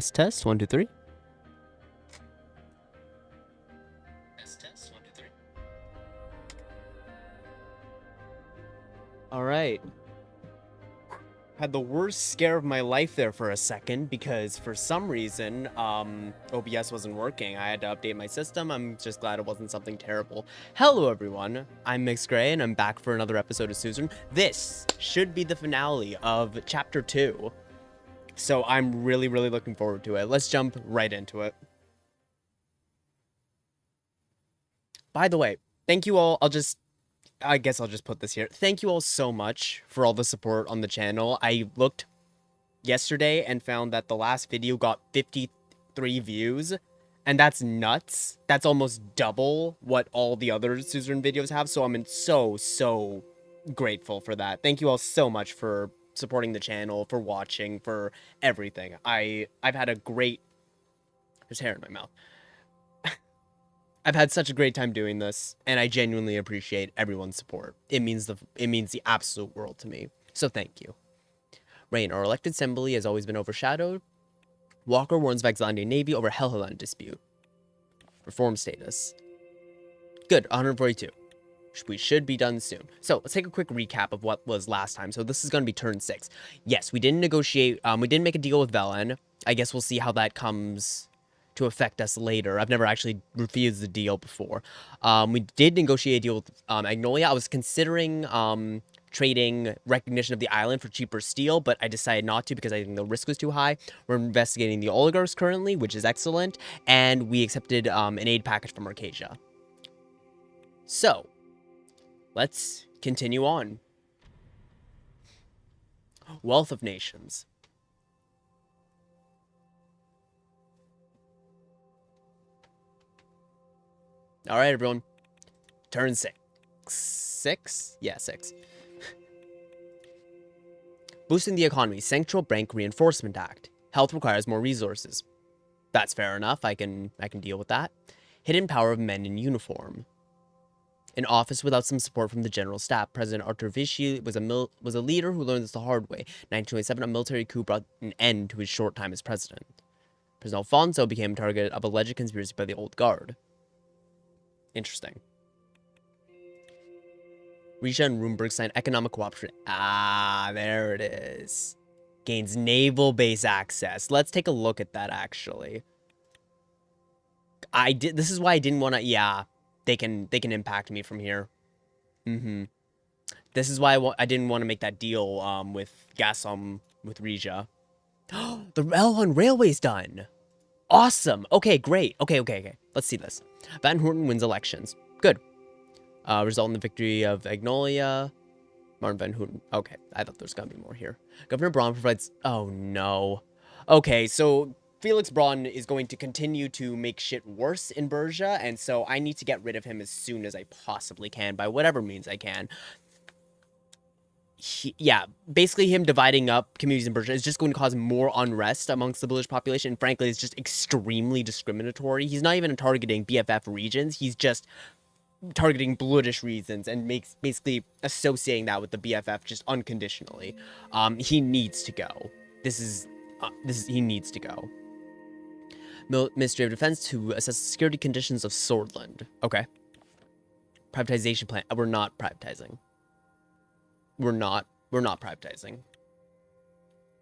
Test 1 2 3. Test 1 2 3. All right. Had the worst scare of my life there for a second because for some reason OBS wasn't working. I had to update my system. I'm just glad it wasn't something terrible. Hello everyone, I'm Mix Gray and I'm back for another episode of Suzerain. This should be the finale of chapter 2. So I'm really looking forward to it. Let's jump right into it. By the way, thank you all. I guess I'll just put this here. Thank you all so much for all the support on the channel. I looked yesterday and found that the last video got 53 views. And that's nuts. That's almost double what all the other Suzerain videos have. So I'm so grateful for that. Thank you all so much for supporting the channel, for watching, for everything. I've had a great... There's hair in my mouth. I've had such a great time doing this, and I genuinely appreciate everyone's support. It means the absolute world to me. So thank you. Rain, our elected assembly has always been overshadowed. Walker warns Vaxlandian Navy over Helheland dispute. Reform status. Good, 142. We should be done soon. So let's take a quick recap of what was last time. So this is going to be turn 6. Yes, we didn't negotiate. We didn't make a deal with Velen. I guess we'll see how that comes to affect us later. I've never actually refused the deal before. We did negotiate a deal with Magnolia. I was considering trading recognition of the island for cheaper steel, but I decided not to because I think the risk was too high. We're investigating the oligarchs currently, which is excellent, and we accepted an aid package from Arcadia. So, let's continue on. Wealth of Nations. All right, everyone. Turn 6. 6? Yeah, 6. Boosting the economy. Central Bank Reinforcement Act. Health requires more resources. That's fair enough. I can deal with that. Hidden power of men in uniform. An office without some support from the general staff. President Artur Vichy was a leader who learned this the hard way. 1927, a military coup brought an end to his short time as president. President Alfonso became target of alleged conspiracy by the old guard. Interesting. Risha and Rumberg signed economic cooperation. Ah, there it is. Gains naval base access. Let's take a look at that, actually. This is why I didn't want to... Yeah, they can impact me from here. This is why I didn't want to make that deal with Gassom, with Risha. The L1 Railway's done. Awesome. Okay, great. Okay. Let's see this. Van Houten wins elections. Good. Result in the victory of Agnolia. Martin Van Houten. Okay, I thought there was going to be more here. Governor Braun provides... Oh, no. Okay, so Felix Braun is going to continue to make shit worse in Bergia, and so I need to get rid of him as soon as I possibly can, by whatever means I can. Yeah, basically him dividing up communities in Bergia is just going to cause more unrest amongst the village population. And frankly, it's just extremely discriminatory. He's not even targeting BFF regions. He's just targeting bloodish regions and basically associating that with the BFF just unconditionally. He needs to go. He needs to go. Ministry of Defense to assess the security conditions of Sordland. Okay. Privatization plan. We're not privatizing. We're not privatizing.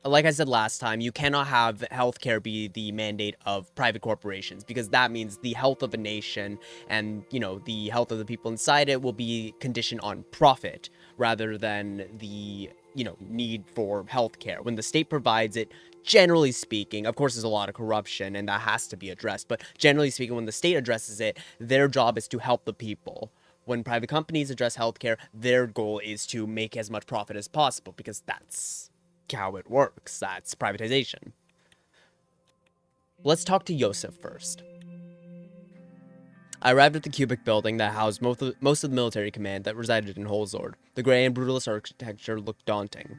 Like I said last time, you cannot have healthcare be the mandate of private corporations because that means the health of a nation and, you know, the health of the people inside it will be conditioned on profit rather than the, you know, need for healthcare. When the state provides it, generally speaking, of course, there's a lot of corruption and that has to be addressed, but generally speaking, when the state addresses it, their job is to help the people. When private companies address healthcare, their goal is to make as much profit as possible because that's how it works. That's privatization. Let's talk to Yosef first. I arrived at the cubic building that housed most of the military command that resided in Holzord. The gray and brutalist architecture looked daunting.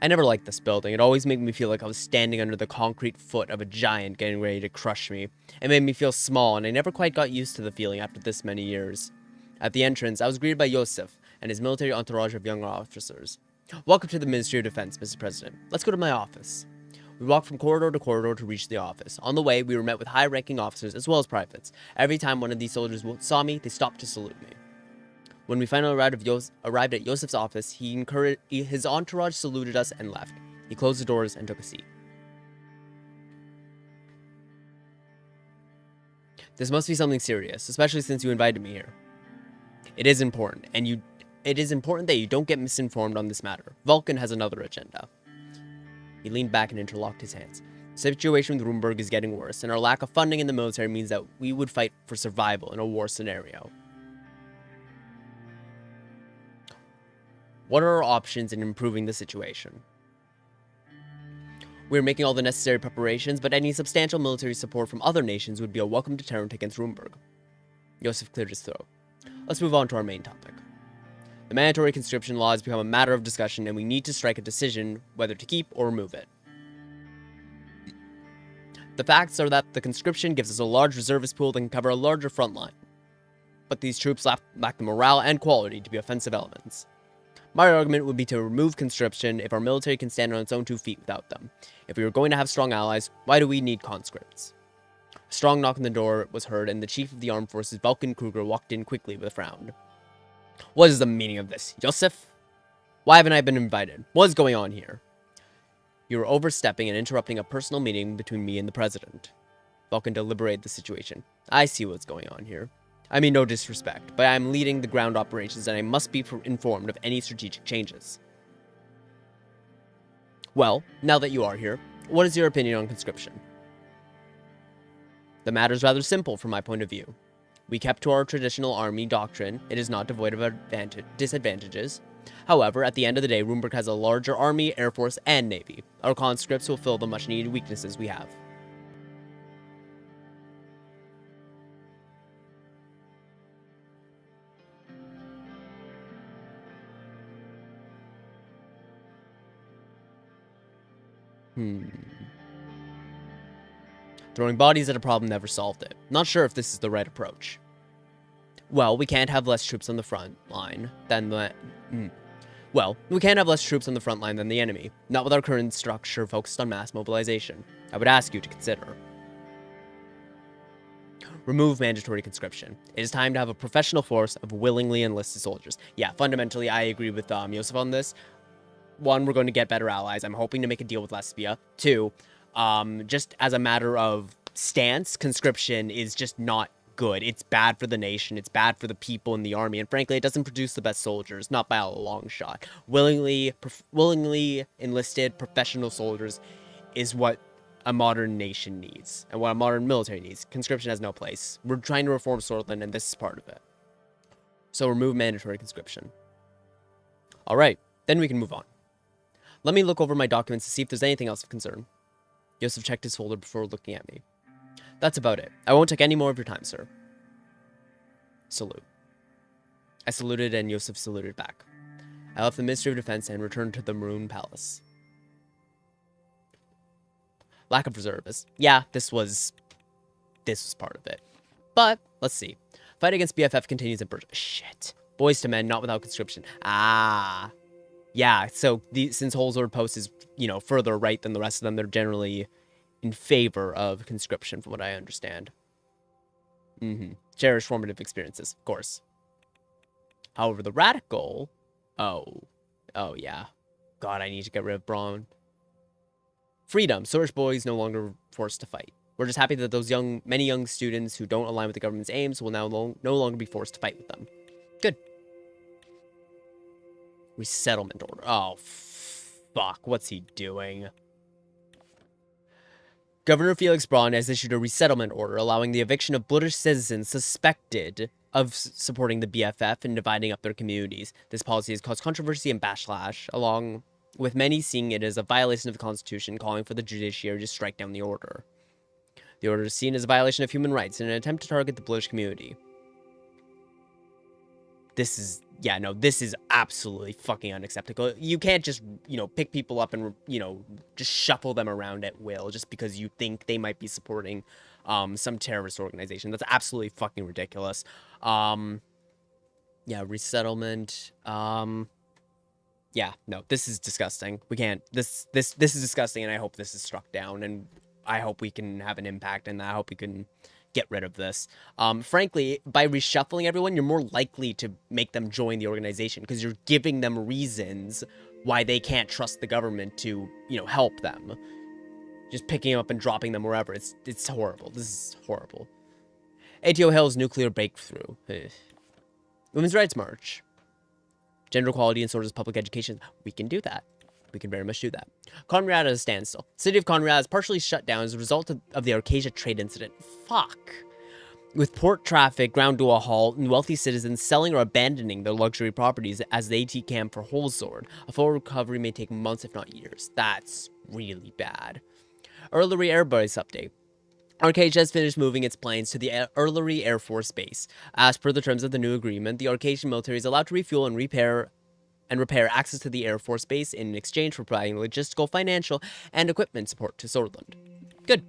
I never liked this building. It always made me feel like I was standing under the concrete foot of a giant getting ready to crush me. It made me feel small, and I never quite got used to the feeling after this many years. At the entrance, I was greeted by Yosef and his military entourage of young officers. Welcome to the Ministry of Defense, Mr. President. Let's go to my office. We walked from corridor to corridor to reach the office. On the way, we were met with high-ranking officers as well as privates. Every time one of these soldiers saw me, they stopped to salute me. When we finally arrived at Yosef's office, his entourage saluted us and left. He closed the doors and took a seat. This must be something serious, especially since you invited me here. It is important, and it is important that you don't get misinformed on this matter. Vulcan has another agenda. He leaned back and interlocked his hands. The situation with Runeberg is getting worse, and our lack of funding in the military means that we would fight for survival in a war scenario. What are our options in improving the situation? We are making all the necessary preparations, but any substantial military support from other nations would be a welcome deterrent against Runeberg. Yosef cleared his throat. Let's move on to our main topic. The mandatory conscription law has become a matter of discussion, and we need to strike a decision whether to keep or remove it. The facts are that the conscription gives us a large reservist pool that can cover a larger front line, but these troops lack the morale and quality to be offensive elements. My argument would be to remove conscription if our military can stand on its own 2 feet without them. If we are going to have strong allies, why do we need conscripts? A strong knock on the door was heard, and the chief of the armed forces, Vulcan Kruger, walked in quickly with a frown. What is the meaning of this, Yosef? Why haven't I been invited? What is going on here? You are overstepping and interrupting a personal meeting between me and the president. Vulcan deliberated the situation. I see what's going on here. I mean no disrespect, but I am leading the ground operations and I must be informed of any strategic changes. Well, now that you are here, what is your opinion on conscription? The matter is rather simple from my point of view. We kept to our traditional army doctrine. It is not devoid of disadvantages. However, at the end of the day, Runeberg has a larger army, air force, and navy. Our conscripts will fill the much needed weaknesses we have. Throwing bodies at a problem never solved it. Not sure if this is the right approach. Well, we can't have less troops on the front line than the... we can't have less troops on the front line than the enemy. Not with our current structure focused on mass mobilization. I would ask you to consider. Remove mandatory conscription. It is time to have a professional force of willingly enlisted soldiers. Yeah, fundamentally, I agree with Yosef on this. 1, we're going to get better allies. I'm hoping to make a deal with Lesbia. 2, just as a matter of stance, conscription is just not good. It's bad for the nation. It's bad for the people in the army. And frankly, it doesn't produce the best soldiers, not by a long shot. Willingly enlisted professional soldiers is what a modern nation needs and what a modern military needs. Conscription has no place. We're trying to reform Sordland, and this is part of it. So remove mandatory conscription. All right, then we can move on. Let me look over my documents to see if there's anything else of concern. Yosef checked his folder before looking at me. That's about it. I won't take any more of your time, sir. Salute. I saluted and Yosef saluted back. I left the Ministry of Defense and returned to the Maroon Palace. Lack of reservists. Yeah, this was part of it. But, let's see. Fight against BFF continues in Persia. Shit. Boys to men, not without conscription. Ah. Yeah, so since Holzord Post is, further right than the rest of them, they're generally in favor of conscription, from what I understand. Cherish formative experiences, of course. However, the radical... Oh, yeah. God, I need to get rid of Braun. Freedom. Sourish boys no longer forced to fight. We're just happy that those many young students who don't align with the government's aims will now no longer be forced to fight with them. Good. Resettlement order. Oh, fuck. What's he doing? Governor Felix Braun has issued a resettlement order allowing the eviction of British citizens suspected of supporting the BFF and dividing up their communities. This policy has caused controversy and backlash, along with many seeing it as a violation of the Constitution, calling for the judiciary to strike down the order. The order is seen as a violation of human rights in an attempt to target the British community. This is absolutely fucking unacceptable. You can't just, pick people up and, just shuffle them around at will just because you think they might be supporting some terrorist organization. That's absolutely fucking ridiculous. Yeah, resettlement. Yeah, no, this is disgusting. We can't. This is disgusting, and I hope this is struck down, and I hope we can have an impact, and I hope we can get rid of this. Frankly, by reshuffling everyone, you're more likely to make them join the organization because you're giving them reasons why they can't trust the government to, help them. Just picking them up and dropping them wherever. It's horrible. This is horrible. ATO Hill's nuclear breakthrough. Women's Rights March. Gender equality and sort of public education. We can do that. We can very much do that. Conrad at a standstill. City of Conrad is partially shut down as a result of the Arcasia trade incident. Fuck. With port traffic ground to a halt and wealthy citizens selling or abandoning their luxury properties as the AT camp for Holzord, a full recovery may take months if not years. That's really bad. Earlery Air Base update. Arcasia has finished moving its planes to the Earlery Air Force Base. As per the terms of the new agreement, the Arcasian military is allowed to refuel and repair access to the Air Force Base in exchange for providing logistical, financial, and equipment support to Sordland. Good.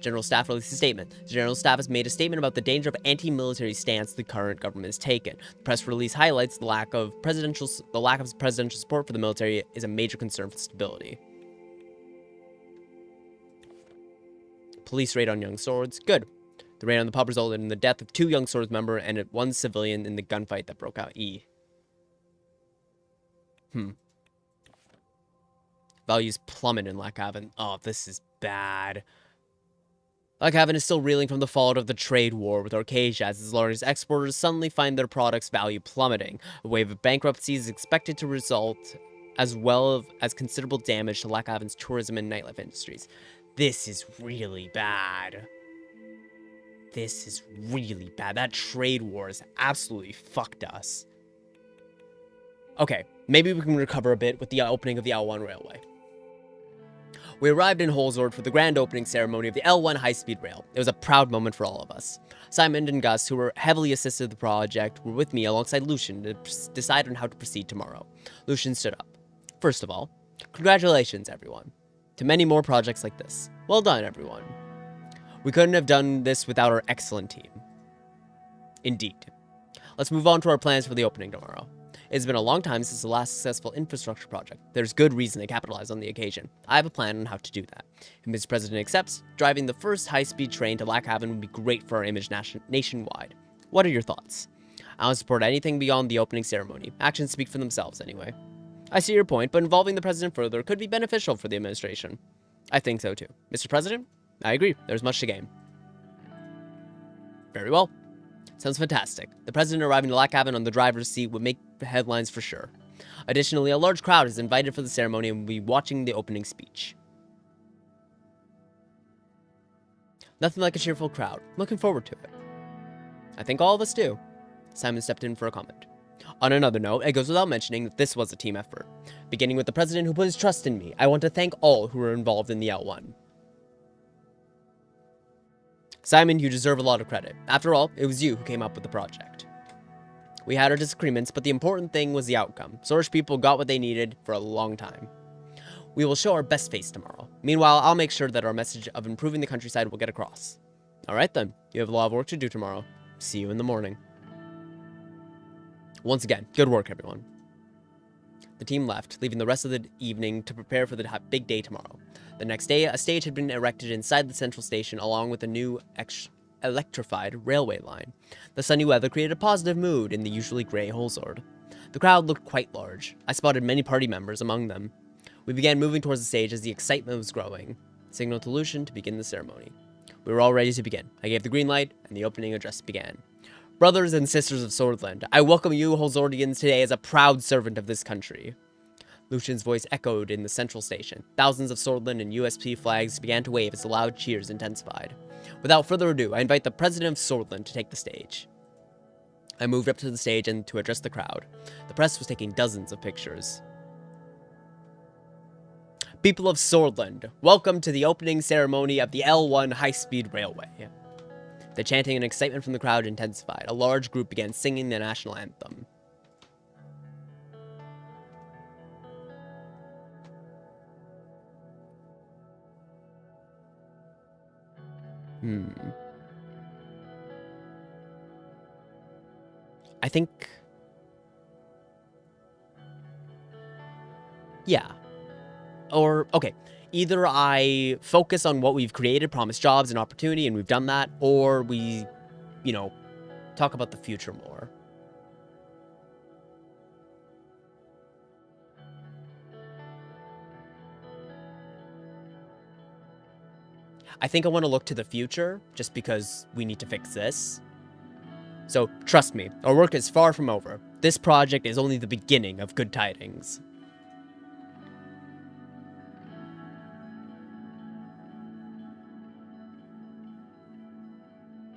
General Staff released a statement. The General Staff has made a statement about the danger of anti-military stance the current government has taken. The press release highlights the lack of presidential support for the military is a major concern for stability. Police raid on young swords. Good. The raid on the pub resulted in the death of 2 young swords members and 1 civilian in the gunfight that broke out. Values plummet in Lackhaven. Oh, this is bad. Lackhaven is still reeling from the fallout of the trade war with Arcasia as its largest exporters suddenly find their products' value plummeting. A wave of bankruptcies is expected to result, as well as considerable damage to Lackhaven's tourism and nightlife industries. This is really bad. This is really bad. That trade war has absolutely fucked us. Okay, maybe we can recover a bit with the opening of the L1 railway. We arrived in Holzord for the grand opening ceremony of the L1 high-speed rail. It was a proud moment for all of us. Simon and Gus, who were heavily assisted with the project, were with me alongside Lucian to decide on how to proceed tomorrow. Lucian stood up. First of all, congratulations, everyone. To many more projects like this. Well done, everyone. We couldn't have done this without our excellent team. Indeed. Let's move on to our plans for the opening tomorrow. It's been a long time since the last successful infrastructure project. There's good reason to capitalize on the occasion. I have a plan on how to do that. If Mr. President accepts, driving the first high-speed train to Lackhaven would be great for our image nationwide. What are your thoughts? I don't support anything beyond the opening ceremony. Actions speak for themselves anyway. I see your point, but involving the President further could be beneficial for the administration. I think so too. Mr. President? I agree. There's much to gain. Very well. Sounds fantastic. The President arriving to Lackhaven on the driver's seat would make the headlines for sure. Additionally, a large crowd is invited for the ceremony and will be watching the opening speech. Nothing like a cheerful crowd. Looking forward to it. I think all of us do. Simon stepped in for a comment. On another note, it goes without mentioning that this was a team effort. Beginning with the President who put his trust in me, I want to thank all who were involved in the L1. Simon, you deserve a lot of credit. After all, it was you who came up with the project. We had our disagreements, but the important thing was the outcome. Sorish people got what they needed for a long time. We will show our best face tomorrow. Meanwhile, I'll make sure that our message of improving the countryside will get across. Alright then, you have a lot of work to do tomorrow. See you in the morning. Once again, good work everyone. The team left, leaving the rest of the evening to prepare for the big day tomorrow. The next day, a stage had been erected inside the central station along with a new electrified railway line. The sunny weather created a positive mood in the usually grey Holzord. The crowd looked quite large. I spotted many party members among them. We began moving towards the stage as the excitement was growing. Signal to Lucian to begin the ceremony. We were all ready to begin. I gave the green light, and the opening address began. Brothers and sisters of Sordland, I welcome you Holzordians today as a proud servant of this country. Lucian's voice echoed in the central station. Thousands of Sordland and USP flags began to wave as the loud cheers intensified. Without further ado, I invite the President of Sordland to take the stage. I moved up to the stage and to address the crowd. The press was taking dozens of pictures. People of Sordland, welcome to the opening ceremony of the L1 high-speed railway. The chanting and excitement from the crowd intensified. A large group began singing the national anthem. I think Yeah. Or, okay, either I focus on what we've created, promise jobs and opportunity, and we've done that, or we, you know, talk about the future more. I think I want to look to the future, just because we need to fix this. So, trust me, our work is far from over. This project is only the beginning of good tidings.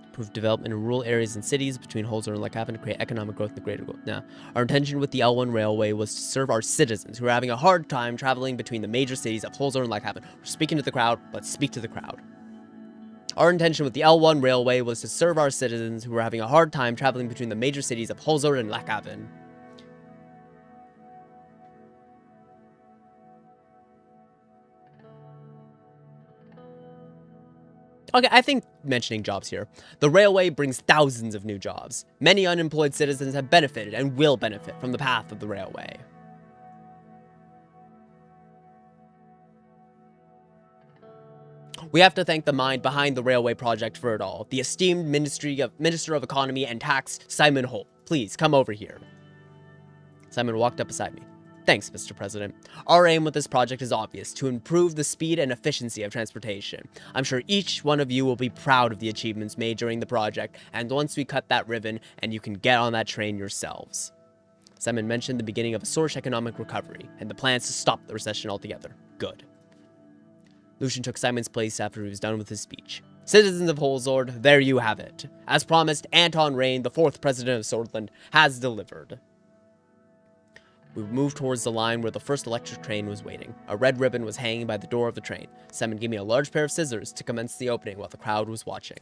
Improve development in rural areas and cities between Holzer and Lackhaven to create economic growth in the greater goal. Now, our intention with the L1 railway was to serve our citizens who are having a hard time traveling between the major cities of Holzer and Lackhaven. We're speaking to the crowd. Let's speak to the crowd. Our intention with the L1 railway was to serve our citizens who were having a hard time traveling between the major cities of Holzer and Lackhaven. Okay, I think mentioning jobs here. The railway brings thousands of new jobs. Many unemployed citizens have benefited and will benefit from the path of the railway. We have to thank the mind behind the railway project for it all, the esteemed Minister of Economy and Tax, Simon Holt. Please, come over here. Simon walked up beside me. Thanks, Mr. President. Our aim with this project is obvious, to improve the speed and efficiency of transportation. I'm sure each one of you will be proud of the achievements made during the project, and once we cut that ribbon, and you can get on that train yourselves. Simon mentioned the beginning of a source economic recovery, and the plans to stop the recession altogether. Good. Lucian took Simon's place after he was done with his speech. Citizens of Holzord, there you have it. As promised, Anton Rain, the 4th president of Sordland, has delivered. We moved towards the line where the first electric train was waiting. A red ribbon was hanging by the door of the train. Simon gave me a large pair of scissors to commence the opening while the crowd was watching.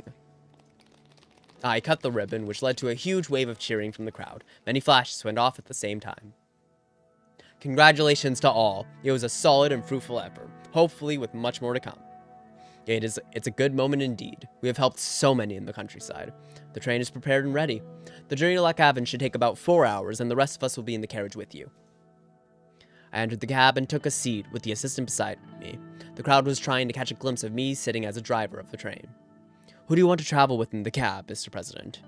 I cut the ribbon, which led to a huge wave of cheering from the crowd. Many flashes went off at the same time. Congratulations to all. It was a solid and fruitful effort, hopefully with much more to come. It's a good moment indeed. We have helped so many in the countryside. The train is prepared and ready. The journey to Lackhaven should take about 4 hours, and the rest of us will be in the carriage with you. I entered the cab and took a seat with the assistant beside me. The crowd was trying to catch a glimpse of me sitting as a driver of the train. Who do you want to travel with in the cab, Mr. President?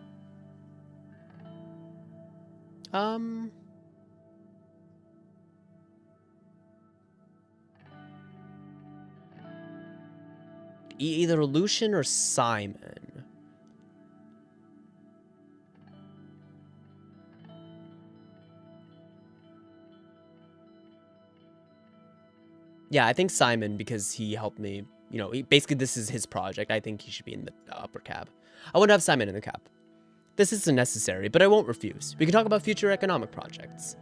Either Lucian or Simon. Yeah, I think Simon, because he helped me, you know, basically this is his project. I think he should be in the upper cab. I want to have Simon in the cab. This isn't necessary, but I won't refuse. We can talk about future economic projects.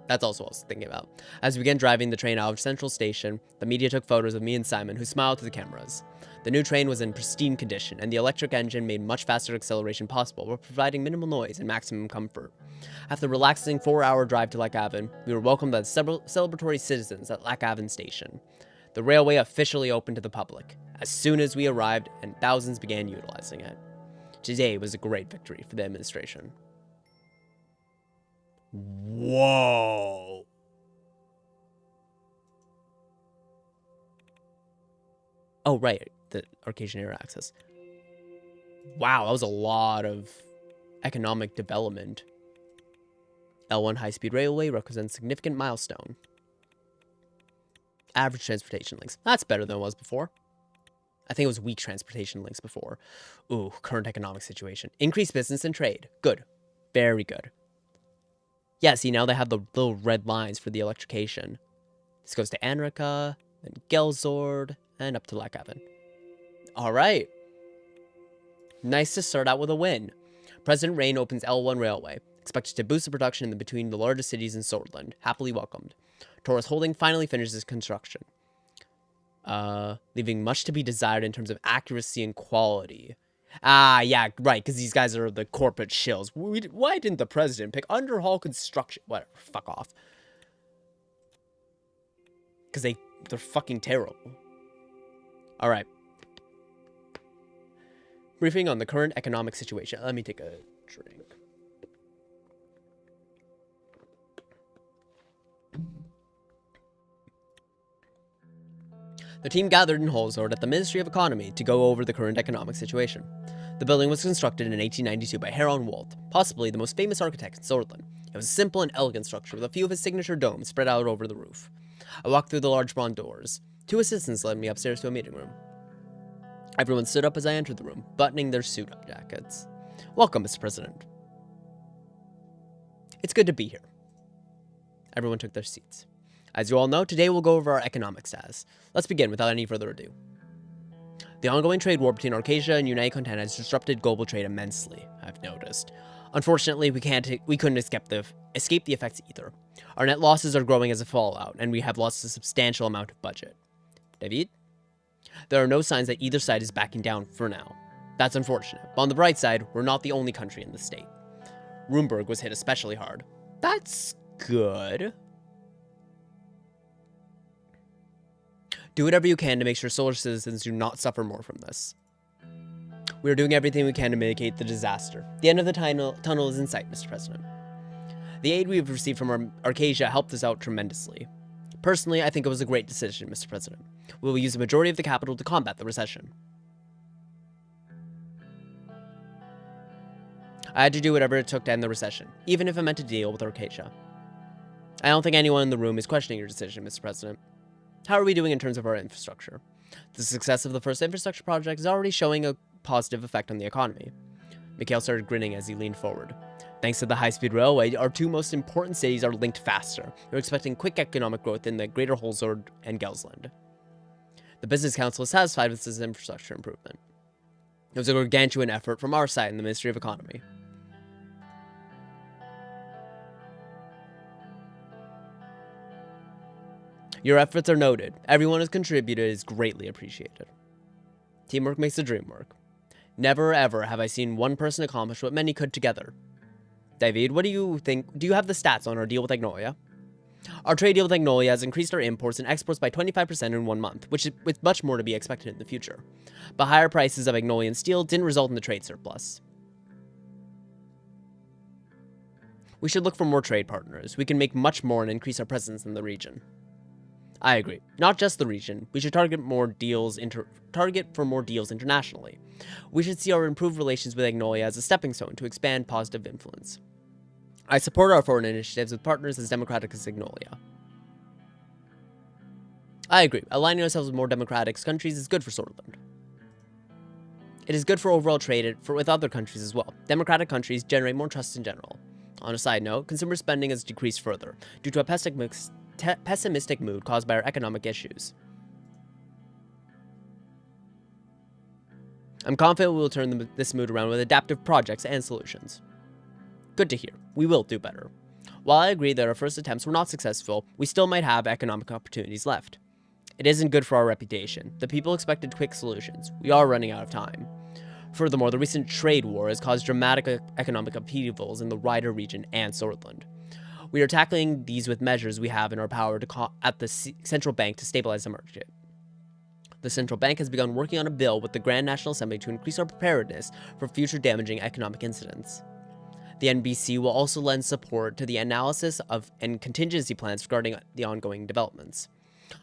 That's also what I was thinking about. As we began driving the train out of Central Station, the media took photos of me and Simon, who smiled to the cameras. The new train was in pristine condition, and the electric engine made much faster acceleration possible while providing minimal noise and maximum comfort. After the relaxing 4-hour drive to Lackhaven, we were welcomed by several celebratory citizens at Lackhaven Station. The railway officially opened to the public, as soon as we arrived, and thousands began utilizing it. Today was a great victory for the administration. Whoa. Oh, right. The Arcasian Air Access. Wow, that was a lot of economic development. L1 high-speed railway represents a significant milestone. Average transportation links. That's better than it was before. I think it was weak transportation links before. Ooh, current economic situation. Increased business and trade. Good. Very good. Yeah, see, now they have the little red lines for the electrification. This goes to Anrika, then Gelzord, and up to Lackhaven. Alright. Nice to start out with a win. President Rain opens L1 Railway, expected to boost the production in between the largest cities in Sordland. Happily welcomed. Taurus Holding finally finishes construction. Leaving much to be desired in terms of accuracy and quality. Ah, yeah, right, because these guys are the corporate shills. Why didn't the president pick Underhall Construction? Whatever, fuck off. Because they're fucking terrible. Alright. Briefing on the current economic situation. Let me take a drink. The team gathered in Holzord at the Ministry of Economy to go over the current economic situation. The building was constructed in 1892 by Heron Wald, possibly the most famous architect in Sordland. It was a simple and elegant structure with a few of his signature domes spread out over the roof. I walked through the large bronze doors. 2 assistants led me upstairs to a meeting room. Everyone stood up as I entered the room, buttoning their suit-up jackets. "Welcome, Mr. President." "It's good to be here." Everyone took their seats. As you all know, today we'll go over our economic status. Let's begin without any further ado. The ongoing trade war between Arcasia and United Content has disrupted global trade immensely, I've noticed. Unfortunately, we couldn't escape the effects either. Our net losses are growing as a fallout, and we have lost a substantial amount of budget. David? There are no signs that either side is backing down for now. That's unfortunate, but on the bright side, we're not the only country in the state. Rumburg was hit especially hard. That's good. Do whatever you can to make sure solar citizens do not suffer more from this. We are doing everything we can to mitigate the disaster. The end of the tunnel is in sight, Mr. President. The aid we have received from Arcasia helped us out tremendously. Personally, I think it was a great decision, Mr. President. We will use the majority of the capital to combat the recession. I had to do whatever it took to end the recession, even if it meant to deal with Arcasia. I don't think anyone in the room is questioning your decision, Mr. President. How are we doing in terms of our infrastructure? The success of the first infrastructure project is already showing a positive effect on the economy. Mikhail started grinning as he leaned forward. Thanks to the high-speed railway, our 2 most important cities are linked faster. We're expecting quick economic growth in the greater Holzord and Gelsland. The Business Council is satisfied with this infrastructure improvement. It was a gargantuan effort from our side in the Ministry of Economy. Your efforts are noted. Everyone who's contributed is greatly appreciated. Teamwork makes the dream work. Never ever have I seen one person accomplish what many could together. David, what do you think? Do you have the stats on our deal with Agnolia? Our trade deal with Agnolia has increased our imports and exports by 25% in 1 month, which is with much more to be expected in the future. But higher prices of Agnolian steel didn't result in the trade surplus. We should look for more trade partners. We can make much more and increase our presence in the region. I agree. Not just the region. We should target for more deals internationally. We should see our improved relations with Agnolia as a stepping stone to expand positive influence. I support our foreign initiatives with partners as democratic as Agnolia. I agree. Aligning ourselves with more democratic countries is good for Sordland. It is good for overall trade with other countries as well. Democratic countries generate more trust in general. On a side note, consumer spending has decreased further due to a pessimistic mood caused by our economic issues. I'm confident we will turn this mood around with adaptive projects and solutions. Good to hear. We will do better. While I agree that our first attempts were not successful, we still might have economic opportunities left. It isn't good for our reputation. The people expected quick solutions. We are running out of time. Furthermore, the recent trade war has caused dramatic economic upheavals in the Ryder region and Sordland. We are tackling these with measures we have in our power at the central bank to stabilize the market. The central bank has begun working on a bill with the Grand National Assembly to increase our preparedness for future damaging economic incidents. The NBC will also lend support to the analysis of and contingency plans regarding the ongoing developments.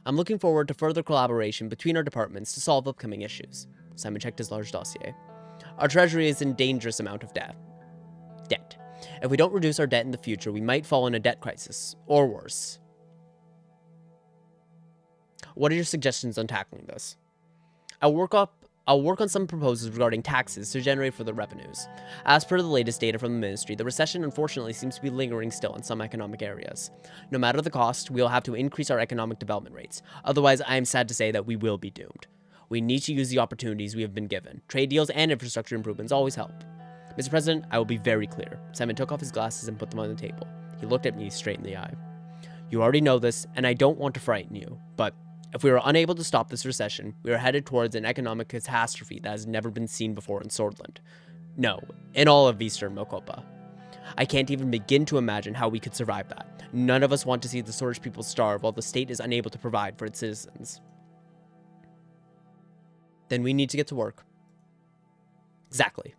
I'm looking forward to further collaboration between our departments to solve upcoming issues. Simon checked his large dossier. Our treasury is in dangerous amount of debt. If we don't reduce our debt in the future, we might fall in a debt crisis, or worse. What are your suggestions on tackling this? I'll work on some proposals regarding taxes to generate further revenues. As per the latest data from the ministry, the recession unfortunately seems to be lingering still in some economic areas. No matter the cost, we will have to increase our economic development rates. Otherwise, I am sad to say that we will be doomed. We need to use the opportunities we have been given. Trade deals and infrastructure improvements always help. Mr. President, I will be very clear. Simon took off his glasses and put them on the table. He looked at me straight in the eye. You already know this, and I don't want to frighten you, but if we are unable to stop this recession, we are headed towards an economic catastrophe that has never been seen before in Sordland. No, in all of Eastern Mokopa. I can't even begin to imagine how we could survive that. None of us want to see the Sordish people starve while the state is unable to provide for its citizens. Then we need to get to work. Exactly.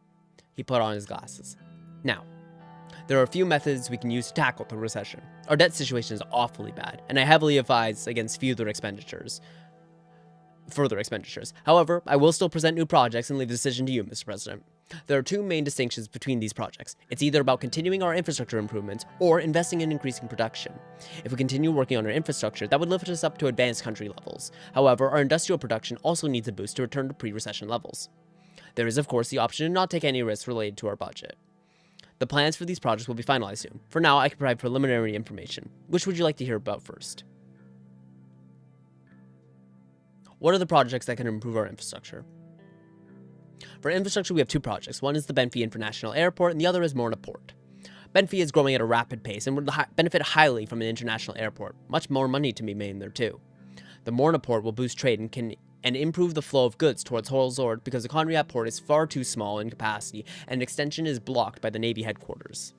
He put on his glasses. Now, there are a few methods we can use to tackle the recession. Our debt situation is awfully bad, and I heavily advise against further expenditures. further expenditures. However, I will still present new projects and leave the decision to you, Mr. President. There are two main distinctions between these projects. It's either about continuing our infrastructure improvements or investing in increasing production. If we continue working on our infrastructure, that would lift us up to advanced country levels. However, our industrial production also needs a boost to return to pre-recession levels. There is, of course, the option to not take any risks related to our budget. The plans for these projects will be finalized soon. For now, I can provide preliminary information. Which would you like to hear about first? What are the projects that can improve our infrastructure? For infrastructure, we have two projects. One is the Benfey International Airport, and the other is Morgna Port. Benfey is growing at a rapid pace and would benefit highly from an international airport. Much more money to be made there too. The Morgna Port will boost trade and improve the flow of goods towards Sordland because the Conrad port is far too small in capacity and an extension is blocked by the Navy headquarters.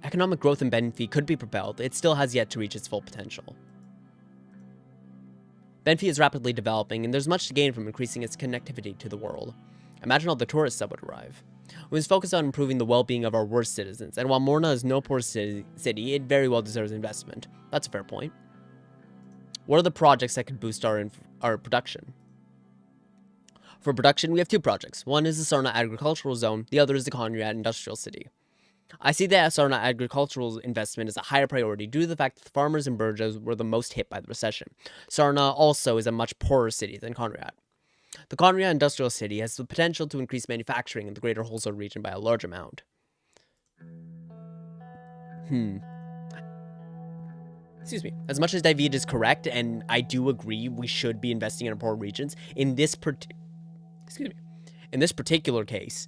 Economic growth in Benfey could be propelled, it still has yet to reach its full potential. Benfey is rapidly developing, and there's much to gain from increasing its connectivity to the world. Imagine all the tourists that would arrive. We must focus on improving the well-being of our worst citizens, and while Morgna is no poor city, it very well deserves investment. That's a fair point. What are the projects that could boost our production? For production, we have two projects. One is the Sordland Agricultural Zone, the other is the Conrad Industrial City. I see the Sordland agricultural investment as a higher priority due to the fact that the farmers in Berja were the most hit by the recession. Sordland also is a much poorer city than Conrad. The Conrad Industrial City has the potential to increase manufacturing in the greater Holzor region by a large amount. Excuse me. As much as David is correct, and I do agree we should be investing in poor regions, in this particular case,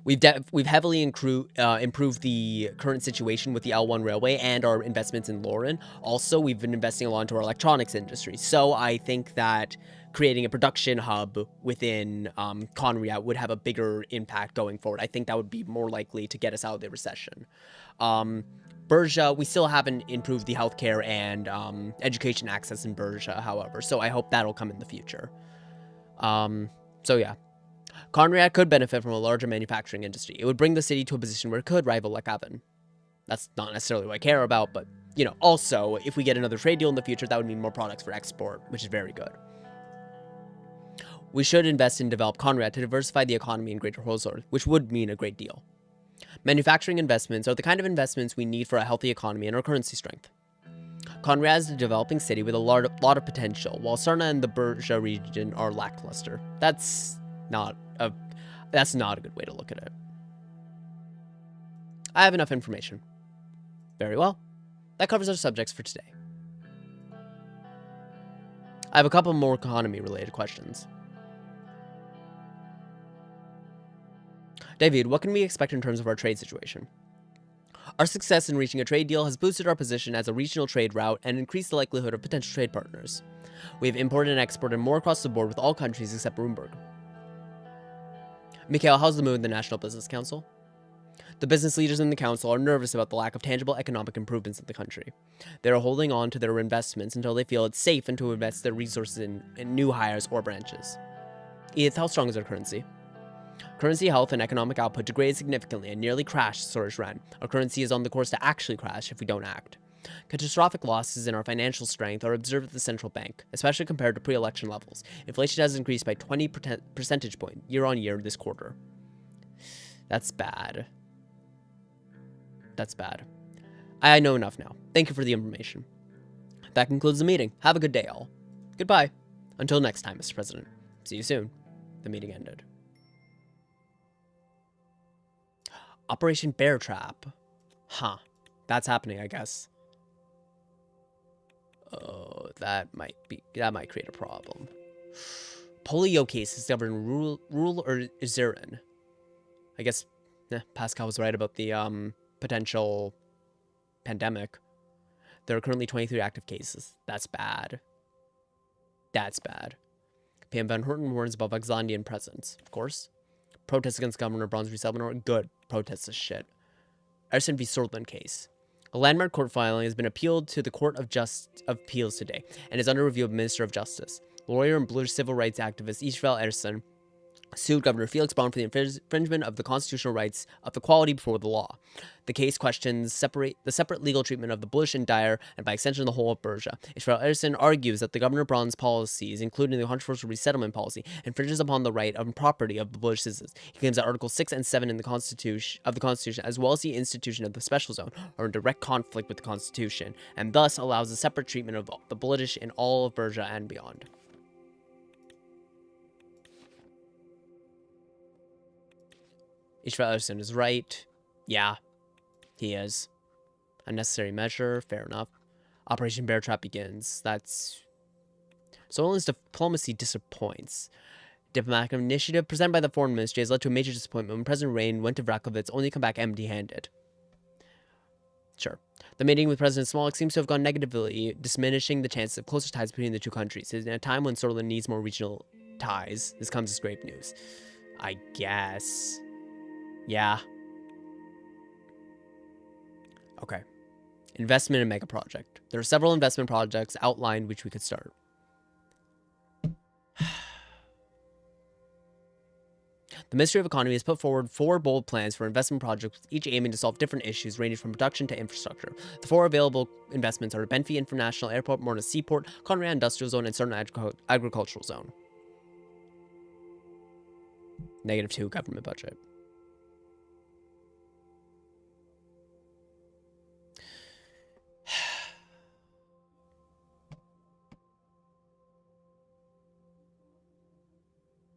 we've heavily improved the current situation with the L1 railway and our investments in Lauren. Also, we've been investing a lot into our electronics industry. So I think that creating a production hub within Conrad would have a bigger impact going forward. I think that would be more likely to get us out of the recession. Berja, we still haven't improved the healthcare and education access in Berja, however. So I hope that'll come in the future. So yeah. Conrad could benefit from a larger manufacturing industry. It would bring the city to a position where it could rival Lekhaven. That's not necessarily what I care about, but, you know, also, if we get another trade deal in the future, that would mean more products for export, which is very good. We should invest in develop Conrad to diversify the economy in Greater Holzor, which would mean a great deal. Manufacturing investments are the kind of investments we need for a healthy economy and our currency strength. Conrad is a developing city with a lot of potential, while Sordland and the Berja region are lackluster. That's not a good way to look at it. I have enough information. Very well. That covers our subjects for today. I have a couple more economy-related questions. David, what can we expect in terms of our trade situation? Our success in reaching a trade deal has boosted our position as a regional trade route and increased the likelihood of potential trade partners. We have imported and exported more across the board with all countries except Rumburg. Mikhail, how's the mood in the National Business Council? The business leaders in the council are nervous about the lack of tangible economic improvements in the country. They are holding on to their investments until they feel it's safe and to invest their resources in new hires or branches. Edith, how strong is our currency? Currency health and economic output degraded significantly and nearly crashed Suzerain. Our currency is on the course to actually crash if we don't act. Catastrophic losses in our financial strength are observed at the central bank, especially compared to pre-election levels. Inflation has increased by 20 percentage points year on year this quarter. That's bad. That's bad. I know enough now. Thank you for the information. That concludes the meeting. Have a good day, all. Goodbye. Until next time, Mr. President. See you soon. The meeting ended. Operation Bear Trap. Huh. That's happening, I guess. Oh, that might create a problem. Polio cases discovered in rural Suzerain. I guess Pascal was right about the potential pandemic. There are currently 23 active cases. That's bad. That's bad. PM Van Horten warns about Vexlandian presence, of course. Protests against Governor Bronze Resettlement. Good. Protests is shit. Arson v. Sordland case. A landmark court filing has been appealed to the Court of Appeals today and is under review of Minister of Justice. Lawyer and Blue civil rights activist Ishval Erson sued Governor Felix Braun for the infringement of the constitutional rights of equality before the law. The case questions the separate legal treatment of the Bush and Dyer, and by extension the whole of Bergia. Israel Edison argues that the Governor Braun's policies, including the controversial resettlement policy, infringes upon the right of property of the Bush citizens. He claims that Articles 6 and 7 in the Constitution, as well as the institution of the special zone, are in direct conflict with the Constitution, and thus allows a separate treatment of the British in all of Bergia and beyond. Israel Edison is right. Yeah, he is. Unnecessary measure, fair enough. Operation Bear Trap begins. That's... Sordland's diplomacy disappoints. Diplomatic initiative presented by the foreign ministry has led to a major disappointment when President Rain went to Vrakovitz only to come back empty-handed. Sure. The meeting with President Smolik seems to have gone negatively, diminishing the chances of closer ties between the two countries. In a time when Sordland needs more regional ties, this comes as great news. I guess. Yeah. Okay. Investment in mega project. There are several investment projects outlined which we could start. The Ministry of Economy has put forward 4 bold plans for investment projects, each aiming to solve different issues ranging from production to infrastructure. The 4 available investments are Benfi International Airport, Morgna Seaport, Conrail Industrial Zone, and Sordland Agricultural Zone. -2 government budget.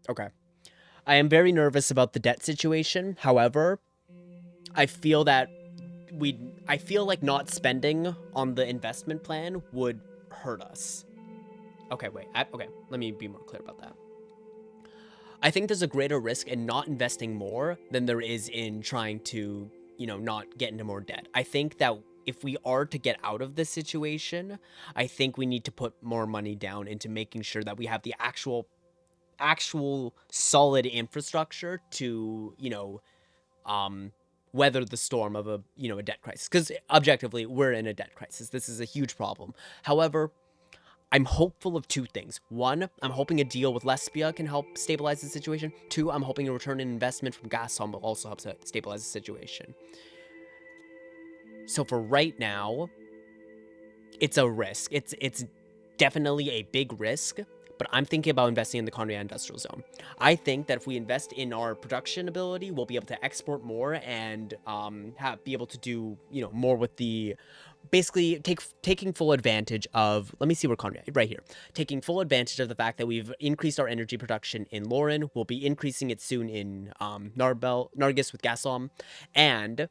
Okay. I am very nervous about the debt situation. However, I feel that I feel like not spending on the investment plan would hurt us. Okay, wait. Okay, let me be more clear about that. I think there's a greater risk in not investing more than there is in trying to, not get into more debt. I think that if we are to get out of this situation, I think we need to put more money down into making sure that we have the actual solid infrastructure to, weather the storm of a debt crisis. Because objectively, we're in a debt crisis. This is a huge problem. However, I'm hopeful of 2 things. 1, I'm hoping a deal with Lesbia can help stabilize the situation. 2, I'm hoping a return in investment from Gazprom will also help stabilize the situation. So for right now, it's a risk. It's definitely a big risk. But I'm thinking about investing in the Conrail Industrial Zone. I think that if we invest in our production ability, we'll be able to export more and be able to do more with the, basically taking full advantage of. Let me see where Conrail, right here, taking full advantage of the fact that we've increased our energy production in Lauren. We'll be increasing it soon in Nargis with Gazprom, and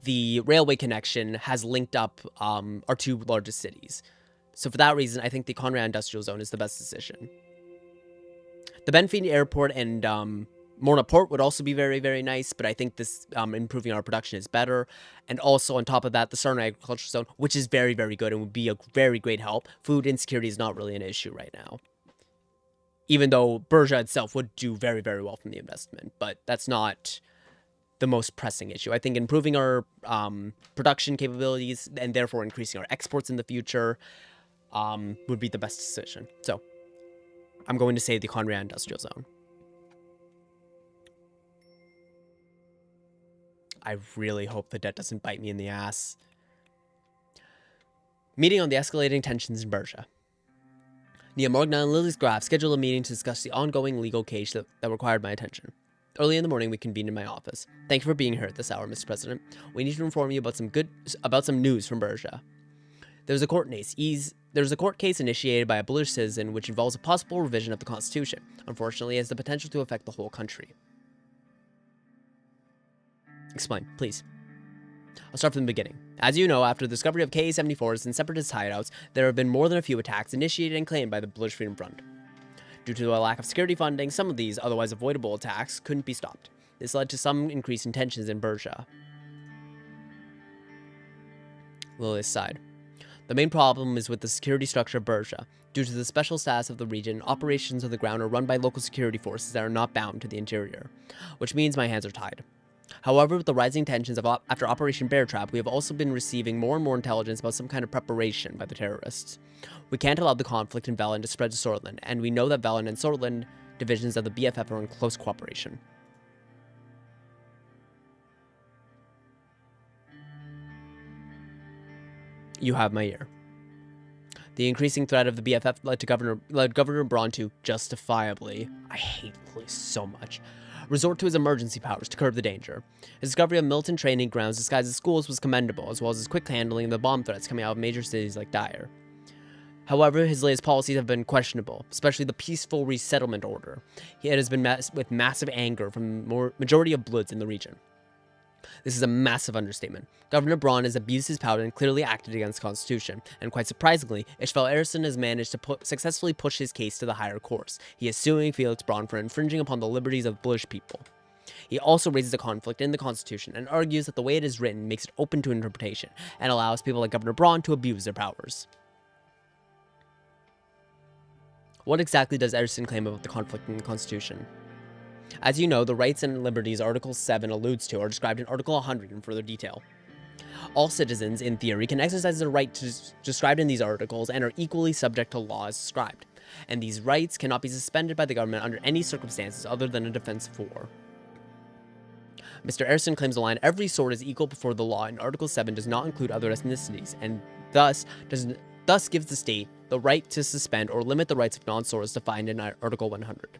the railway connection has linked up our 2 largest cities. So for that reason, I think the Conrail Industrial Zone is the best decision. The Benfi Airport and Morna Port would also be very, very nice, but I think this improving our production is better. And also on top of that, the Sordland Agricultural Zone, which is very, very good and would be a very great help. Food insecurity is not really an issue right now. Even though Bergia itself would do very, very well from the investment, but that's not the most pressing issue. I think improving our production capabilities and therefore increasing our exports in the future would be the best decision. So I'm going to say the Conrail Industrial Zone. I really hope the debt doesn't bite me in the ass. Meeting on the escalating tensions in Bergia. Nia Morgna and Lily's Graf scheduled a meeting to discuss the ongoing legal case that required my attention. Early in the morning, we convened in my office. Thank you for being here at this hour, Mr. President. We need to inform you about some news from Bergia. There was a court case initiated by a British citizen which involves a possible revision of the Constitution. Unfortunately, it has the potential to affect the whole country. Explain, please. I'll start from the beginning. As you know, after the discovery of Ka-74s and separatist hideouts, there have been more than a few attacks initiated and claimed by the British Freedom Front. Due to a lack of security funding, some of these otherwise avoidable attacks couldn't be stopped. This led to some increase in tensions in Bergia. Lily's side. The main problem is with the security structure of Bergia. Due to the special status of the region, operations on the ground are run by local security forces that are not bound to the interior, which means my hands are tied. However, with the rising tensions after Operation Bear Trap, we have also been receiving more and more intelligence about some kind of preparation by the terrorists. We can't allow the conflict in Velen to spread to Sordland, and we know that Velen and Sordland divisions of the BFF are in close cooperation. You have my ear. The increasing threat of the BFF led Governor Braun to, justifiably, I hate police so much, resort to his emergency powers to curb the danger. His discovery of militant training grounds disguised as schools was commendable, as well as his quick handling of the bomb threats coming out of major cities like Dyer. However, his latest policies have been questionable, especially the peaceful resettlement order. It has been met with massive anger from the majority of Bloods in the region. This is a massive understatement. Governor Braun has abused his power and clearly acted against the Constitution, and quite surprisingly, Ishval Erison has managed to successfully push his case to the higher courts. He is suing Felix Braun for infringing upon the liberties of British people. He also raises a conflict in the Constitution and argues that the way it is written makes it open to interpretation and allows people like Governor Braun to abuse their powers. What exactly does Erison claim about the conflict in the Constitution? As you know, the rights and liberties Article 7 alludes to are described in Article 100 in further detail. All citizens, in theory, can exercise their right described in these articles and are equally subject to law as described, and these rights cannot be suspended by the government under any circumstances other than a defense of war. Mr. Erison claims the line, every sword is equal before the law in Article 7 does not include other ethnicities, and thus gives the state the right to suspend or limit the rights of non-swords defined in Article 100.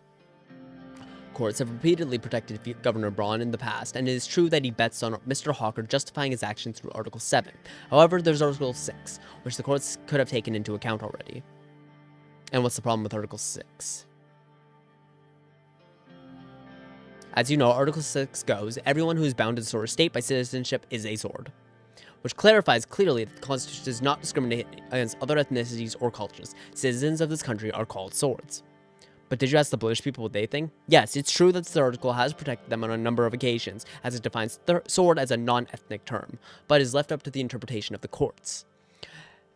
Courts have repeatedly protected Governor Braun in the past, and it is true that he bets on Mr. Hawker justifying his actions through Article 7. However, there's Article 6, which the courts could have taken into account already. And what's the problem with Article 6? As you know, Article 6 goes, everyone who is bound to the sword of state by citizenship is a sword, which clarifies clearly that the Constitution does not discriminate against other ethnicities or cultures. Citizens of this country are called swords. But did you ask the British people what they think? Yes, it's true that this article has protected them on a number of occasions, as it defines sword as a non-ethnic term, but is left up to the interpretation of the courts.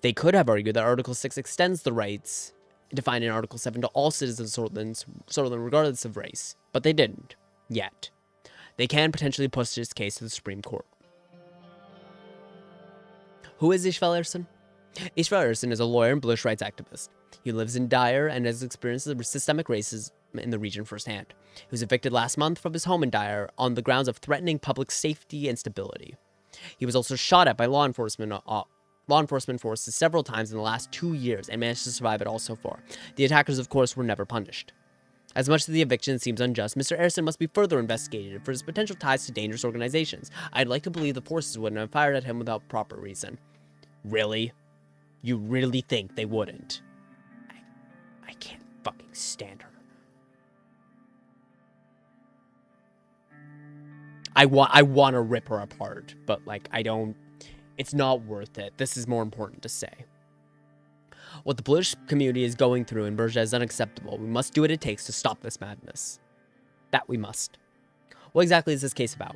They could have argued that Article 6 extends the rights defined in Article 7 to all citizens of Sordland regardless of race, but they didn't. Yet. They can potentially push this case to the Supreme Court. Who is Ishval Erison? Ishval Erison is a lawyer and British rights activist. He lives in Dyer and has experienced the systemic racism in the region firsthand. He was evicted last month from his home in Dyer on the grounds of threatening public safety and stability. He was also shot at by law enforcement forces several times in the last 2 years and managed to survive it all so far. The attackers, of course, were never punished. As much as the eviction seems unjust, Mr. Erison must be further investigated for his potential ties to dangerous organizations. I'd like to believe the forces wouldn't have fired at him without proper reason. Really? You really think they wouldn't? I can't fucking stand her. I want to rip her apart, but like it's not worth it. This is more important to say. What the British community is going through in Berger is unacceptable. We must do what it takes to stop this madness. That we must. What exactly is this case about?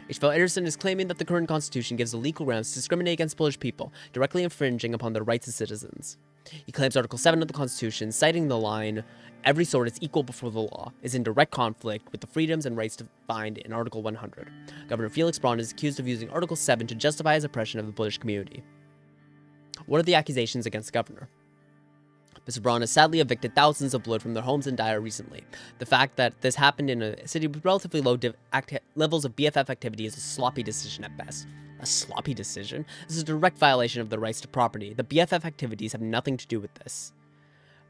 Ishval Erison is claiming that the current constitution gives the legal grounds to discriminate against Polish people, directly infringing upon their rights as citizens. He claims Article 7 of the Constitution, citing the line, every sword is equal before the law, is in direct conflict with the freedoms and rights defined in Article 100. Governor Felix Braun is accused of using Article 7 to justify his oppression of the Polish community. What are the accusations against the governor? Mr. Braun has sadly evicted thousands of Blood from their homes in Dyer recently. The fact that this happened in a city with relatively low levels of BFF activity is a sloppy decision at best. A sloppy decision? This is a direct violation of the rights to property. The BFF activities have nothing to do with this.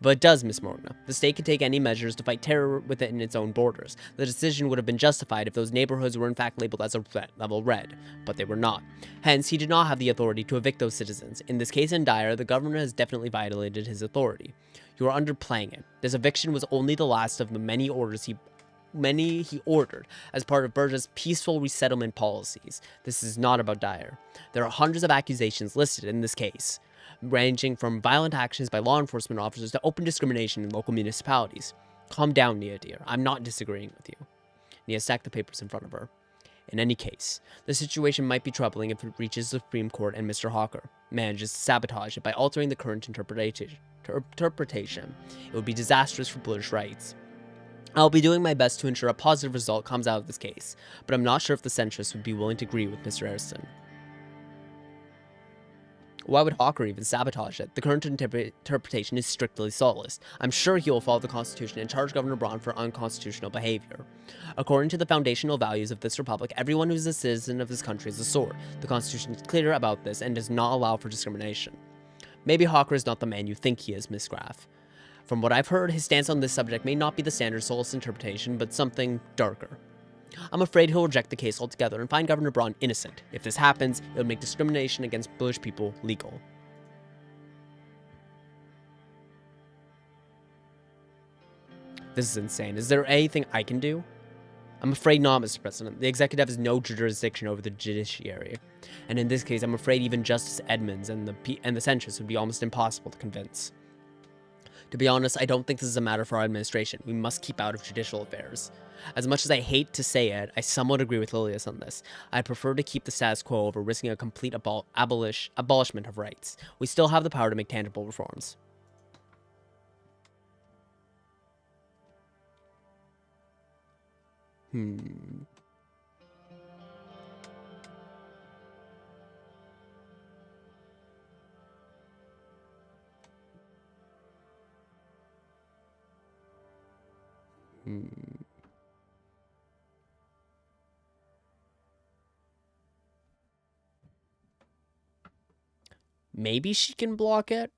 But it does, Miss Morgna. The state can take any measures to fight terror within its own borders. The decision would have been justified if those neighborhoods were in fact labeled as a threat level red, but they were not. Hence, he did not have the authority to evict those citizens. In this case in Dyer, the governor has definitely violated his authority. You are underplaying it. This eviction was only the last of the many he ordered as part of Berger's peaceful resettlement policies. This is not about Dyer. There are hundreds of accusations listed in this case, ranging from violent actions by law enforcement officers to open discrimination in local municipalities. Calm down, Nia dear. I'm not disagreeing with you. Nia stacked the papers in front of her. In any case, the situation might be troubling if it reaches the Supreme Court and Mr. Hawker manages to sabotage it by altering the current interpretation. It would be disastrous for British rights. I'll be doing my best to ensure a positive result comes out of this case, but I'm not sure if the centrists would be willing to agree with Mr. Erison. Why would Hawker even sabotage it? The current interpretation is strictly soulless. I'm sure he will follow the Constitution and charge Governor Braun for unconstitutional behavior. According to the foundational values of this republic, everyone who is a citizen of this country is a sword. The Constitution is clear about this and does not allow for discrimination. Maybe Hawker is not the man you think he is, Miss Graff. From what I've heard, his stance on this subject may not be the standard soulless interpretation, but something darker. I'm afraid he'll reject the case altogether and find Governor Braun innocent. If this happens, it would make discrimination against British people legal. This is insane. Is there anything I can do? I'm afraid not, Mr. President. The executive has no jurisdiction over the judiciary. And in this case, I'm afraid even Justice Edmonds and the censors would be almost impossible to convince. To be honest, I don't think this is a matter for our administration. We must keep out of judicial affairs. As much as I hate to say it, I somewhat agree with Lilius on this. I prefer to keep the status quo over risking a complete abolishment of rights. We still have the power to make tangible reforms. Maybe she can block it?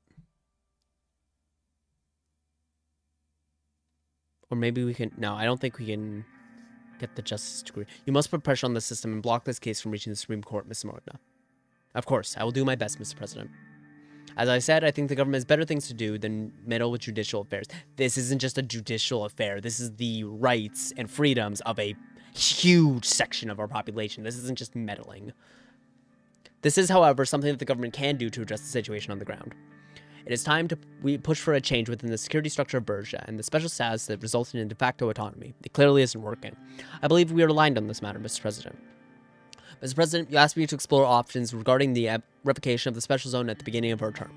Or maybe we can... No, I don't think we can get the justice degree. You must put pressure on the system and block this case from reaching the Supreme Court, Mr. Morgna. Of course, I will do my best, Mr. President. As I said, I think the government has better things to do than meddle with judicial affairs. This isn't just a judicial affair. This is the rights and freedoms of a huge section of our population. This isn't just meddling. This is, however, something that the government can do to address the situation on the ground. It is time we push for a change within the security structure of Berja and the special status that resulted in de facto autonomy. It clearly isn't working. I believe we are aligned on this matter, Mr. President. Mr. President, you asked me to explore options regarding the revocation of the special zone at the beginning of our term.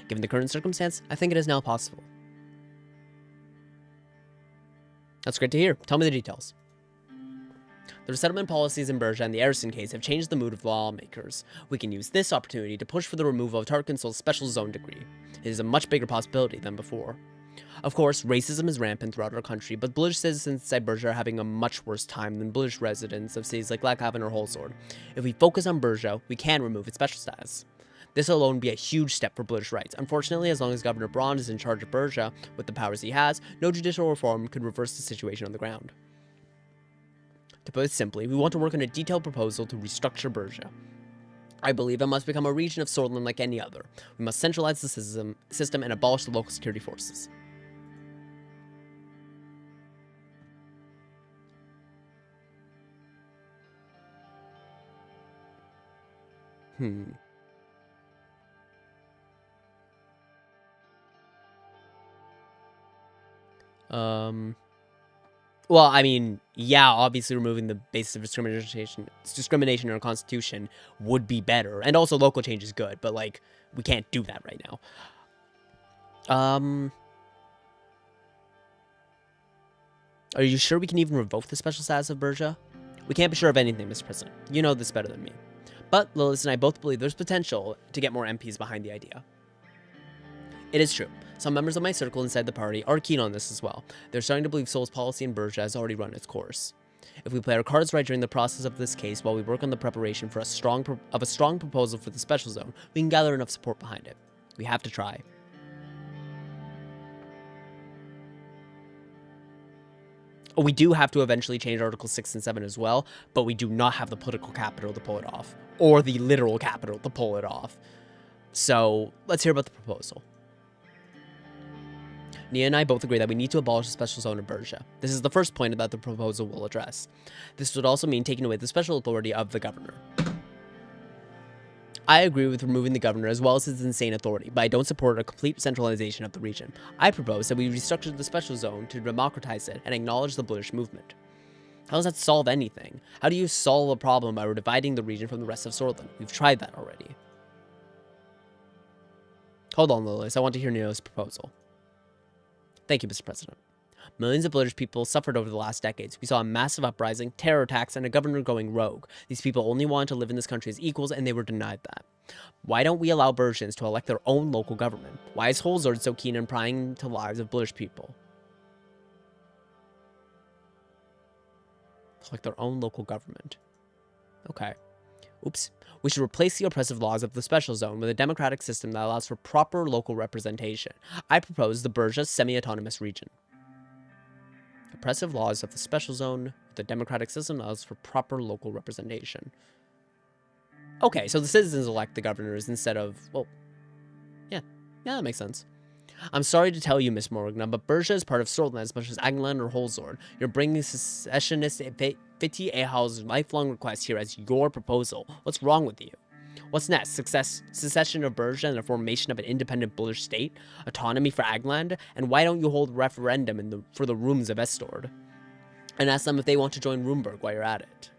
Given the current circumstance, I think it is now possible. That's great to hear. Tell me the details. The resettlement policies in Berja and the Erison case have changed the mood of lawmakers. We can use this opportunity to push for the removal of Tarkinsol's special zone degree. It is a much bigger possibility than before. Of course, racism is rampant throughout our country, but British citizens inside Berja are having a much worse time than British residents of cities like Blackhaven or Holsword. If we focus on Berja, we can remove its special status. This alone would be a huge step for British rights. Unfortunately, as long as Governor Braun is in charge of Berja, with the powers he has, no judicial reform could reverse the situation on the ground. To put it simply, we want to work on a detailed proposal to restructure Berja. I believe it must become a region of Sordland like any other. We must centralize the system and abolish the local security forces. Well, I mean, yeah, obviously removing the basis of discrimination in our constitution would be better. And also local change is good, but, like, we can't do that right now. Are you sure we can even revoke the special status of Berja? We can't be sure of anything, Mr. President. You know this better than me. But Lilith and I both believe there's potential to get more MPs behind the idea. It is true. Some members of my circle inside the party are keen on this as well. They're starting to believe Seoul's policy in Berja has already run its course. If we play our cards right during the process of this case while we work on the preparation for a strong proposal for the special zone, we can gather enough support behind it. We have to try. We do have to eventually change Articles 6 and 7 as well, but we do not have the political capital to pull it off. Or the literal capital to pull it off. So, let's hear about the proposal. Nia and I both agree that we need to abolish the special zone in Berja. This is the first point that the proposal will address. This would also mean taking away the special authority of the governor. I agree with removing the governor as well as his insane authority, but I don't support a complete centralization of the region. I propose that we restructure the special zone to democratize it and acknowledge the British movement. How does that solve anything? How do you solve a problem by dividing the region from the rest of Sordland? We've tried that already. Hold on, Lilius. I want to hear Neo's proposal. Thank you, Mr. President. Millions of British people suffered over the last decades. We saw a massive uprising, terror attacks, and a governor going rogue. These people only wanted to live in this country as equals, and they were denied that. Why don't we allow Bersians to elect their own local government? Why is Holzord so keen on prying into lives of British people? Select their own local government. Okay. Oops. We should replace the oppressive laws of the special zone with a democratic system that allows for proper local representation. I propose the Bersia semi-autonomous region. Oppressive laws of the special zone with a democratic system that allows for proper local representation. Okay, so the citizens elect the governors instead of, well, yeah, that makes sense. I'm sorry to tell you, Miss Morgna, but Bersia is part of Sordland as much as Angland or Holzord. You're bringing secessionist Fiti Ahal's lifelong request here as your proposal. What's wrong with you? What's next? Secession of Bersia and the formation of an independent British state? Autonomy for Angland? And why don't you hold a referendum for the rooms of Estord? And ask them if they want to join Roomberg while you're at it.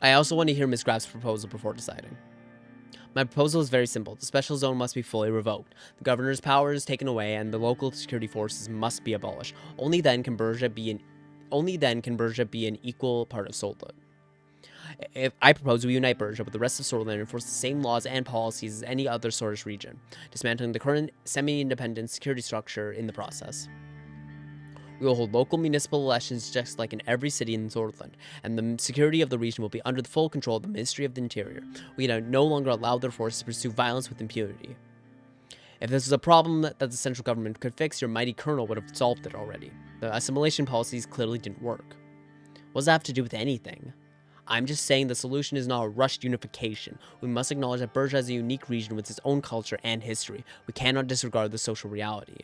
I also want to hear Ms. Graff's proposal before deciding. My proposal is very simple. The special zone must be fully revoked. The governor's power is taken away, and the local security forces must be abolished. Only then can Bersia be an equal part of Sordland. If I propose we unite Bersia with the rest of Sordland and enforce the same laws and policies as any other Sordish region, dismantling the current semi-independent security structure in the process. We will hold local municipal elections just like in every city in Sordland, and the security of the region will be under the full control of the Ministry of the Interior. We no longer allow their forces to pursue violence with impunity. If this was a problem that the central government could fix, your mighty colonel would have solved it already. The assimilation policies clearly didn't work. What does that have to do with anything? I'm just saying the solution is not a rushed unification. We must acknowledge that Bersia is a unique region with its own culture and history. We cannot disregard the social reality.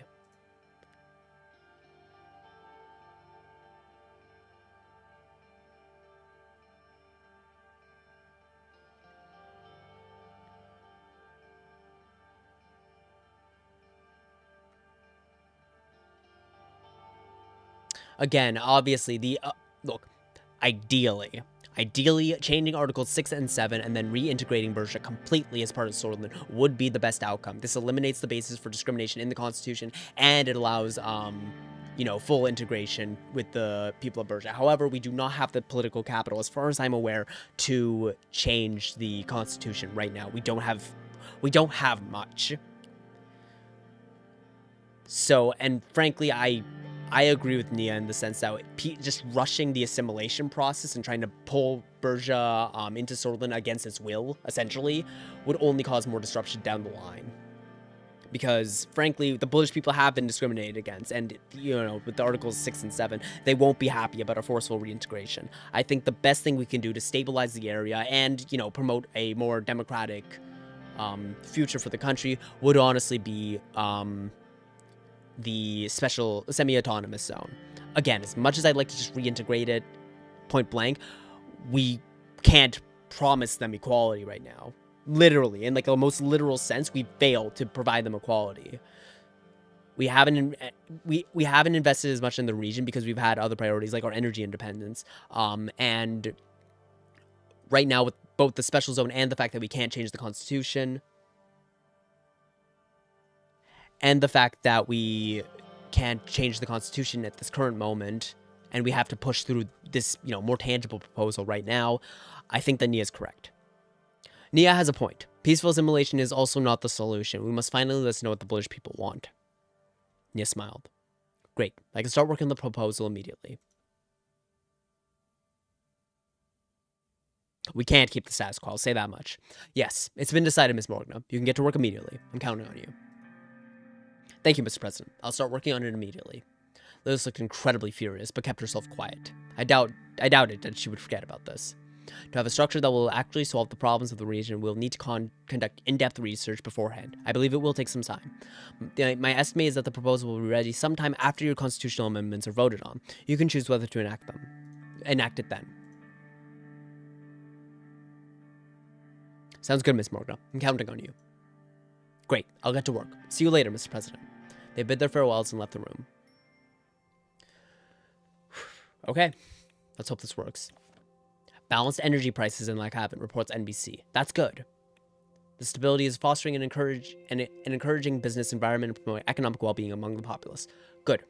Again, obviously, look, ideally, changing Articles 6 and 7 and then reintegrating Bersia completely as part of Sordland would be the best outcome. This eliminates the basis for discrimination in the Constitution, and it allows, full integration with the people of Bersia. However, we do not have the political capital, as far as I'm aware, to change the Constitution right now. We don't have much. So, and frankly, I agree with Nia in the sense that just rushing the assimilation process and trying to pull Bersia into Sordland against its will, essentially, would only cause more disruption down the line. Because, frankly, the British people have been discriminated against, and, with the Articles 6 and 7, they won't be happy about a forceful reintegration. I think the best thing we can do to stabilize the area and, promote a more democratic future for the country would honestly be the special semi-autonomous zone. Again, as much as I'd like to just reintegrate it point blank, we can't promise them equality right now. Literally, in like a most literal sense, we failed to provide them equality. We haven't invested as much in the region because we've had other priorities like our energy independence. And right now, with both the special zone and the fact that we can't change the Constitution, and the fact that we can't change the Constitution at this current moment, and we have to push through this, more tangible proposal right now, I think that Nia is correct. Nia has a point. Peaceful assimilation is also not the solution. We must finally listen to what the British people want. Nia smiled. Great. I can start working on the proposal immediately. We can't keep the status quo, I'll say that much. Yes, it's been decided, Ms. Morgna. You can get to work immediately. I'm counting on you. Thank you, Mr. President. I'll start working on it immediately. Liz looked incredibly furious, but kept herself quiet. I doubted that she would forget about this. To have a structure that will actually solve the problems of the region, we'll need to conduct in-depth research beforehand. I believe it will take some time. My estimate is that the proposal will be ready sometime after your constitutional amendments are voted on. You can choose whether to enact it then. Sounds good, Miss Morgna. I'm counting on you. Great, I'll get to work. See you later, Mr. President. They bid their farewells and left the room. Okay, let's hope this works. Balanced energy prices in Lac Haven, reports NBC. That's good. The stability is fostering an encouraging business environment and promoting economic well-being among the populace. Good.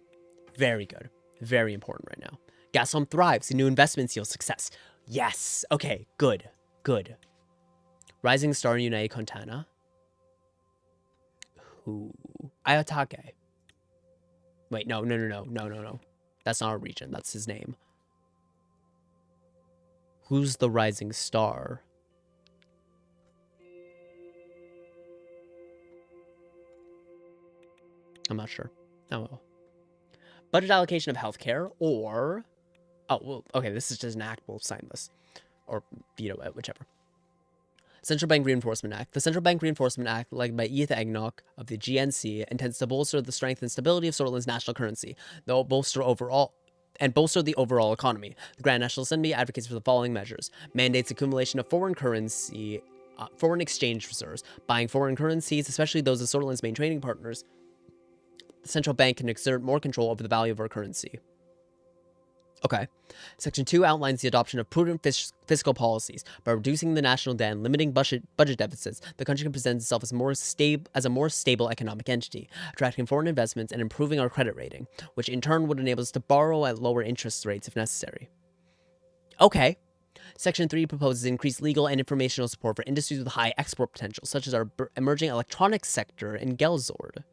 Very good. Very important right now. Gascon thrives. New investments yield success. Yes. Okay. Good. Good. Rising Star in United Contana. Who? Ayatake. Wait, no. That's not a region. That's his name. Who's the Rising Star? I'm not sure. Oh well. Budget allocation of healthcare or... Oh, well, okay, this is just an act. We'll sign this. Or veto it, whichever. Central Bank Reinforcement Act. The Central Bank Reinforcement Act, led by Edith Egnok of the GNC, intends to bolster the strength and stability of Sordland's national currency, though bolster the overall economy. The Grand National Assembly advocates for the following measures: mandates accumulation of foreign exchange reserves, buying foreign currencies, especially those of Sordland's main trading partners. The central bank can exert more control over the value of our currency. Okay. Section 2 outlines the adoption of prudent fiscal policies. By reducing the national debt and limiting budget deficits, the country can present itself as a more stable economic entity, attracting foreign investments and improving our credit rating, which in turn would enable us to borrow at lower interest rates if necessary. Okay. Section 3 proposes increased legal and informational support for industries with high export potential, such as our emerging electronics sector in Gelzord.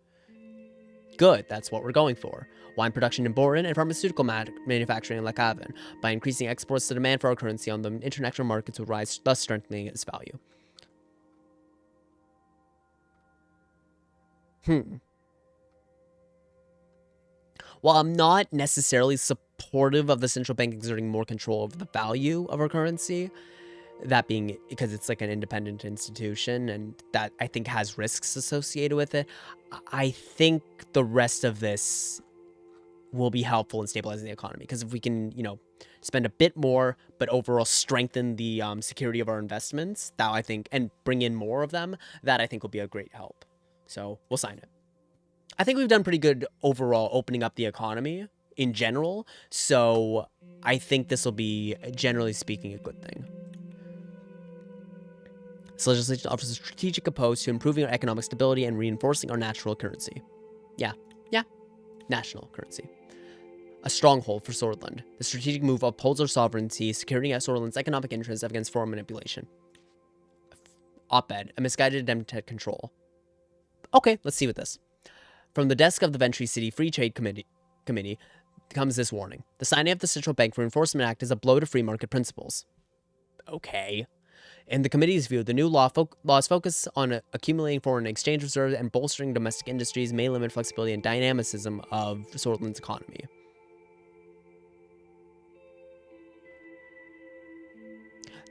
Good, that's what we're going for. Wine production in Boren and pharmaceutical manufacturing in Lakavan. By increasing exports, the demand for our currency on the international markets will rise, thus strengthening its value. While I'm not necessarily supportive of the central bank exerting more control over the value of our currency, that being because it's like an independent institution and that I think has risks associated with it, I think the rest of this will be helpful in stabilizing the economy. Because if we can, spend a bit more, but overall strengthen the security of our investments, that I think, and bring in more of them, that I think will be a great help. So we'll sign it. I think we've done pretty good overall opening up the economy in general. So I think this will be, generally speaking, a good thing. This legislation offers a strategic approach to improving our economic stability and reinforcing our national currency. Yeah. National currency. A stronghold for Sordland. The strategic move upholds our sovereignty, securing Sordland's economic interests against foreign manipulation. Op-ed. A misguided attempt to control. Okay, let's see what this. From the desk of the Ventry City Free Trade Committee comes this warning. The signing of the Central Bank Reinforcement Act is a blow to free market principles. Okay. In the committee's view, the new law's focus on accumulating foreign exchange reserves and bolstering domestic industries may limit flexibility and dynamicism of Sordland's economy.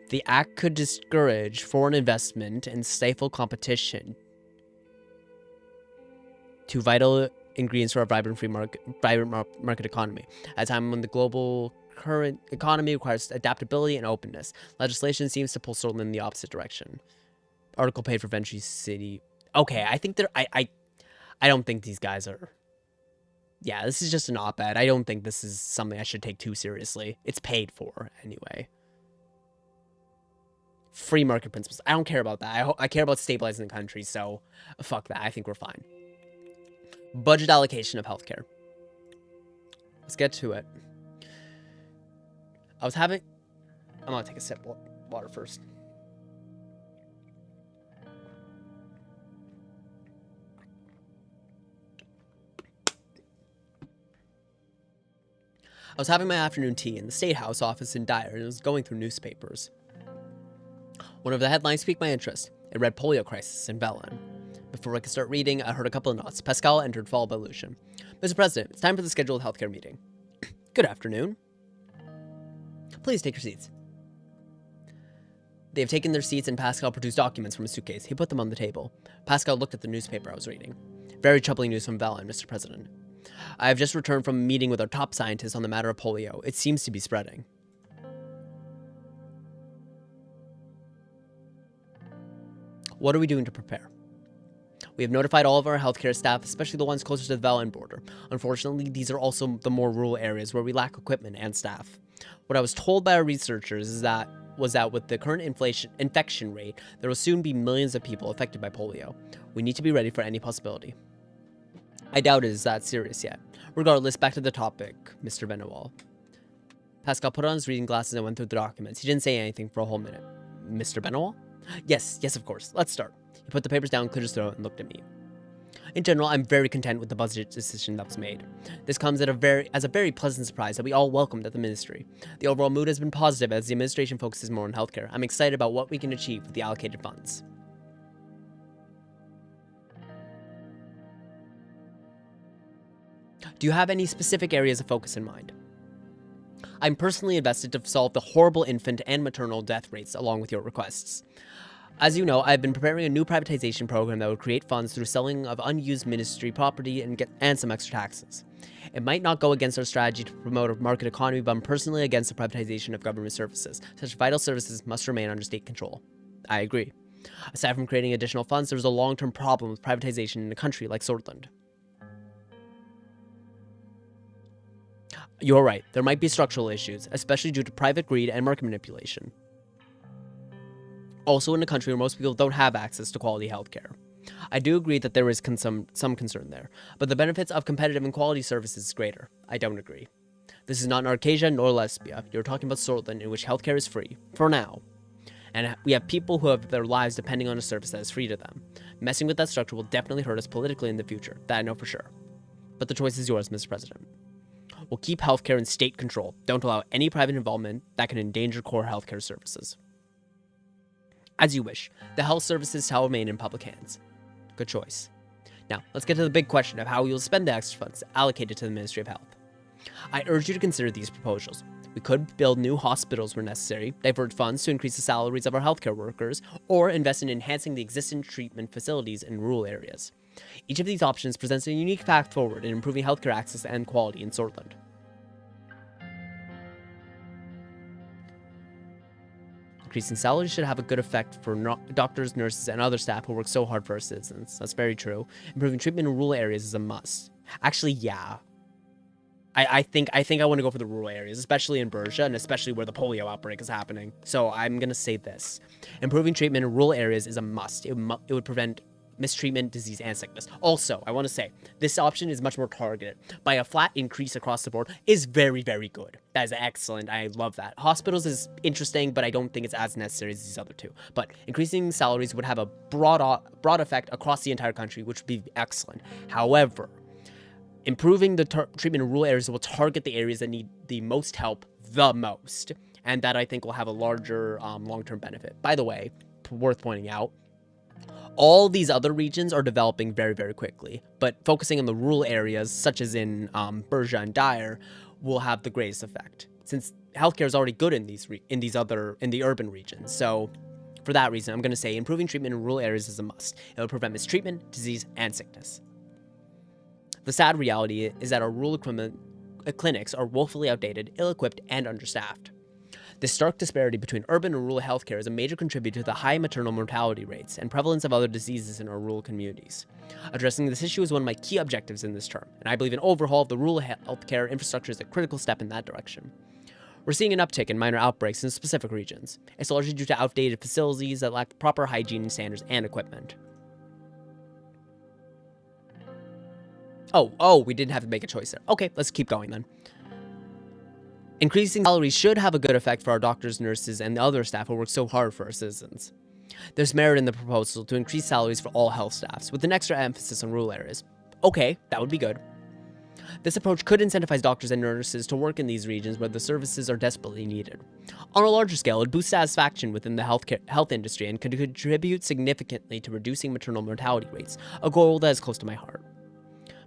The act could discourage foreign investment and stifle competition to vital ingredients for a vibrant market economy, at a time when the global current economy requires adaptability and openness. Legislation seems to pull Sordland in the opposite direction. Article paid for Ventry City. Okay, I think I don't think these guys are... Yeah, this is just an op-ed. I don't think this is something I should take too seriously. It's paid for, anyway. Free market principles. I don't care about that. I care about stabilizing the country, so fuck that. I think we're fine. Budget allocation of healthcare. Let's get to it. I'm gonna take a sip of water first. I was having my afternoon tea in the State House office in Dyer and was going through newspapers. One of the headlines piqued my interest. It read polio crisis in Velen. Before I could start reading, I heard a couple of nods. Pascal entered, followed by Lucian. Mr. President, it's time for the scheduled healthcare meeting. Good afternoon. Please take your seats. They have taken their seats and Pascal produced documents from a suitcase. He put them on the table. Pascal looked at the newspaper I was reading. Very troubling news from Velen, Mr. President. I have just returned from a meeting with our top scientists on the matter of polio. It seems to be spreading. What are we doing to prepare? We have notified all of our healthcare staff, especially the ones closer to the Velen border. Unfortunately, these are also the more rural areas where we lack equipment and staff. What I was told by our researchers is that was that with the current infection rate, there will soon be millions of people affected by polio. We need to be ready for any possibility. I doubt it is that serious yet. Regardless, back to the topic, Mr. Venewall. Pascal put on his reading glasses and went through the documents. He didn't say anything for a whole minute. Mr. Venewall? Yes, of course. Let's start. He put the papers down, cleared his throat, and looked at me. In general, I'm very content with the budget decision that was made. This comes as a very pleasant surprise that we all welcomed at the ministry. The overall mood has been positive as the administration focuses more on healthcare. I'm excited about what we can achieve with the allocated funds. Do you have any specific areas of focus in mind? I'm personally invested to solve the horrible infant and maternal death rates along with your requests. As you know, I've been preparing a new privatization program that would create funds through selling of unused ministry property and some extra taxes. It might not go against our strategy to promote a market economy, but I'm personally against the privatization of government services. Such vital services must remain under state control. I agree. Aside from creating additional funds, there's a long-term problem with privatization in a country like Sordland. You're right, there might be structural issues, especially due to private greed and market manipulation. Also in a country where most people don't have access to quality healthcare. I do agree that there is some concern there, but the benefits of competitive and quality services is greater. I don't agree. This is not Arcadia nor Lesbia. You're talking about Sordland, in which healthcare is free, for now. And we have people who have their lives depending on a service that is free to them. Messing with that structure will definitely hurt us politically in the future, that I know for sure. But the choice is yours, Mr. President. We'll keep healthcare in state control. Don't allow any private involvement that can endanger core healthcare services. As you wish. The health services shall remain in public hands. Good choice. Now, let's get to the big question of how we will spend the extra funds allocated to the Ministry of Health. I urge you to consider these proposals. We could build new hospitals where necessary, divert funds to increase the salaries of our healthcare workers, or invest in enhancing the existing treatment facilities in rural areas. Each of these options presents a unique path forward in improving healthcare access and quality in Sordland. Increasing salaries should have a good effect for doctors, nurses, and other staff who work so hard for our citizens. That's very true. Improving treatment in rural areas is a must. Actually, yeah. I think I want to go for the rural areas, especially in Berja, and especially where the polio outbreak is happening. So I'm going to say this. Improving treatment in rural areas is a must. It would prevent mistreatment, disease, and sickness. Also, I want to say, this option is much more targeted. By a flat increase across the board is very, very good. That is excellent. I love that. Hospitals is interesting, but I don't think it's as necessary as these other two. But increasing salaries would have a broad effect across the entire country, which would be excellent. However, improving the treatment in rural areas will target the areas that need the most help the most. And that, I think, will have a larger long-term benefit. By the way, worth pointing out, all these other regions are developing very, very quickly, but focusing on the rural areas, such as in Berja and Dyer, will have the greatest effect, since healthcare is already good in the urban regions. So, for that reason, I'm going to say improving treatment in rural areas is a must. It will prevent mistreatment, disease, and sickness. The sad reality is that our rural clinics are woefully outdated, ill-equipped, and understaffed. This stark disparity between urban and rural healthcare is a major contributor to the high maternal mortality rates and prevalence of other diseases in our rural communities. Addressing this issue is one of my key objectives in this term, and I believe an overhaul of the rural healthcare infrastructure is a critical step in that direction. We're seeing an uptick in minor outbreaks in specific regions. It's largely due to outdated facilities that lack proper hygiene standards and equipment. Oh, we didn't have to make a choice there. Okay, let's keep going then. Increasing salaries should have a good effect for our doctors, nurses, and the other staff who work so hard for our citizens. There's merit in the proposal to increase salaries for all health staffs, with an extra emphasis on rural areas. Okay, that would be good. This approach could incentivize doctors and nurses to work in these regions where the services are desperately needed. On a larger scale, it boosts satisfaction within the health industry and could contribute significantly to reducing maternal mortality rates, a goal that is close to my heart.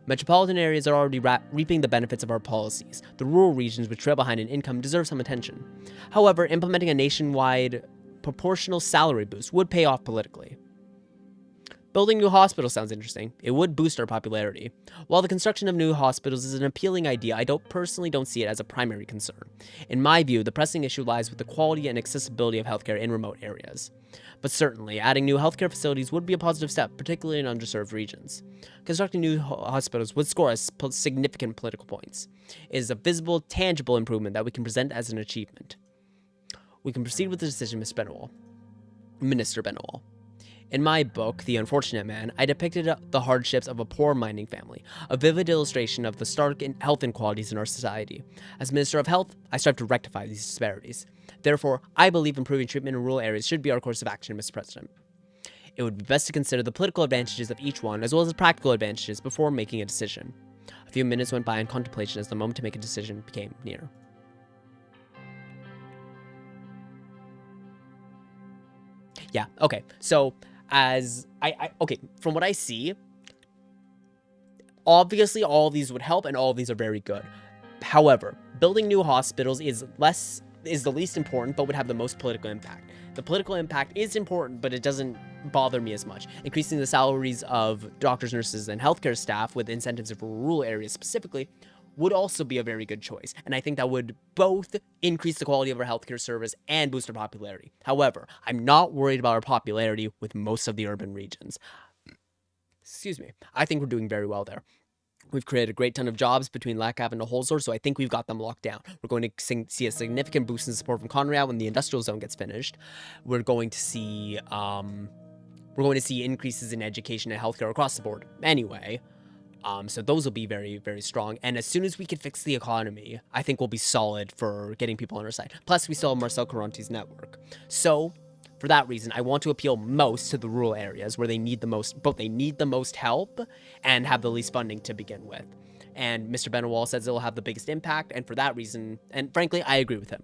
Metropolitan areas are already reaping the benefits of our policies. The rural regions, which trail behind in income, deserve some attention. However, implementing a nationwide proportional salary boost would pay off politically. Building new hospitals sounds interesting. It would boost our popularity. While the construction of new hospitals is an appealing idea, I personally don't see it as a primary concern. In my view, the pressing issue lies with the quality and accessibility of healthcare in remote areas. But certainly, adding new healthcare facilities would be a positive step, particularly in underserved regions. Constructing new hospitals would score us significant political points. It is a visible, tangible improvement that we can present as an achievement. We can proceed with the decision, Minister Benowell. In my book, The Unfortunate Man, I depicted the hardships of a poor mining family, a vivid illustration of the stark health inequalities in our society. As Minister of Health, I strive to rectify these disparities. Therefore, I believe improving treatment in rural areas should be our course of action, Mr. President. It would be best to consider the political advantages of each one, as well as the practical advantages, before making a decision. A few minutes went by in contemplation as the moment to make a decision became near. Yeah, okay, so from what I see, obviously all of these would help and all of these are very good. However, building new hospitals is the least important, but would have the most political impact. The political impact is important, but it doesn't bother me as much. Increasing the salaries of doctors, nurses, and healthcare staff with incentives for rural areas specifically would also be a very good choice, and I think that would both increase the quality of our healthcare service and boost our popularity. However, I'm not worried about our popularity with most of the urban regions. Excuse me. I think we're doing very well there. We've created a great ton of jobs between Lacab and Holzor, so I think we've got them locked down. We're going to see a significant boost in support from Conrail when the industrial zone gets finished. We're going to see increases in education and healthcare across the board. Anyway, so those will be very, very strong. And as soon as we can fix the economy, I think we'll be solid for getting people on our side. Plus, we still have Marcel Caronti's network. So, for that reason, I want to appeal most to the rural areas where they need the most help and have the least funding to begin with. And Mr. Benowall says it'll have the biggest impact, and for that reason, and frankly, I agree with him.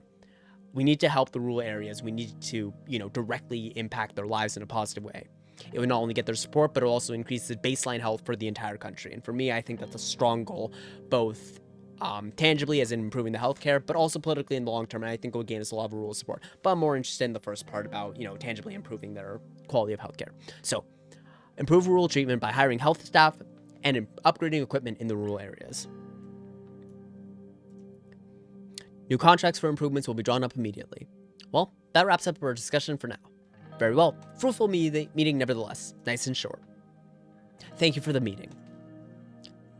We need to help the rural areas. We need to, directly impact their lives in a positive way. It would not only get their support, but it will also increase the baseline health for the entire country. And for me, I think that's a strong goal, both tangibly, as in improving the healthcare, but also politically in the long term. And I think it will gain us a lot of rural support. But I'm more interested in the first part about, tangibly improving their quality of healthcare. So, improve rural treatment by hiring health staff and upgrading equipment in the rural areas. New contracts for improvements will be drawn up immediately. Well, that wraps up our discussion for now. Very well. Fruitful meeting nevertheless. Nice and short. Thank you for the meeting.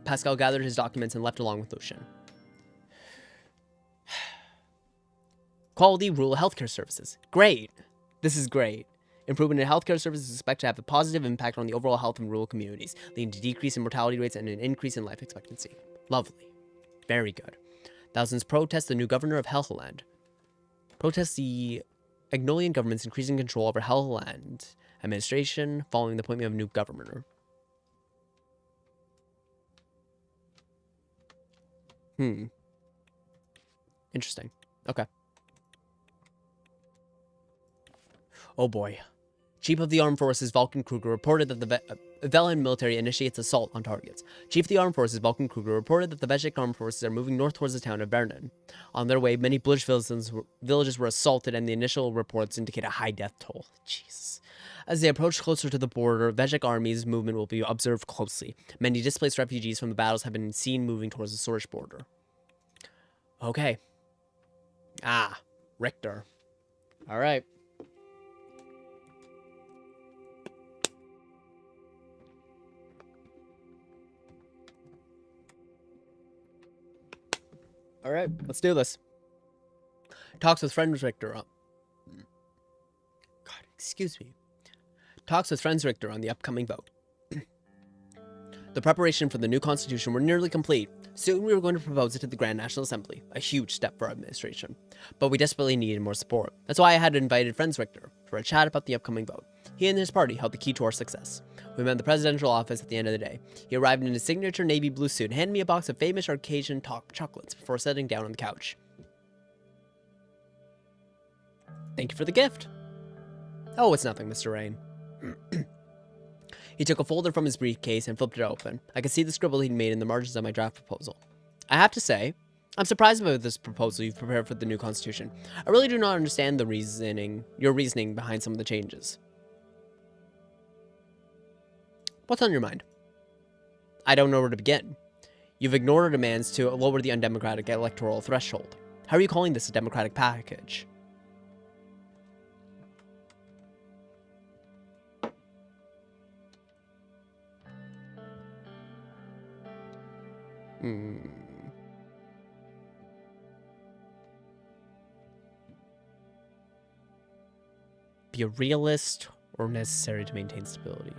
Pascal gathered his documents and left along with Lucien. Quality rural healthcare services. Great. This is great. Improvement in healthcare services is expected to have a positive impact on the overall health of rural communities, leading to decrease in mortality rates and an increase in life expectancy. Lovely. Very good. Thousands protest the new governor of Helgeland. Protest the Agnolian government's increasing control over Helgeland administration following the appointment of a new governor. Interesting. Okay. Oh boy. Chief of the Armed Forces Vulcan Kruger reported that the Velen military initiates assault on targets. Chief of the Armed Forces Vulcan Kruger reported that the Vejik Armed Forces are moving north towards the town of Vernon. On their way, many British villages were assaulted, and the initial reports indicate a high death toll. Jesus. As they approach closer to the border, Vejik army's movement will be observed closely. Many displaced refugees from the battles have been seen moving towards the Sorish border. Okay. Ah, Richter. All right. All right, let's do this. Talks with friends Richter. God, excuse me. Talks with friends Richter on the upcoming vote. The preparation for the new constitution were nearly complete. Soon we were going to propose it to the Grand National Assembly, a huge step for our administration. But we desperately needed more support. That's why I had invited friends Richter for a chat about the upcoming vote. He and his party held the key to our success. We met in the presidential office at the end of the day. He arrived in his signature navy blue suit and handed me a box of famous Arcasian chocolates before sitting down on the couch. Thank you for the gift. Oh, it's nothing, Mr. Rain. He took a folder from his briefcase and flipped it open. I could see the scribble he'd made in the margins of my draft proposal. I have to say, I'm surprised by this proposal you've prepared for the new constitution. I really do not understand your reasoning behind some of the changes. What's on your mind? I don't know where to begin. You've ignored our demands to lower the undemocratic electoral threshold. How are you calling this a democratic package? Be a realist or necessary to maintain stability.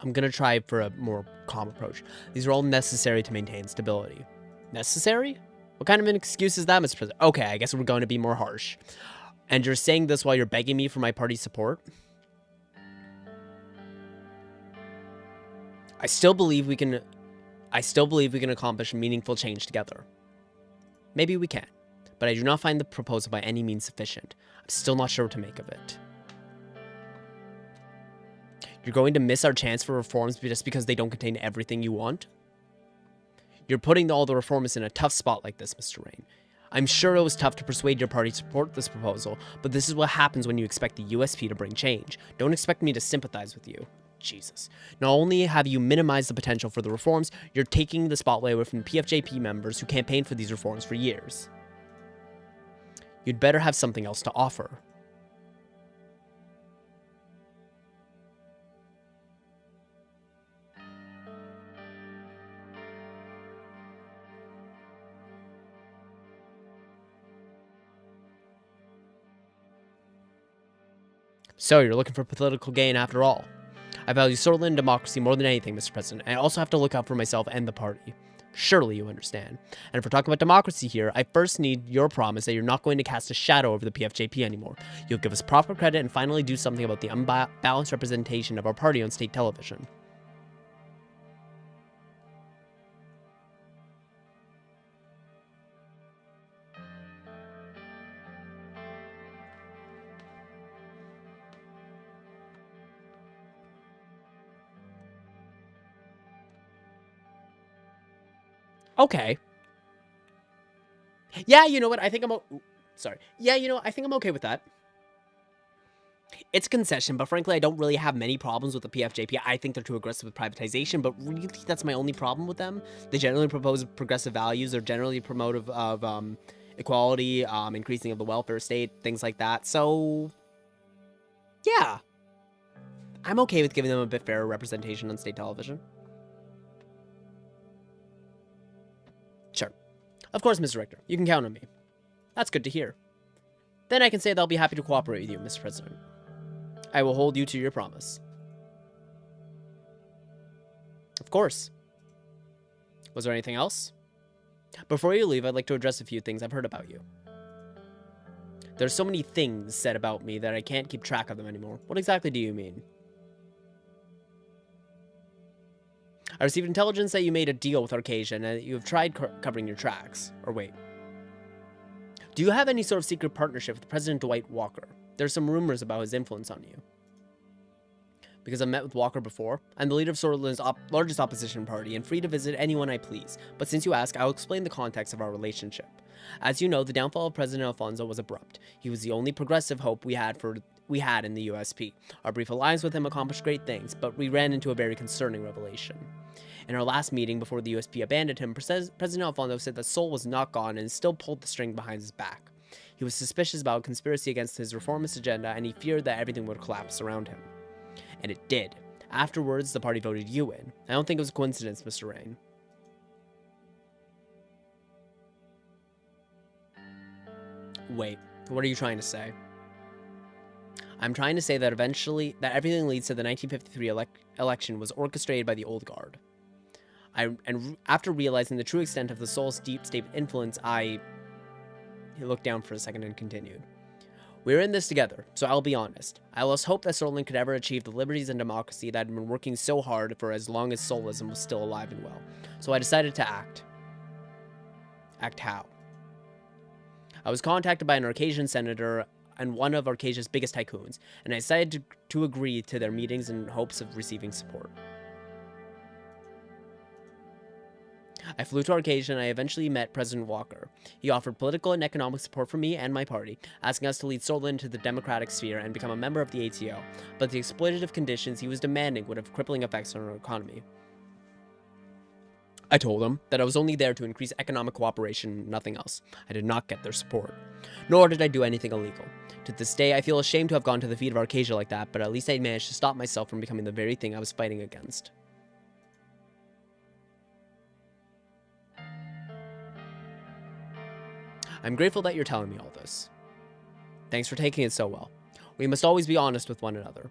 I'm gonna try for a more calm approach. These are all necessary to maintain stability. Necessary? What kind of an excuse is that, Mr. President? Okay, I guess we're going to be more harsh. And you're saying this while you're begging me for my party's support? I still believe we can accomplish meaningful change together. Maybe we can, but I do not find the proposal by any means sufficient. I'm still not sure what to make of it. You're going to miss our chance for reforms just because they don't contain everything you want? You're putting all the reformists in a tough spot like this, Mr. Rain. I'm sure it was tough to persuade your party to support this proposal, but this is what happens when you expect the USP to bring change. Don't expect me to sympathize with you. Jesus. Not only have you minimized the potential for the reforms, you're taking the spotlight away from the PFJP members who campaigned for these reforms for years. You'd better have something else to offer. So, you're looking for political gain after all. I value Sordland and democracy more than anything, Mr. President. I also have to look out for myself and the party. Surely you understand. And if we're talking about democracy here, I first need your promise that you're not going to cast a shadow over the PFJP anymore. You'll give us proper credit and finally do something about the unbalanced representation of our party on state television. Okay. Yeah, you know what? I think sorry. Yeah, you know, I think I'm okay with that. It's a concession, but frankly, I don't really have many problems with the PFJP. I think they're too aggressive with privatization, but really, that's my only problem with them. They generally propose progressive values. They're generally promotive of equality, increasing of the welfare state, things like that. So, yeah. I'm okay with giving them a bit fairer representation on state television. Sure. Of course, Mr. Richter. You can count on me. That's good to hear. Then I can say they'll be happy to cooperate with you, Mr. President. I will hold you to your promise. Of course. Was there anything else? Before you leave, I'd like to address a few things I've heard about you. There's so many things said about me that I can't keep track of them anymore. What exactly do you mean? I received intelligence that you made a deal with Arcasia and that you have tried covering your tracks. Or wait. Do you have any sort of secret partnership with President Dwight Walker? There's some rumors about his influence on you. Because I've met with Walker before, I'm the leader of Sordland's largest opposition party and free to visit anyone I please. But since you ask, I'll explain the context of our relationship. As you know, the downfall of President Alfonso was abrupt. He was the only progressive hope we had in the USP. Our brief alliance with him accomplished great things, but we ran into a very concerning revelation. In our last meeting before the USP abandoned him, President Alfonso said that Sol was not gone and still pulled the string behind his back. He was suspicious about a conspiracy against his reformist agenda, and he feared that everything would collapse around him. And it did. Afterwards, the party voted you in. I don't think it was a coincidence, Mr. Rain. Wait, what are you trying to say? I'm trying to say that eventually, that everything leads to the 1953 election was orchestrated by the old guard. After realizing the true extent of the Sol's deep state influence, He looked down for a second and continued. We're in this together, so I'll be honest. I lost hope that Sordland could ever achieve the liberties and democracy that had been working so hard for as long as Solism was still alive and well. So I decided to act. Act how? I was contacted by an Arcasian senator and one of Arcasia's biggest tycoons, and I decided to agree to their meetings in hopes of receiving support. I flew to Arcasia and I eventually met President Walker. He offered political and economic support for me and my party, asking us to lead Sordland to the democratic sphere and become a member of the ATO, but the exploitative conditions he was demanding would have crippling effects on our economy. I told him that I was only there to increase economic cooperation, nothing else. I did not get their support. Nor did I do anything illegal. To this day, I feel ashamed to have gone to the feet of Arcasia like that, but at least I managed to stop myself from becoming the very thing I was fighting against. I'm grateful that you're telling me all this. Thanks for taking it so well. We must always be honest with one another.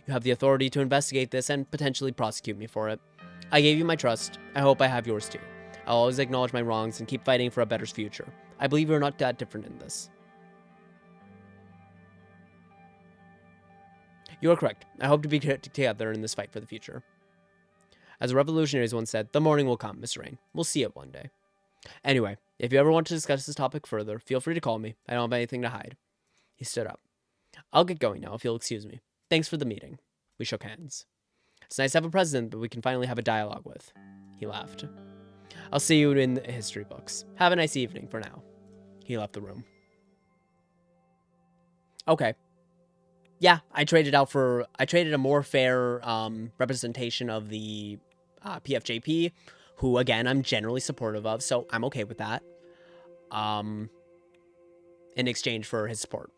You have the authority to investigate this and potentially prosecute me for it. I gave you my trust. I hope I have yours too. I'll always acknowledge my wrongs and keep fighting for a better future. I believe you're not that different in this. You are correct. I hope to be together in this fight for the future. As the revolutionaries once said, the morning will come, Mr. Rain. We'll see it one day. Anyway, if you ever want to discuss this topic further, feel free to call me. I don't have anything to hide. He stood up. I'll get going now, if you'll excuse me. Thanks for the meeting. We shook hands. It's nice to have a president that we can finally have a dialogue with. He laughed. I'll see you in the history books. Have a nice evening for now. He left the room. Okay. Yeah, I traded a more fair representation of the PFJP, who, again, I'm generally supportive of, so I'm okay with that. In exchange for his support.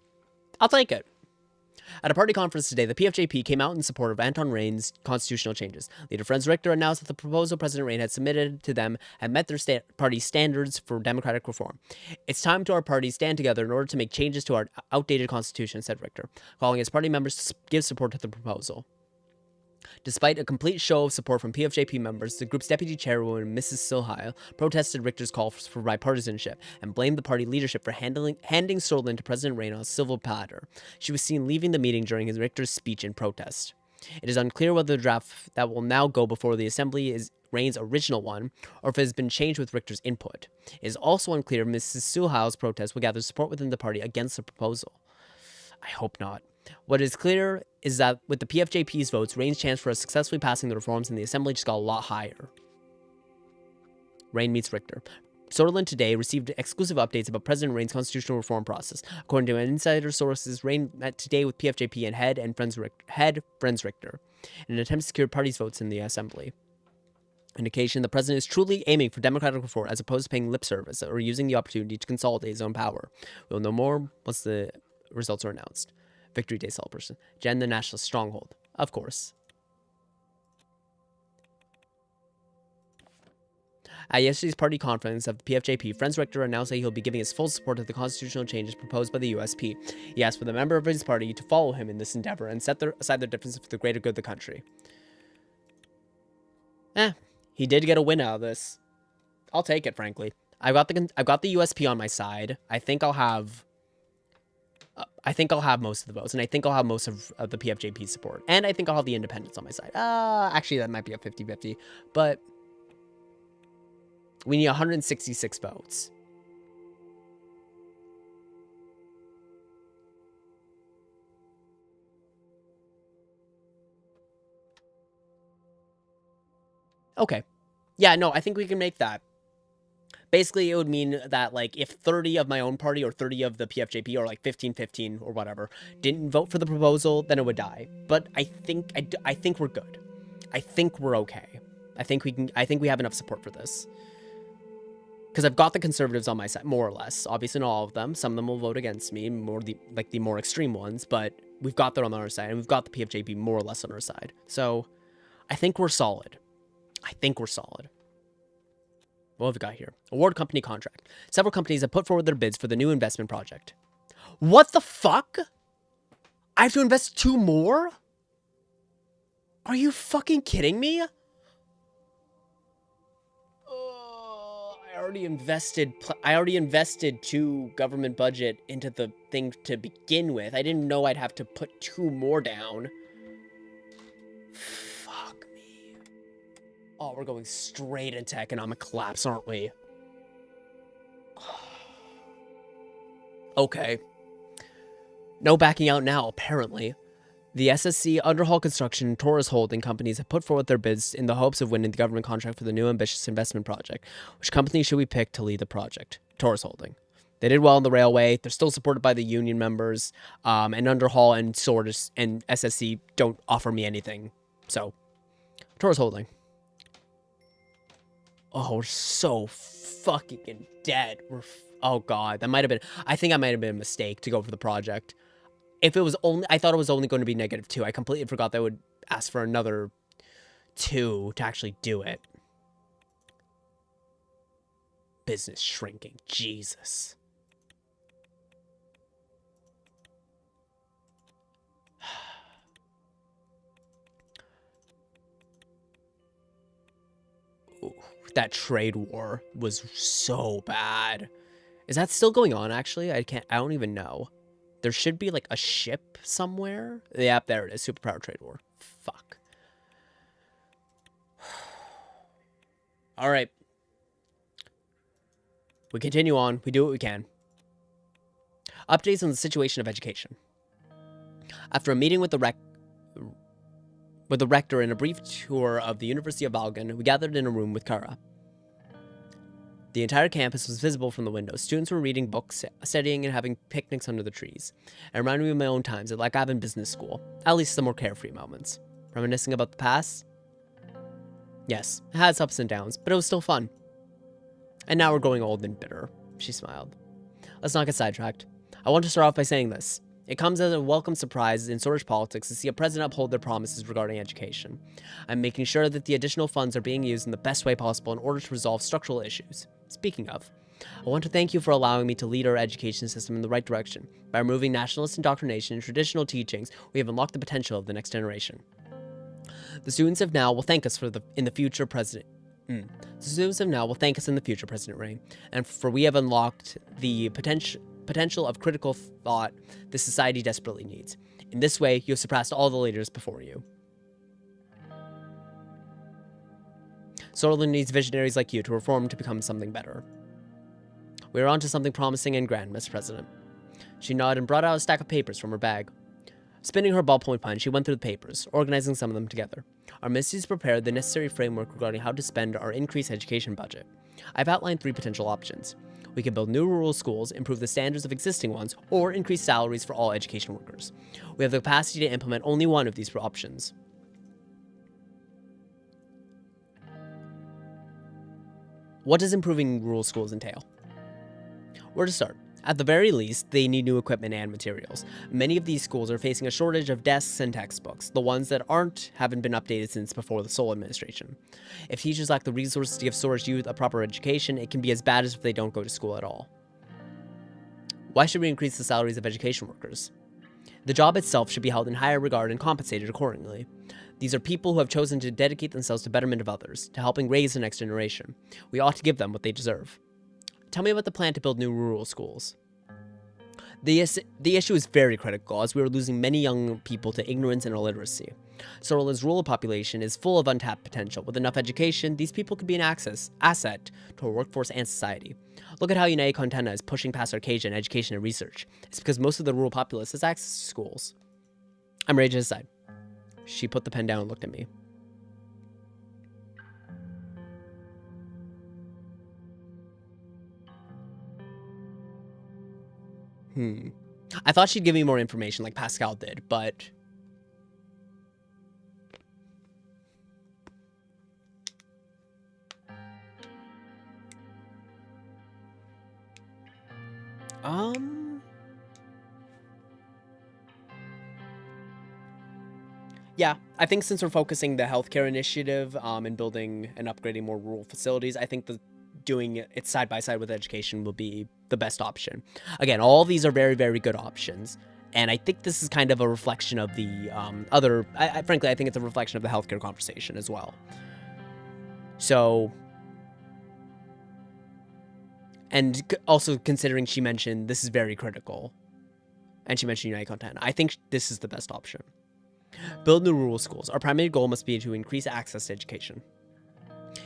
I'll take it. At a party conference today, the PFJP came out in support of Anton Rain's constitutional changes. Leader Franz Richter announced that the proposal President Rain had submitted to them had met their party's standards for democratic reform. It's time to our party stand together in order to make changes to our outdated constitution, said Richter, calling his party members to give support to the proposal. Despite a complete show of support from PFJP members, the group's deputy chairwoman, Mrs. Silheil, protested Richter's call for bipartisanship and blamed the party leadership for handing Sordland to President Rain on a civil platter. She was seen leaving the meeting during Richter's speech in protest. It is unclear whether the draft that will now go before the Assembly is Rain's original one, or if it has been changed with Richter's input. It is also unclear if Mrs. Silheil's protest will gather support within the party against the proposal. I hope not. What is clear is that with the PFJP's votes, Rain's chance for us successfully passing the reforms in the Assembly just got a lot higher. Rain meets Richter. Sordland today received exclusive updates about President Rain's constitutional reform process. According to insider sources, Rain met today with PFJP and head Franz Richter in an attempt to secure party's votes in the Assembly. Indication the president is truly aiming for democratic reform as opposed to paying lip service or using the opportunity to consolidate his own power. We'll know more once the results are announced. Victory Day celebration. Jen, the nationalist stronghold. Of course. At yesterday's party conference of the PFJP, Franz Richter announced that he'll be giving his full support to the constitutional changes proposed by the USP. He asked for the member of his party to follow him in this endeavor and set aside their differences for the greater good of the country. He did get a win out of this. I'll take it, frankly. I've got the USP on my side. I think I'll have most of the votes, and I think I'll have most of the PFJP support. And I think I'll have the independents on my side. Actually, that might be a 50-50. But we need 166 votes. Okay. Yeah, no, I think we can make that. Basically, it would mean that, like, if 30 of my own party or 30 of the PFJP or, like, 15-15 or whatever didn't vote for the proposal, then it would die. But I think we're good. I think we're okay. I think we have enough support for this. Because I've got the conservatives on my side, more or less. Obviously, not all of them. Some of them will vote against me, the more extreme ones. But we've got them on our side, and we've got the PFJP more or less on our side. So I think we're solid. What have we got here? Award company contract. Several companies have put forward their bids for the new investment project. What the fuck? I have to invest 2 more? Are you fucking kidding me? I already invested 2 government budget into the thing to begin with. I didn't know I'd have to put 2 more down. Oh, we're going straight into economic collapse, aren't we? Okay. No backing out now, apparently. The SSC, Underhaul Construction, and Taurus Holding companies have put forward their bids in the hopes of winning the government contract for the new ambitious investment project. Which company should we pick to lead the project? Taurus Holding. They did well on the railway. They're still supported by the union members. And Underhaul and Sordis and SSC don't offer me anything. So, Taurus Holding. Oh, we're so fucking dead. Oh god, that might have been. I think I might have been a mistake to go for the project. If it was only, I thought it was only going to be -2. I completely forgot that I would ask for another 2 to actually do it. Business shrinking, Jesus. that trade war was so bad. Is that still going on, actually? I don't even know. There should be, like, a ship somewhere. Yep, there it is. Superpower trade war. Fuck. All right. We continue on. We do what we can. Updates on the situation of education. After a meeting with the rector and a brief tour of the University of Valgan, we gathered in a room with Kara. The entire campus was visible from the window. Students were reading books, studying, and having picnics under the trees. It reminded me of my own times, like I've been in business school. At least the more carefree moments. Reminiscing about the past? Yes, it had its ups and downs, but it was still fun. And now we're growing old and bitter. She smiled. Let's not get sidetracked. I want to start off by saying this. It comes as a welcome surprise in Swordlish politics to see a president uphold their promises regarding education. I'm making sure that the additional funds are being used in the best way possible in order to resolve structural issues. Speaking of, I want to thank you for allowing me to lead our education system in the right direction. By removing nationalist indoctrination and traditional teachings, we have unlocked the potential of the next generation. The students of now will thank us in the future, President Ray, and for we have unlocked the potential of critical thought this society desperately needs. In this way, you have surpassed all the leaders before you. Sordland needs visionaries like you to reform to become something better. We are on to something promising and grand, Mr. President. She nodded and brought out a stack of papers from her bag. Spinning her ballpoint pen, she went through the papers, organizing some of them together. Our ministries prepared the necessary framework regarding how to spend our increased education budget. I've outlined 3 potential options. We can build new rural schools, improve the standards of existing ones, or increase salaries for all education workers. We have the capacity to implement only one of these options. What does improving rural schools entail? Where to start? At the very least, they need new equipment and materials. Many of these schools are facing a shortage of desks and textbooks. The ones that haven't been updated since before the Sol administration. If teachers lack the resources to give Sordlish youth a proper education, it can be as bad as if they don't go to school at all. Why should we increase the salaries of education workers? The job itself should be held in higher regard and compensated accordingly. These are people who have chosen to dedicate themselves to betterment of others, to helping raise the next generation. We ought to give them what they deserve. Tell me about the plan to build new rural schools. The issue is very critical, as we are losing many young people to ignorance and illiteracy. Sordland's rural population is full of untapped potential. With enough education, these people could be an asset to our workforce and society. Look at how United Contenta is pushing past Arcadia in education and research. It's because most of the rural populace has access to schools. I'm ready to decide. She put the pen down and looked at me. I thought she'd give me more information like Pascal did, but... Yeah, I think since we're focusing the healthcare initiative and building and upgrading more rural facilities, I think doing it side by side with education will be the best option. Again, all these are very, very good options. And I think this is kind of a reflection of the frankly, I think it's a reflection of the healthcare conversation as well. So, and also considering she mentioned this is very critical, and she mentioned United Content, I think this is the best option. Build new rural schools. Our primary goal must be to increase access to education.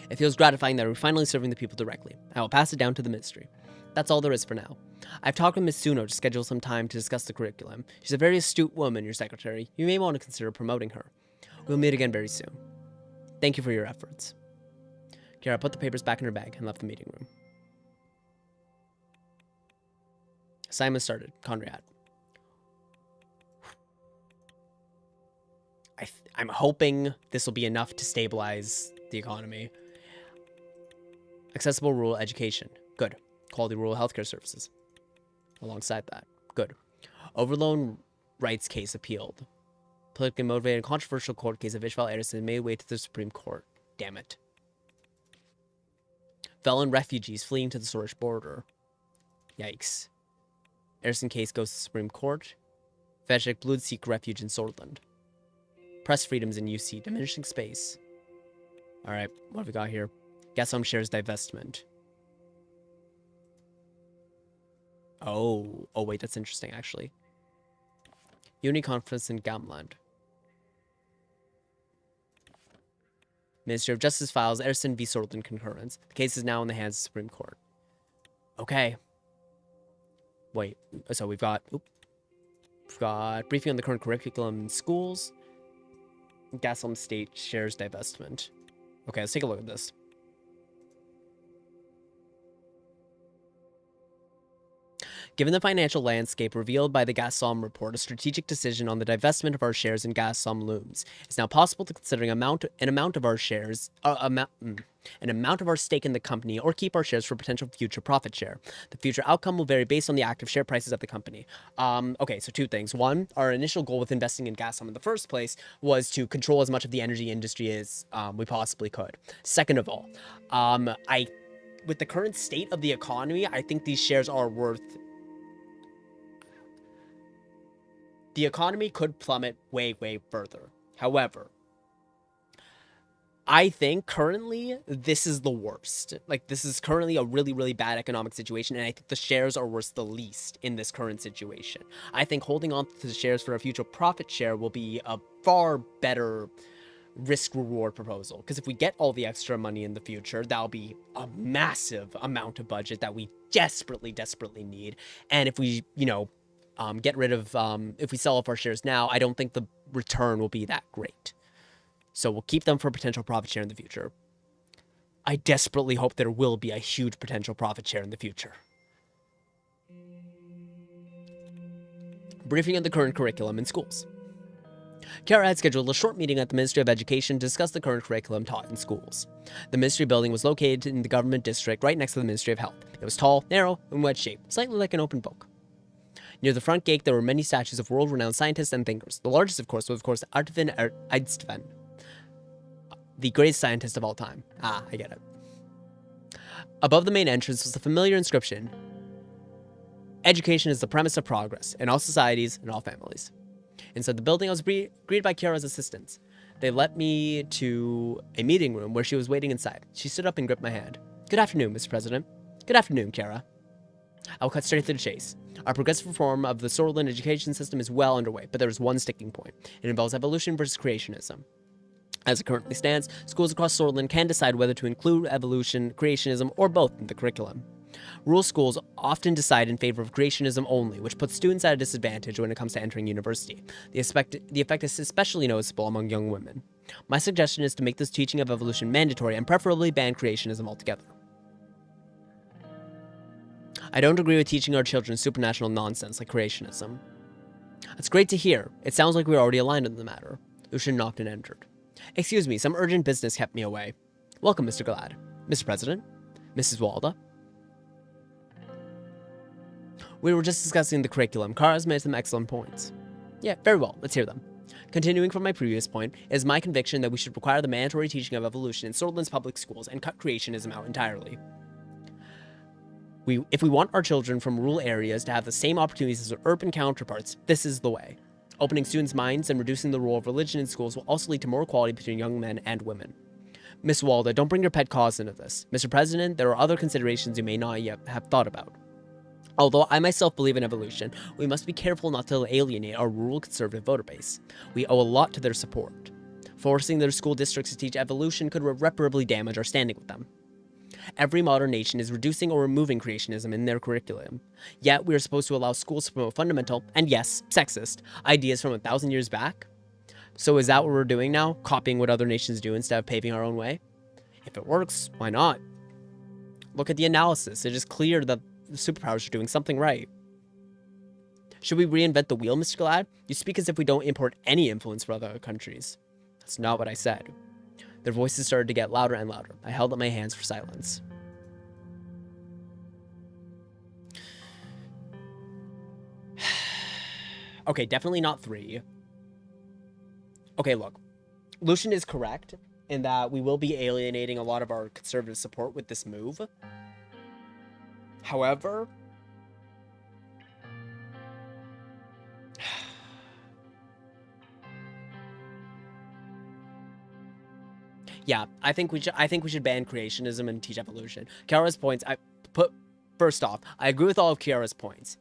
It feels gratifying that we're finally serving the people directly. I will pass it down to the ministry. That's all there is for now. I've talked with Ms. Suno to schedule some time to discuss the curriculum. She's a very astute woman, your secretary. You may want to consider promoting her. We'll meet again very soon. Thank you for your efforts. Kara put the papers back in her bag and left the meeting room. Simon started. Conrad. I'm hoping this will be enough to stabilize the economy. Accessible rural education. Good. Quality rural healthcare services. Alongside that. Good. Overloan rights case appealed. Politically motivated and controversial court case of Ishval Edison made way to the Supreme Court. Damn it. Felon refugees fleeing to the Sordlish border. Yikes. Edison case goes to the Supreme Court. Veshik Blood seek refuge in Sordland. Press freedoms in UC, diminishing space. Alright, what have we got here? Gassom shares divestment. Oh, wait, that's interesting, actually. Uni conference in Gamland. Ministry of Justice files Erson v. Sordland concurrence. The case is now in the hands of the Supreme Court. Okay. Wait, so we've got briefing on the current curriculum in schools. Gaslam State shares divestment. Okay, let's take a look at this. Given the financial landscape revealed by the Gassom report, a strategic decision on the divestment of our shares in Gassom looms. It's now possible to consider an amount of our shares, an amount of our stake in the company, or keep our shares for potential future profit share. The future outcome will vary based on the active share prices of the company. Okay, so two things. One, our initial goal with investing in Gassom in the first place was to control as much of the energy industry as we possibly could. Second of all, with the current state of the economy, I think these shares are worth. The economy could plummet way, way further. However, I think currently this is the worst. Like, this is currently a really, really bad economic situation, and I think the shares are worth the least in this current situation. I think holding on to the shares for a future profit share will be a far better risk-reward proposal. Because if we get all the extra money in the future, that'll be a massive amount of budget that we desperately, desperately need. And if we, get rid of, if we sell off our shares now, I don't think the return will be that great. So we'll keep them for potential profit share in the future. I desperately hope there will be a huge potential profit share in the future. Briefing on the current curriculum in schools. Kara had scheduled a short meeting at the Ministry of Education to discuss the current curriculum taught in schools. The ministry building was located in the government district right next to the Ministry of Health. It was tall, narrow, and wedge-shaped, slightly like an open book. Near the front gate, there were many statues of world-renowned scientists and thinkers. The largest, of course, was, Artvin Einstein, the greatest scientist of all time. Ah, I get it. Above the main entrance was the familiar inscription, "Education is the premise of progress in all societies and all families." Inside the building, I was greeted by Kiara's assistants. They led me to a meeting room where she was waiting inside. She stood up and gripped my hand. "Good afternoon, Mr. President." "Good afternoon, Kiara." I'll cut straight to the chase. Our progressive reform of the Sordland education system is well underway, but there is one sticking point. It involves evolution versus creationism. As it currently stands, schools across Sordland can decide whether to include evolution, creationism, or both in the curriculum. Rural schools often decide in favor of creationism only, which puts students at a disadvantage when it comes to entering university. The effect is especially noticeable among young women. My suggestion is to make this teaching of evolution mandatory and preferably ban creationism altogether. I don't agree with teaching our children supernatural nonsense like creationism. That's great to hear. It sounds like we're already aligned on the matter. Lucian knocked and entered. Excuse me, some urgent business kept me away. Welcome, Mr. Glad. Mr. President? Mrs. Walda? We were just discussing the curriculum. Kara's made some excellent points. Yeah, very well. Let's hear them. Continuing from my previous point, it is my conviction that we should require the mandatory teaching of evolution in Sordland's public schools and cut creationism out entirely. If we want our children from rural areas to have the same opportunities as their urban counterparts, this is the way. Opening students' minds and reducing the role of religion in schools will also lead to more equality between young men and women. Miss Walda, don't bring your pet cause into this. Mr. President, there are other considerations you may not yet have thought about. Although I myself believe in evolution, we must be careful not to alienate our rural conservative voter base. We owe a lot to their support. Forcing their school districts to teach evolution could irreparably damage our standing with them. Every modern nation is reducing or removing creationism in their curriculum. Yet, we are supposed to allow schools to promote fundamental, and yes, sexist, ideas from 1,000 years back? So is that what we're doing now? Copying what other nations do instead of paving our own way? If it works, why not? Look at the analysis. It is clear that the superpowers are doing something right. Should we reinvent the wheel, Mr. Glad? You speak as if we don't import any influence from other countries. That's not what I said. Their voices started to get louder and louder. I held up my hands for silence. Okay, definitely not 3. Okay, look. Lucian is correct in that we will be alienating a lot of our conservative support with this move. However, Yeah, I think we should ban creationism and teach evolution. Kiara's points, first off, I agree with all of Kiara's points.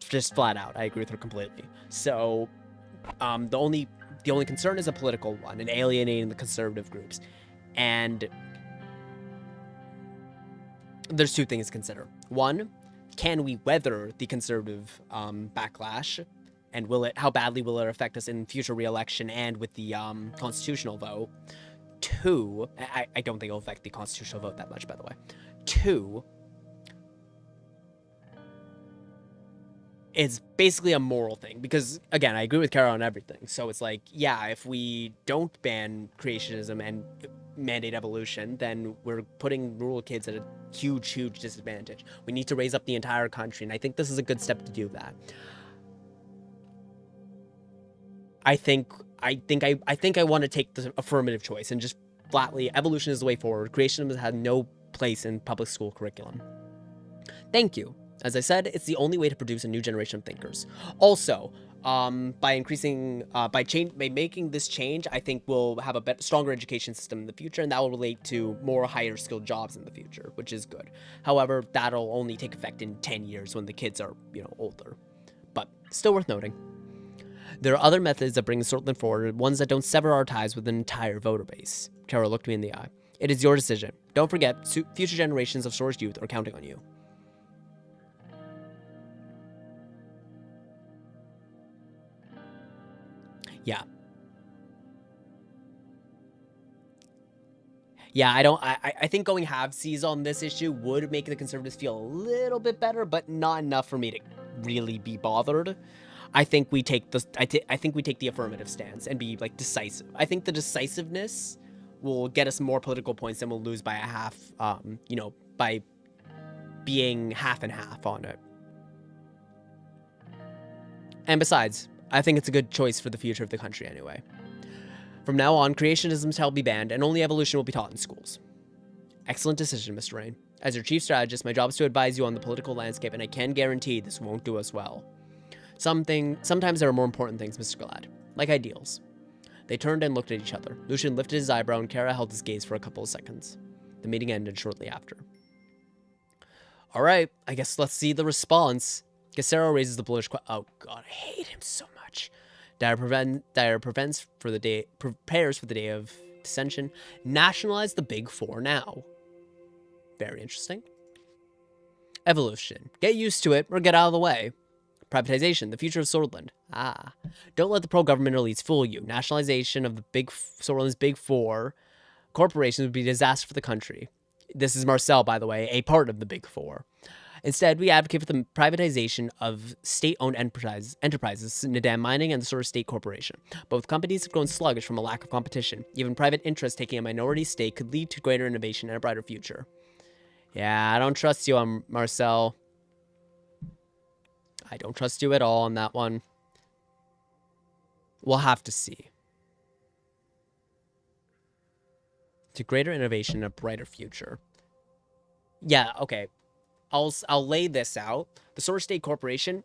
Just flat out, I agree with her completely. So, the only concern is a political one, and alienating the conservative groups. And there's two things to consider. One, can we weather the conservative backlash, and how badly will it affect us in future re-election and with the constitutional vote? Two, I don't think it'll affect the constitutional vote that much, by the way. Two, it's basically a moral thing, because again, I agree with Kara on everything. So it's like, yeah, if we don't ban creationism and mandate evolution, then we're putting rural kids at a huge disadvantage. We need to raise up the entire country, and I think this is a good step to do that. I think I want to take the affirmative choice and just flatly, evolution is the way forward. Creationism has had no place in public school curriculum. Thank you. As I said, it's the only way to produce a new generation of thinkers. Also, by making this change, I think we'll have a stronger education system in the future, and that will relate to more higher skilled jobs in the future, which is good. However, that'll only take effect in 10 years when the kids are, older. But still worth noting. There are other methods that bring Sordland forward, ones that don't sever our ties with an entire voter base. Kara looked me in the eye. It is your decision. Don't forget, future generations of Sor's youth are counting on you. Yeah. Yeah, I think going halvesies on this issue would make the conservatives feel a little bit better, but not enough for me to really be bothered. I think we take the affirmative stance and be like decisive. I think the decisiveness will get us more political points than we'll lose by a half, by being half and half on it. And besides, I think it's a good choice for the future of the country anyway. From now on, creationism shall be banned, and only evolution will be taught in schools. Excellent decision, Mr. Rain. As your chief strategist, my job is to advise you on the political landscape, and I can guarantee this won't do us well. Sometimes there are more important things, Mr. Glad, like ideals. They turned and looked at each other. Lucian lifted his eyebrow, and Kara held his gaze for a couple of seconds. The meeting ended shortly after. All right, I guess let's see the response. Casero raises the bullish question. Oh god, I hate him so much. Dyer prepares for the day of dissension. Nationalize the Big Four now. Very interesting. Evolution. Get used to it or get out of the way. Privatization. The future of Sordland. Don't let the pro-government elites fool you. Nationalization of the Sordland's Big Four corporations would be a disaster for the country. This is Marcel, by the way, a part of the Big Four. Instead, we advocate for the privatization of state-owned enterprises, Nadam Mining and the Sora State Corporation. Both companies have grown sluggish from a lack of competition. Even private interests taking a minority stake could lead to greater innovation and a brighter future. Yeah, I don't trust you, Marcel. I don't trust you at all on that one. We'll have to see. To greater innovation and a brighter future. Yeah, okay. I'll lay this out. The Sora State Corporation,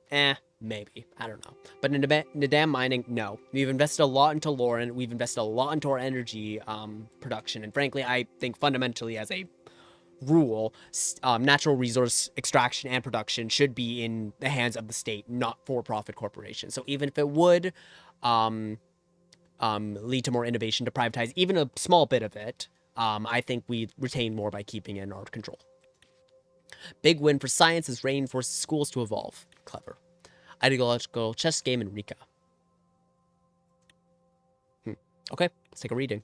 maybe. I don't know. But in Nadam Mining, no. We've invested a lot into Lauren. We've invested a lot into our energy production. And frankly, I think fundamentally as a rule, natural resource extraction and production should be in the hands of the state, not for-profit corporations. So even if it would lead to more innovation to privatize even a small bit of it, I think we retain more by keeping it in our control. Big win for science as Rain forces schools to evolve. Clever. Ideological chess game in Rika. Okay, let's take a reading.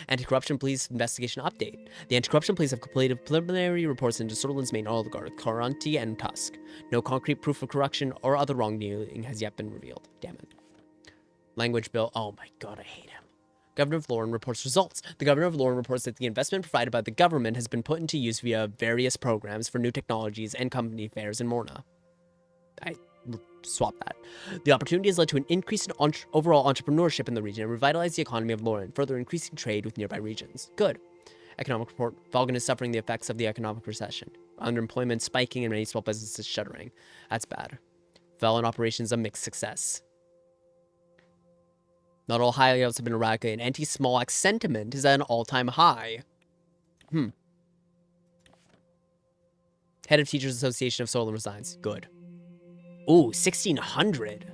Anti-Corruption Police investigation update. The Anti-Corruption Police have completed preliminary reports into Sordland's main oligarch, Karanti and Tusk. No concrete proof of corruption or other wrongdoing has yet been revealed. Damn it. Language bill. Oh my god, I hate him. Governor of Lauren reports results. The Governor of Lauren reports that the investment provided by the government has been put into use via various programs for new technologies and company fairs in Morgna. I swap that. The opportunity has led to an increase in overall entrepreneurship in the region and revitalized the economy of Lauren, further increasing trade with nearby regions. Good. Economic report. Valgan is suffering the effects of the economic recession. Underemployment spiking and many small businesses shuttering. That's bad. Valgan operations a mixed success. Not all hideouts have been eradicated. Anti-small axe sentiment is at an all-time high. Head of Teachers Association of Sordland resigns. Good. Ooh, 1,600.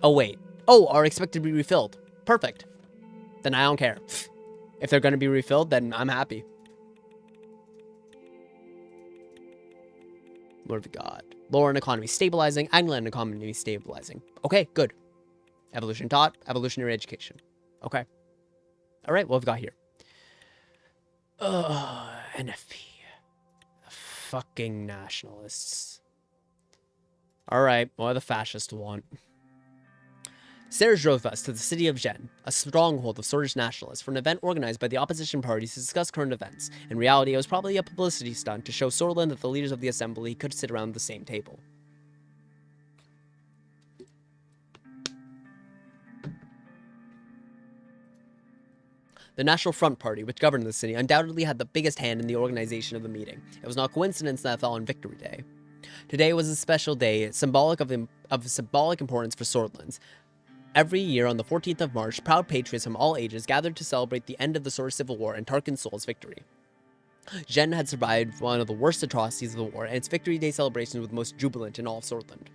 Oh, wait. Oh, are expected to be refilled. Perfect. Then I don't care. If they're going to be refilled, then I'm happy. What have we got? Lower economy stabilizing. Angland economy stabilizing. Okay, good. Evolution taught. Evolutionary education. Okay. All right, what have we got here? NFP. Fucking nationalists. All right, what do the fascists want? Serge drove us to the city of Gen, a stronghold of Swordlish nationalists, for an event organized by the opposition parties to discuss current events. In reality, it was probably a publicity stunt to show Sordland that the leaders of the assembly could sit around the same table. The National Front Party, which governed the city, undoubtedly had the biggest hand in the organization of the meeting. It was not a coincidence that it fell on Victory Day. Today was a special day, symbolic of symbolic importance for Sordlands. Every year on the 14th of March, proud patriots from all ages gathered to celebrate the end of the Sword Civil War and Tarkin Sol's victory. Gen had survived one of the worst atrocities of the war, and its Victory Day celebrations were the most jubilant in all of Sordland.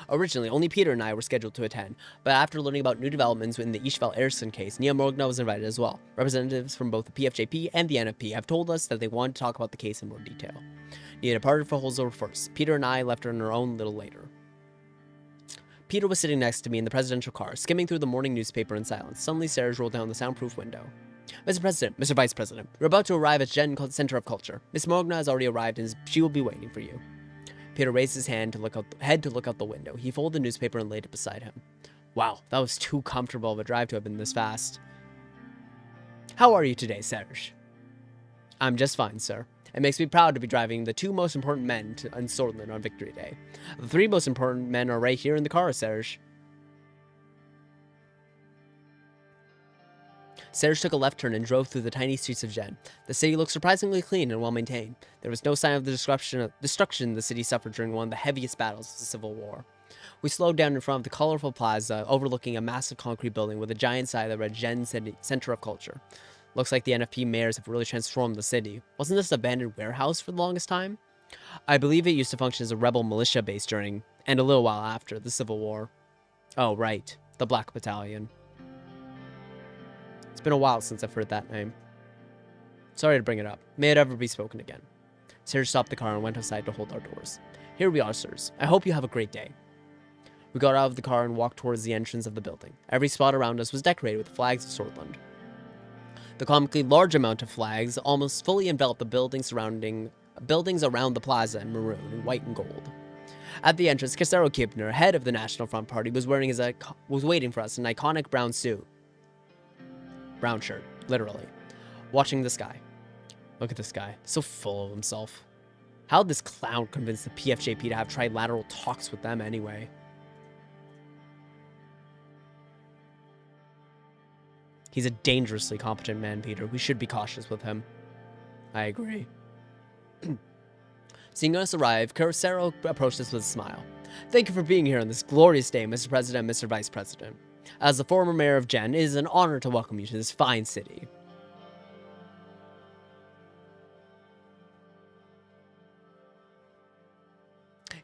Originally, only Peter and I were scheduled to attend, but after learning about new developments in the Ishval Erikson case, Nia Morgna was invited as well. Representatives from both the PFJP and the NFP have told us that they wanted to talk about the case in more detail. Nia departed for Holzover first. Peter and I left her on her own a little later. Peter was sitting next to me in the presidential car, skimming through the morning newspaper in silence. Suddenly, Serge rolled down the soundproof window. Mr. President, Mr. Vice President, we're about to arrive at Gen Center of Culture. Miss Morgna has already arrived and she will be waiting for you. Peter raised his head to look out the window. He folded the newspaper and laid it beside him. Wow, that was too comfortable of a drive to have been this fast. How are you today, Serge? I'm just fine, sir. It makes me proud to be driving the two most important men in Sordland on Victory Day. The three most important men are right here in the car, Serge. Serge took a left turn and drove through the tiny streets of Gen. The city looked surprisingly clean and well maintained. There was no sign of the destruction the city suffered during one of the heaviest battles of the Civil War. We slowed down in front of the colorful plaza overlooking a massive concrete building with a giant sign that read Gen Center of Culture. Looks like the NFP mayors have really transformed the city. Wasn't this an abandoned warehouse for the longest time? I believe it used to function as a rebel militia base during, and a little while after, the Civil War. Oh, right. The Black Battalion. It's been a while since I've heard that name. Sorry to bring it up. May it ever be spoken again. Serge stopped the car and went outside to hold our doors. Here we are, sirs. I hope you have a great day. We got out of the car and walked towards the entrance of the building. Every spot around us was decorated with flags of Sordland. The comically large amount of flags almost fully enveloped the buildings around the plaza in maroon and white and gold. At the entrance, Casero Kibner, head of the National Front Party, was waiting for us in an iconic brown suit. Brown shirt, literally. Watching the sky. Look at this guy, so full of himself. How did this clown convince the PFJP to have trilateral talks with them anyway? He's a dangerously competent man, Peter. We should be cautious with him. I agree. Seeing us arrive, Casero approached us with a smile. Thank you for being here on this glorious day, Mr. President and Mr. Vice President. As the former mayor of Gen, it is an honor to welcome you to this fine city.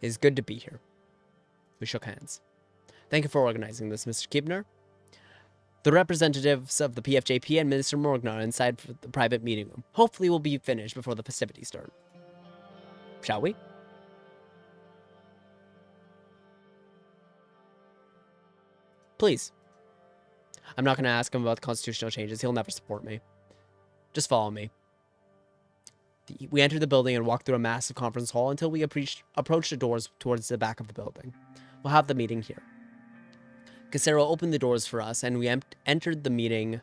It is good to be here. We shook hands. Thank you for organizing this, Mr. Kibner. The representatives of the PFJP and Minister Morgna are inside for the private meeting room. Hopefully we'll be finished before the festivities start. Shall we? Please. I'm not going to ask him about the constitutional changes. He'll never support me. Just follow me. We entered the building and walked through a massive conference hall until we approached the doors towards the back of the building. We'll have the meeting here. Casero opened the doors for us, and we entered the meeting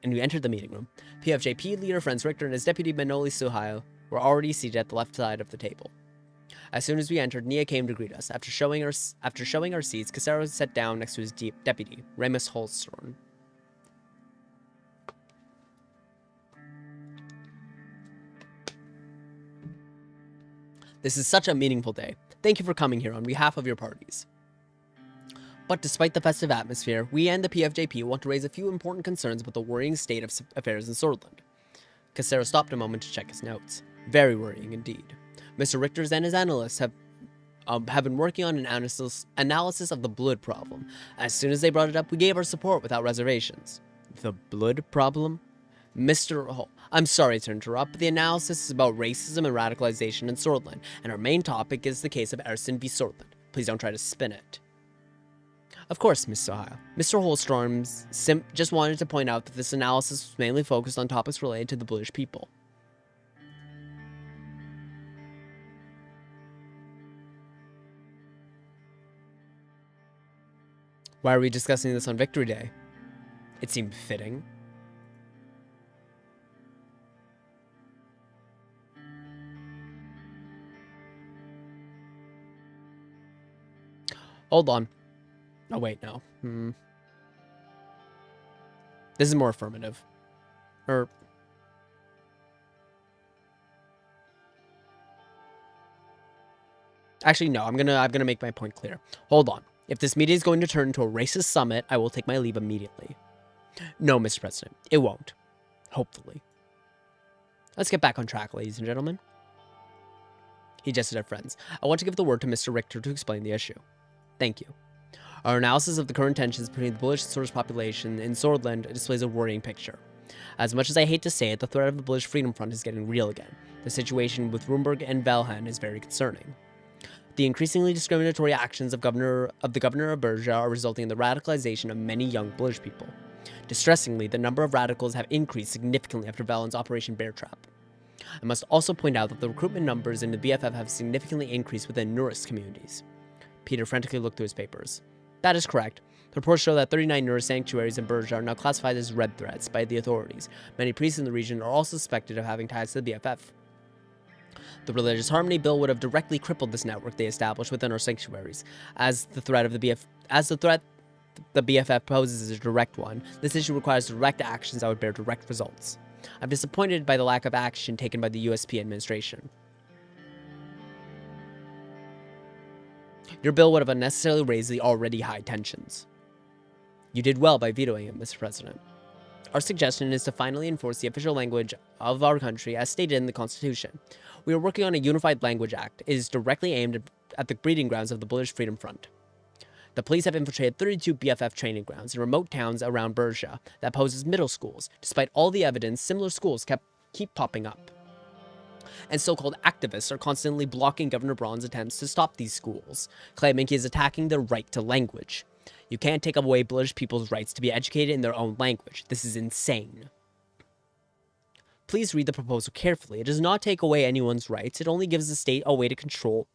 room. PFJP leader Franz Richter and his deputy Manoli Suhail were already seated at the left side of the table. As soon as we entered, Nia came to greet us. After showing our seats, Casero sat down next to his deputy, Remus Holstorn. This is such a meaningful day. Thank you for coming here on behalf of your parties. But despite the festive atmosphere, we and the PFJP want to raise a few important concerns about the worrying state of affairs in Sordland. Casero stopped a moment to check his notes. Very worrying indeed. Mr. Richters and his analysts have been working on an analysis of the blood problem. As soon as they brought it up, we gave our support without reservations. The blood problem? Mr. Hull, I'm sorry to interrupt, but the analysis is about racism and radicalization in Sordland, and our main topic is the case of Ersin v. Sordland. Please don't try to spin it. Of course, Miss Sohail. Mr. Holstorm just wanted to point out that this analysis was mainly focused on topics related to the British people. Why are we discussing this on Victory Day? It seemed fitting. Hold on. Oh, wait, no. This is more affirmative. Actually, no, I'm gonna make my point clear. Hold on. If this meeting is going to turn into a racist summit, I will take my leave immediately. No, Mr. President, it won't. Hopefully. Let's get back on track, ladies and gentlemen. He gestured at friends. I want to give the word to Mr. Richter to explain the issue. Thank you. Our analysis of the current tensions between the Bullish and Sordish population in Sordland displays a worrying picture. As much as I hate to say it, the threat of the Bullish Freedom Front is getting real again. The situation with Rumburg and Velhan is very concerning. The increasingly discriminatory actions of the governor of Berja are resulting in the radicalization of many young Bullish people. Distressingly, the number of radicals have increased significantly after Velhan's Operation Bear Trap. I must also point out that the recruitment numbers in the BFF have significantly increased within Nurist communities. Peter frantically looked through his papers. That is correct. The reports show that 39 Nurist sanctuaries in Berja are now classified as red threats by the authorities. Many priests in the region are also suspected of having ties to the BFF. The Religious Harmony Bill would have directly crippled this network they established within our sanctuaries. As the threat the BFF poses is a direct one, this issue requires direct actions that would bear direct results. I'm disappointed by the lack of action taken by the USP administration. Your bill would have unnecessarily raised the already high tensions. You did well by vetoing it, Mr. President. Our suggestion is to finally enforce the official language of our country as stated in the Constitution. We are working on a Unified Language Act. It is directly aimed at the breeding grounds of the Bullish Freedom Front. The police have infiltrated 32 BFF training grounds in remote towns around Berja that poses middle schools. Despite all the evidence, similar schools keep popping up. And so-called activists are constantly blocking Governor Braun's attempts to stop these schools, claiming he is attacking their right to language. You can't take away Bullish people's rights to be educated in their own language. This is insane. Please read the proposal carefully. It does not take away anyone's rights. It only gives the state a way to control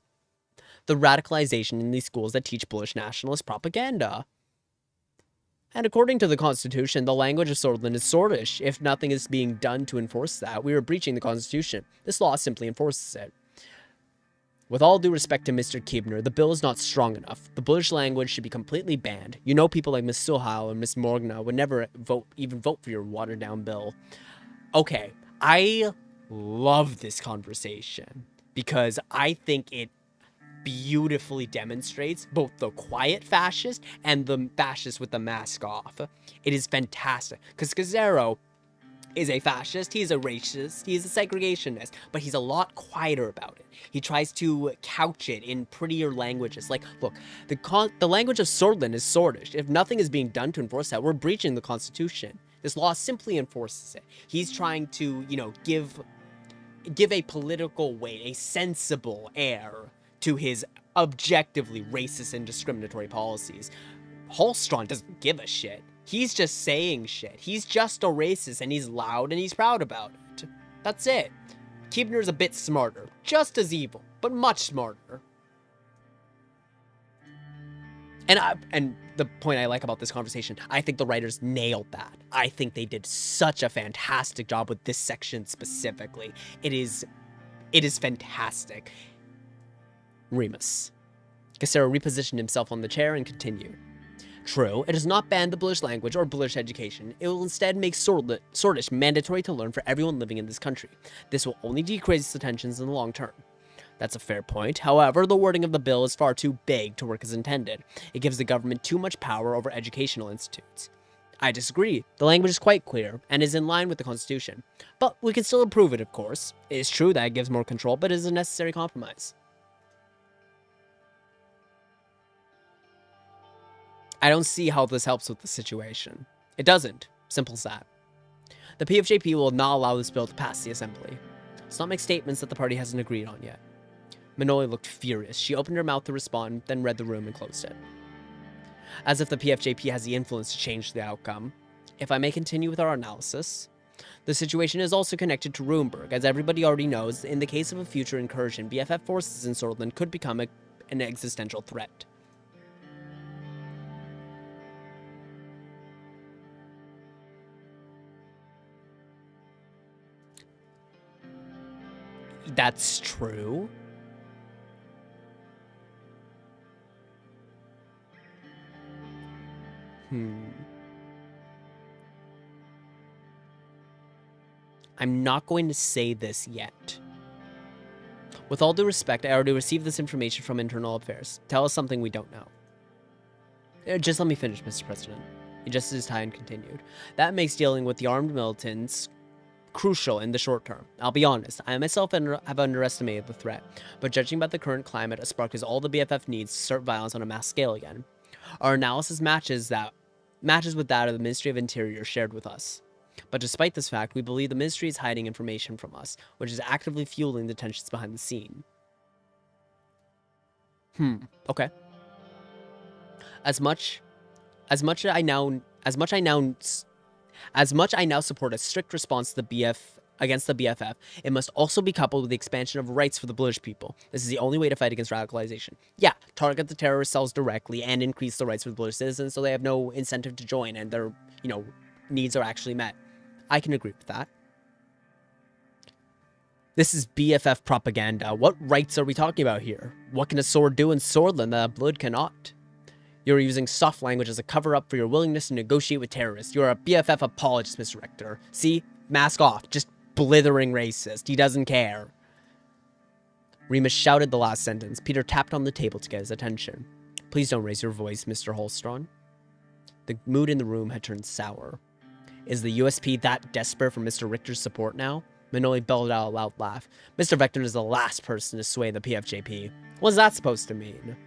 the radicalization in these schools that teach Bullish nationalist propaganda. And according to the Constitution, the language of Sordland is Sordish. If nothing is being done to enforce that, we are breaching the Constitution. This law simply enforces it. With all due respect to Mr. Kiebner, the bill is not strong enough. The Bullish language should be completely banned. You know people like Miss Suhal and Miss Morgna would never even vote for your watered-down bill. Okay, I love this conversation because I think it beautifully demonstrates both the quiet fascist and the fascist with the mask off. It is fantastic because Casero is a fascist, he's a racist, he's a segregationist, but he's a lot quieter about it. He tries to couch it in prettier languages. Like, look, the language of Sordland is Sordish. If nothing is being done to enforce that, we're breaching the Constitution. This law simply enforces it. He's trying to, give a political weight, a sensible air to his objectively racist and discriminatory policies. Holstron doesn't give a shit. He's just saying shit. He's just a racist and he's loud and he's proud about it. That's it. Kiebner's a bit smarter. Just as evil, but much smarter. And the point I like about this conversation, I think the writers nailed that. I think they did such a fantastic job with this section specifically. It is fantastic. Remus. Casero repositioned himself on the chair and continued. True, it does not ban the Bullish language or Bullish education. It will instead make Sordish mandatory to learn for everyone living in this country. This will only decrease the tensions in the long term. That's a fair point. However, the wording of the bill is far too vague to work as intended. It gives the government too much power over educational institutes. I disagree. The language is quite clear and is in line with the Constitution. But we can still improve it, of course. It is true that it gives more control, but it is a necessary compromise. I don't see how this helps with the situation. It doesn't. Simple as that. The PFJP will not allow this bill to pass the Assembly. Let's not make statements that the party hasn't agreed on yet. Manoli looked furious. She opened her mouth to respond, then read the room and closed it. As if the PFJP has the influence to change the outcome. If I may continue with our analysis, the situation is also connected to Runeberg. As everybody already knows, in the case of a future incursion, BFF forces in Sordland could become an existential threat. That's true. I'm not going to say this yet. With all due respect, I already received this information from Internal Affairs. Tell us something we don't know. Just let me finish, Mr. President. He adjusted his tie and continued. That makes dealing with the armed militants crucial in the short term. I'll be honest, I myself have underestimated the threat, but judging by the current climate, a spark is all the BFF needs to start violence on a mass scale again. Our analysis matches with that of the Ministry of Interior shared with us. But despite this fact, we believe the Ministry is hiding information from us, which is actively fueling the tensions behind the scene. Okay. As much I now support a strict response to against the BFF, it must also be coupled with the expansion of rights for the British people. This is the only way to fight against radicalization. Yeah, target the terrorist cells directly and increase the rights for the British citizens so they have no incentive to join and their, needs are actually met. I can agree with that. This is BFF propaganda. What rights are we talking about here? What can a sword do in Sordland that a blood cannot? You're using soft language as a cover-up for your willingness to negotiate with terrorists. You're a BFF apologist, Mr. Rector. See? Mask off. Just blithering racist. He doesn't care. Remus shouted the last sentence. Peter tapped on the table to get his attention. Please don't raise your voice, Mr. Holstron. The mood in the room had turned sour. Is the USP that desperate for Mr. Richter's support now? Manoli bellowed out a loud laugh. Mr. Vector is the last person to sway the PFJP. What's that supposed to mean?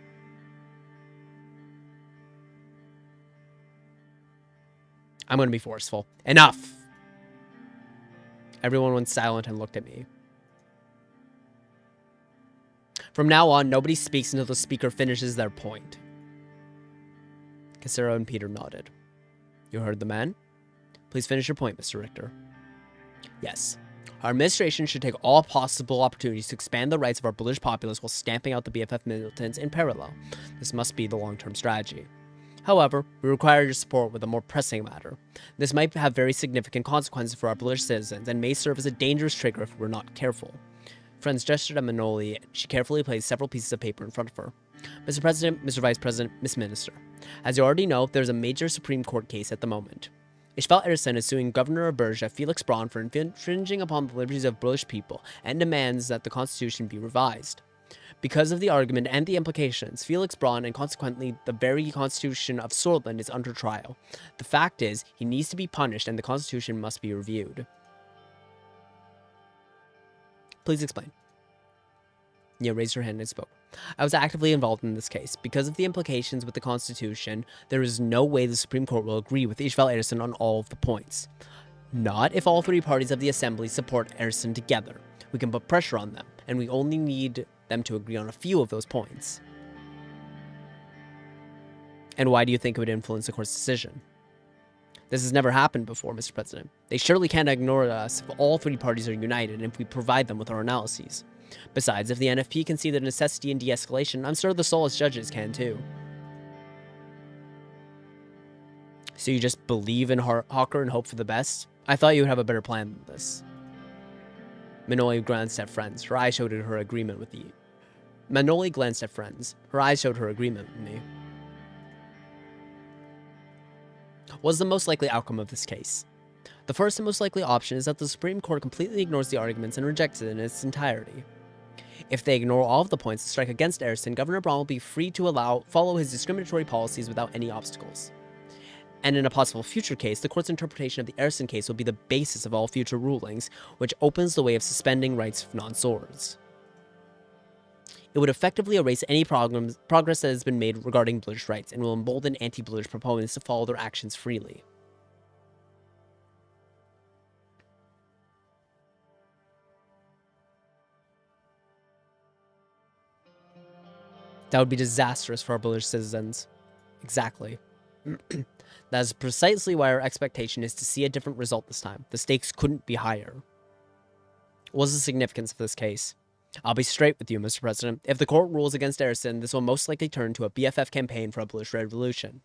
I'm going to be forceful. Enough! Everyone went silent and looked at me. From now on, nobody speaks until the speaker finishes their point. Casero and Peter nodded. You heard the man? Please finish your point, Mr. Richter. Yes. Our administration should take all possible opportunities to expand the rights of our British populace while stamping out the BFF militants in parallel. This must be the long-term strategy. However, we require your support with a more pressing matter. This might have very significant consequences for our British citizens and may serve as a dangerous trigger if we're not careful. Friends gestured at Manoli, and she carefully placed several pieces of paper in front of her. Mr. President, Mr. Vice President, Miss Minister. As you already know, there's a major Supreme Court case at the moment. Ishval Ersen is suing Governor of Berja, Felix Braun, for infringing upon the liberties of British people and demands that the Constitution be revised. Because of the argument and the implications, Felix Braun and consequently the very Constitution of Sordland is under trial. The fact is, he needs to be punished and the Constitution must be reviewed. Please explain. Nia raised her hand and spoke. I was actively involved in this case. Because of the implications with the Constitution, there is no way the Supreme Court will agree with Ishval Ersen on all of the points. Not if all three parties of the Assembly support Ersen together. We can put pressure on them, and we only need them to agree on a few of those points. And why do you think it would influence the court's decision? This has never happened before, Mr. President. They surely can't ignore us if all three parties are united and if we provide them with our analyses. Besides, if the NFP can see the necessity in de-escalation, I'm sure the Solace judges can too. So you just believe in Hawker and hope for the best? I thought you would have a better plan than this. Manoli glanced at friends. Her eyes showed her agreement with me. Manoli glanced at friends. Her eyes showed her agreement with me. What is the most likely outcome of this case? The first and most likely option is that the Supreme Court completely ignores the arguments and rejects it in its entirety. If they ignore all of the points and strike against Ariston, Governor Braun will be free to follow his discriminatory policies without any obstacles. And in a possible future case, the court's interpretation of the Ariston case will be the basis of all future rulings, which opens the way of suspending rights of non-swords. It would effectively erase any progress that has been made regarding British rights, and will embolden anti-British proponents to follow their actions freely. That would be disastrous for our British citizens. Exactly. That is precisely why our expectation is to see a different result this time. The stakes couldn't be higher. What's the significance of this case? I'll be straight with you, Mr. President. If the court rules against Ariston, this will most likely turn to a BFF campaign for a British revolution.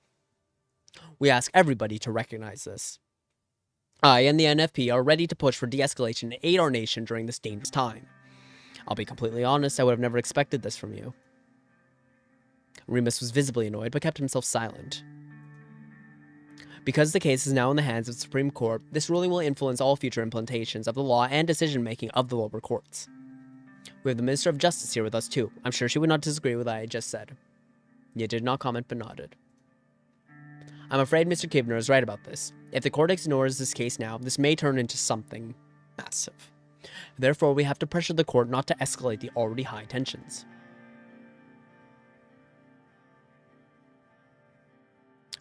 We ask everybody to recognize this. I and the NFP are ready to push for de-escalation and aid our nation during this dangerous time. I'll be completely honest, I would have never expected this from you. Remus was visibly annoyed, but kept himself silent. Because the case is now in the hands of the Supreme Court, this ruling will influence all future implementations of the law and decision-making of the lower courts. We have the Minister of Justice here with us too. I'm sure she would not disagree with what I just said. Ye did not comment, but nodded. I'm afraid Mr. Kibner is right about this. If the court ignores this case now, this may turn into something massive. Therefore, we have to pressure the court not to escalate the already high tensions.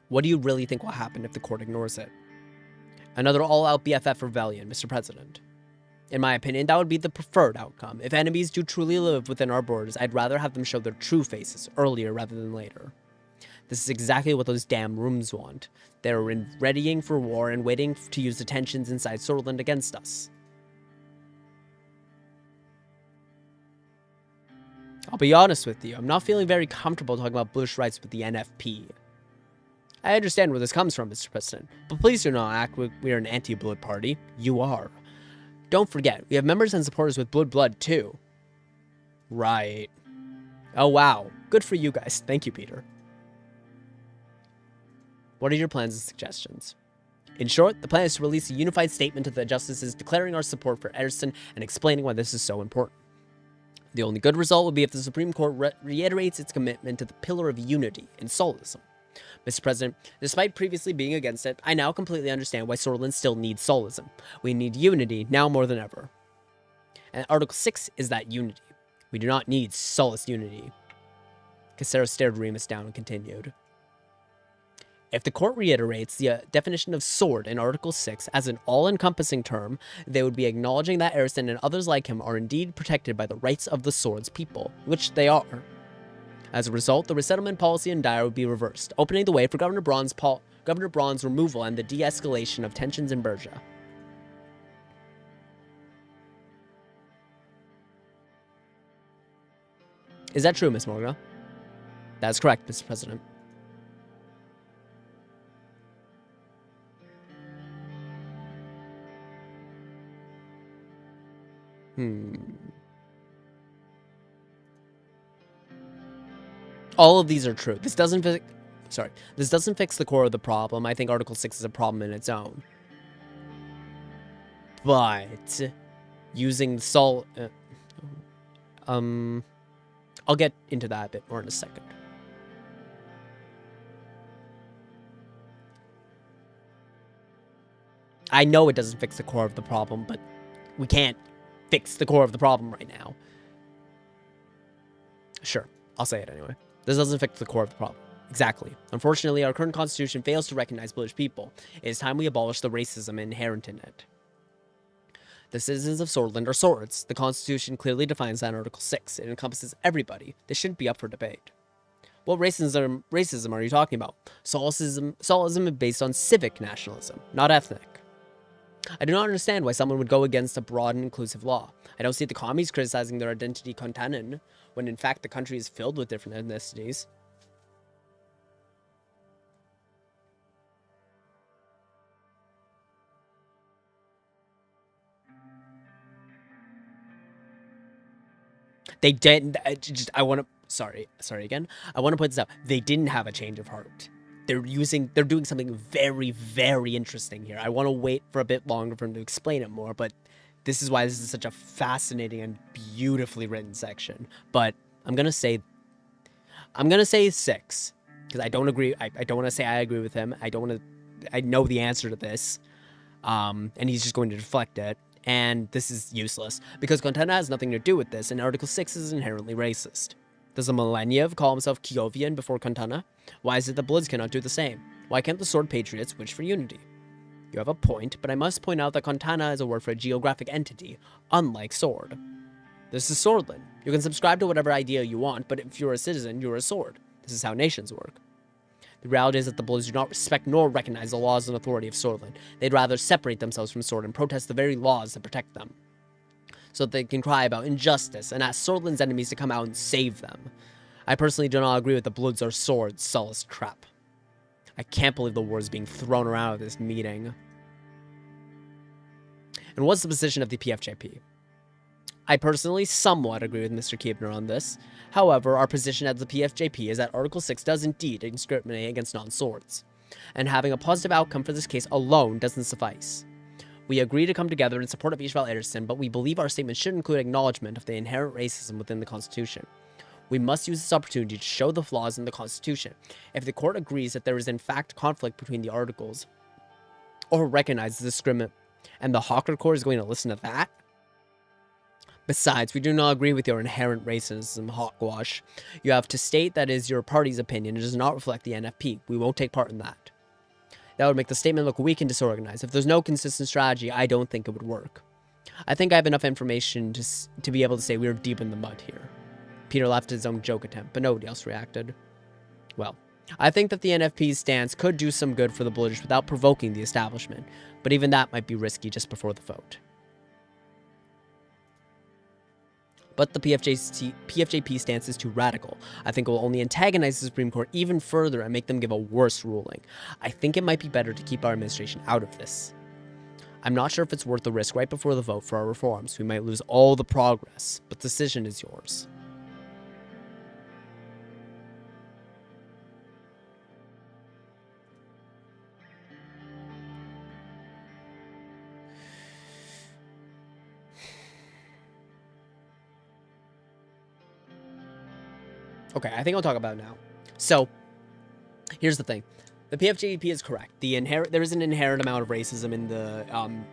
What do you really think will happen if the court ignores it? Another all-out BFF rebellion, Mr. President. In my opinion, that would be the preferred outcome. If enemies do truly live within our borders, I'd rather have them show their true faces earlier rather than later. This is exactly what those damn rooms want. They're readying for war and waiting to use the tensions inside Sordland against us. I'll be honest with you, I'm not feeling very comfortable talking about British rights with the NFP. I understand where this comes from, Mr. President, but please do not act like we are an anti-blood party. You are. Don't forget, we have members and supporters with blood too. Right. Oh wow, good for you guys. Thank you, Peter. What are your plans and suggestions? In short, the plan is to release a unified statement to the justices declaring our support for Ariston and explaining why this is so important. The only good result would be if the Supreme Court reiterates its commitment to the pillar of unity in Solism. Mr. President, despite previously being against it, I now completely understand why Sordland still needs Solism. We need unity now more than ever. And Article 6 is that unity. We do not need Solis unity. Cassero stared Remus down and continued. If the court reiterates the definition of sword in Article 6 as an all-encompassing term, they would be acknowledging that Ariston and others like him are indeed protected by the rights of the sword's people, which they are. As a result, the resettlement policy in Dire would be reversed, opening the way for Governor Braun's removal and the de-escalation of tensions in Bergia. Is that true, Miss Morgna? That is correct, Mr. President. All of these are true. This doesn't fix the core of the problem. I think Article 6 is a problem in its own. But using Sol I'll get into that a bit more in a second. I know it doesn't fix the core of the problem, but we can't fix the core of the problem right now. Sure, I'll say it anyway. This doesn't fix the core of the problem. Exactly. Unfortunately, our current constitution fails to recognize British people. It is time we abolish the racism inherent in it. The citizens of Sordland are swords. The constitution clearly defines that in Article 6. It encompasses everybody. This shouldn't be up for debate. What racism are you talking about? Solism is based on civic nationalism, not ethnic. I do not understand why someone would go against a broad and inclusive law. I don't see the commies criticizing their identity contanen, when in fact the country is filled with different ethnicities. They didn't. I want to. Sorry again. I want to point this out. They didn't have a change of heart. They're doing something very, very interesting here. I want to wait for a bit longer for them to explain it more, but this is why this is such a fascinating and beautifully written section. But I'm gonna say 6 because I don't agree. I don't want to say I agree with him. I don't want to. I know the answer to this, and he's just going to deflect it. And this is useless because Contena has nothing to do with this, and Article 6 is inherently racist. Does a Millenniev call himself Kiovian before Contena? Why is it the Bloods cannot do the same? Why can't the Sword Patriots wish for unity? You have a point, but I must point out that Contena is a word for a geographic entity, unlike Sword. This is Sordland. You can subscribe to whatever idea you want, but if you're a citizen, you're a Sword. This is how nations work. The reality is that the Bloods do not respect nor recognize the laws and authority of Sordland. They'd rather separate themselves from Sword and protest the very laws that protect them, so that they can cry about injustice and ask Sordland's enemies to come out and save them. I personally do not agree with the Bloods or Swords, Solace crap. I can't believe the word is being thrown around at this meeting. And what's the position of the PFJP? I personally somewhat agree with Mr. Kiebner on this. However, our position as the PFJP is that Article 6 does indeed discriminate against non-swords, and having a positive outcome for this case alone doesn't suffice. We agree to come together in support of Ishval Ederson, but we believe our statement should include acknowledgement of the inherent racism within the Constitution. We must use this opportunity to show the flaws in the Constitution. If the court agrees that there is in fact conflict between the articles, or recognizes discrimination, and the Hawker Court is going to listen to that? Besides, we do not agree with your inherent racism, hogwash. You have to state that is your party's opinion. It does not reflect the NFP. We won't take part in that. That would make the statement look weak and disorganized. If there's no consistent strategy, I don't think it would work. I think I have enough information to be able to say we're deep in the mud here. Peter laughed at his own joke attempt, but nobody else reacted. Well, I think that the NFP's stance could do some good for the British without provoking the establishment, but even that might be risky just before the vote. But the PFJP stance is too radical. I think it will only antagonize the Supreme Court even further and make them give a worse ruling. I think it might be better to keep our administration out of this. I'm not sure if it's worth the risk right before the vote for our reforms. We might lose all the progress, but the decision is yours. Okay, I think I'll talk about it now. So, here's the thing. The PFJP is correct. There is an inherent amount of racism in the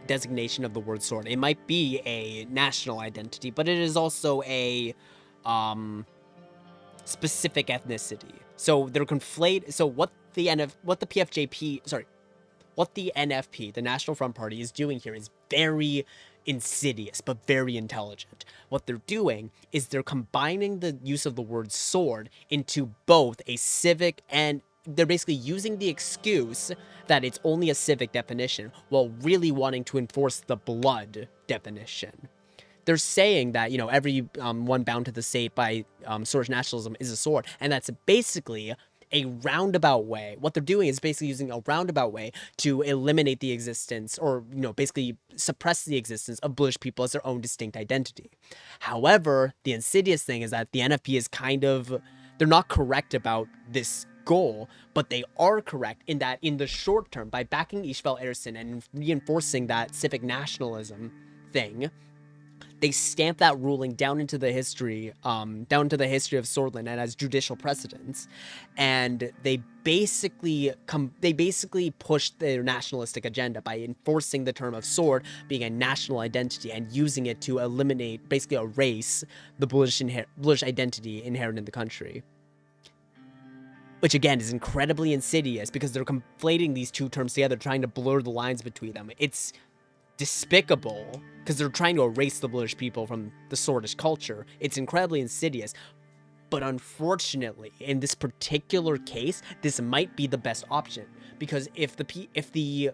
designation of the word sword. It might be a national identity, but it is also a specific ethnicity. So they're conflated. So what the NFP, the National Front Party, is doing here is very insidious, but very intelligent. What they're doing is they're combining the use of the word sword into both a civic and they're basically using the excuse that it's only a civic definition while really wanting to enforce the blood definition. They're saying that, you know, every one bound to the state by Sword's nationalism is a sword, and that's basically a roundabout way. What they're doing is basically using a roundabout way to eliminate the existence, or, you know, basically suppress the existence of British people as their own distinct identity. However, the insidious thing is that the NFP is kind of, they're not correct about this goal, but they are correct in that in the short term, by backing Ishval Ederson and reinforcing that civic nationalism thing, they stamp that ruling down into the history of Sordland and as judicial precedents, and they basically push their nationalistic agenda by enforcing the term of sword being a national identity and using it to eliminate, basically erase the British identity inherent in the country. Which again is incredibly insidious because they're conflating these two terms together, trying to blur the lines between them. It's despicable because they're trying to erase the British people from the Swordish culture. It's incredibly insidious. But unfortunately, in this particular case, this might be the best option, because if the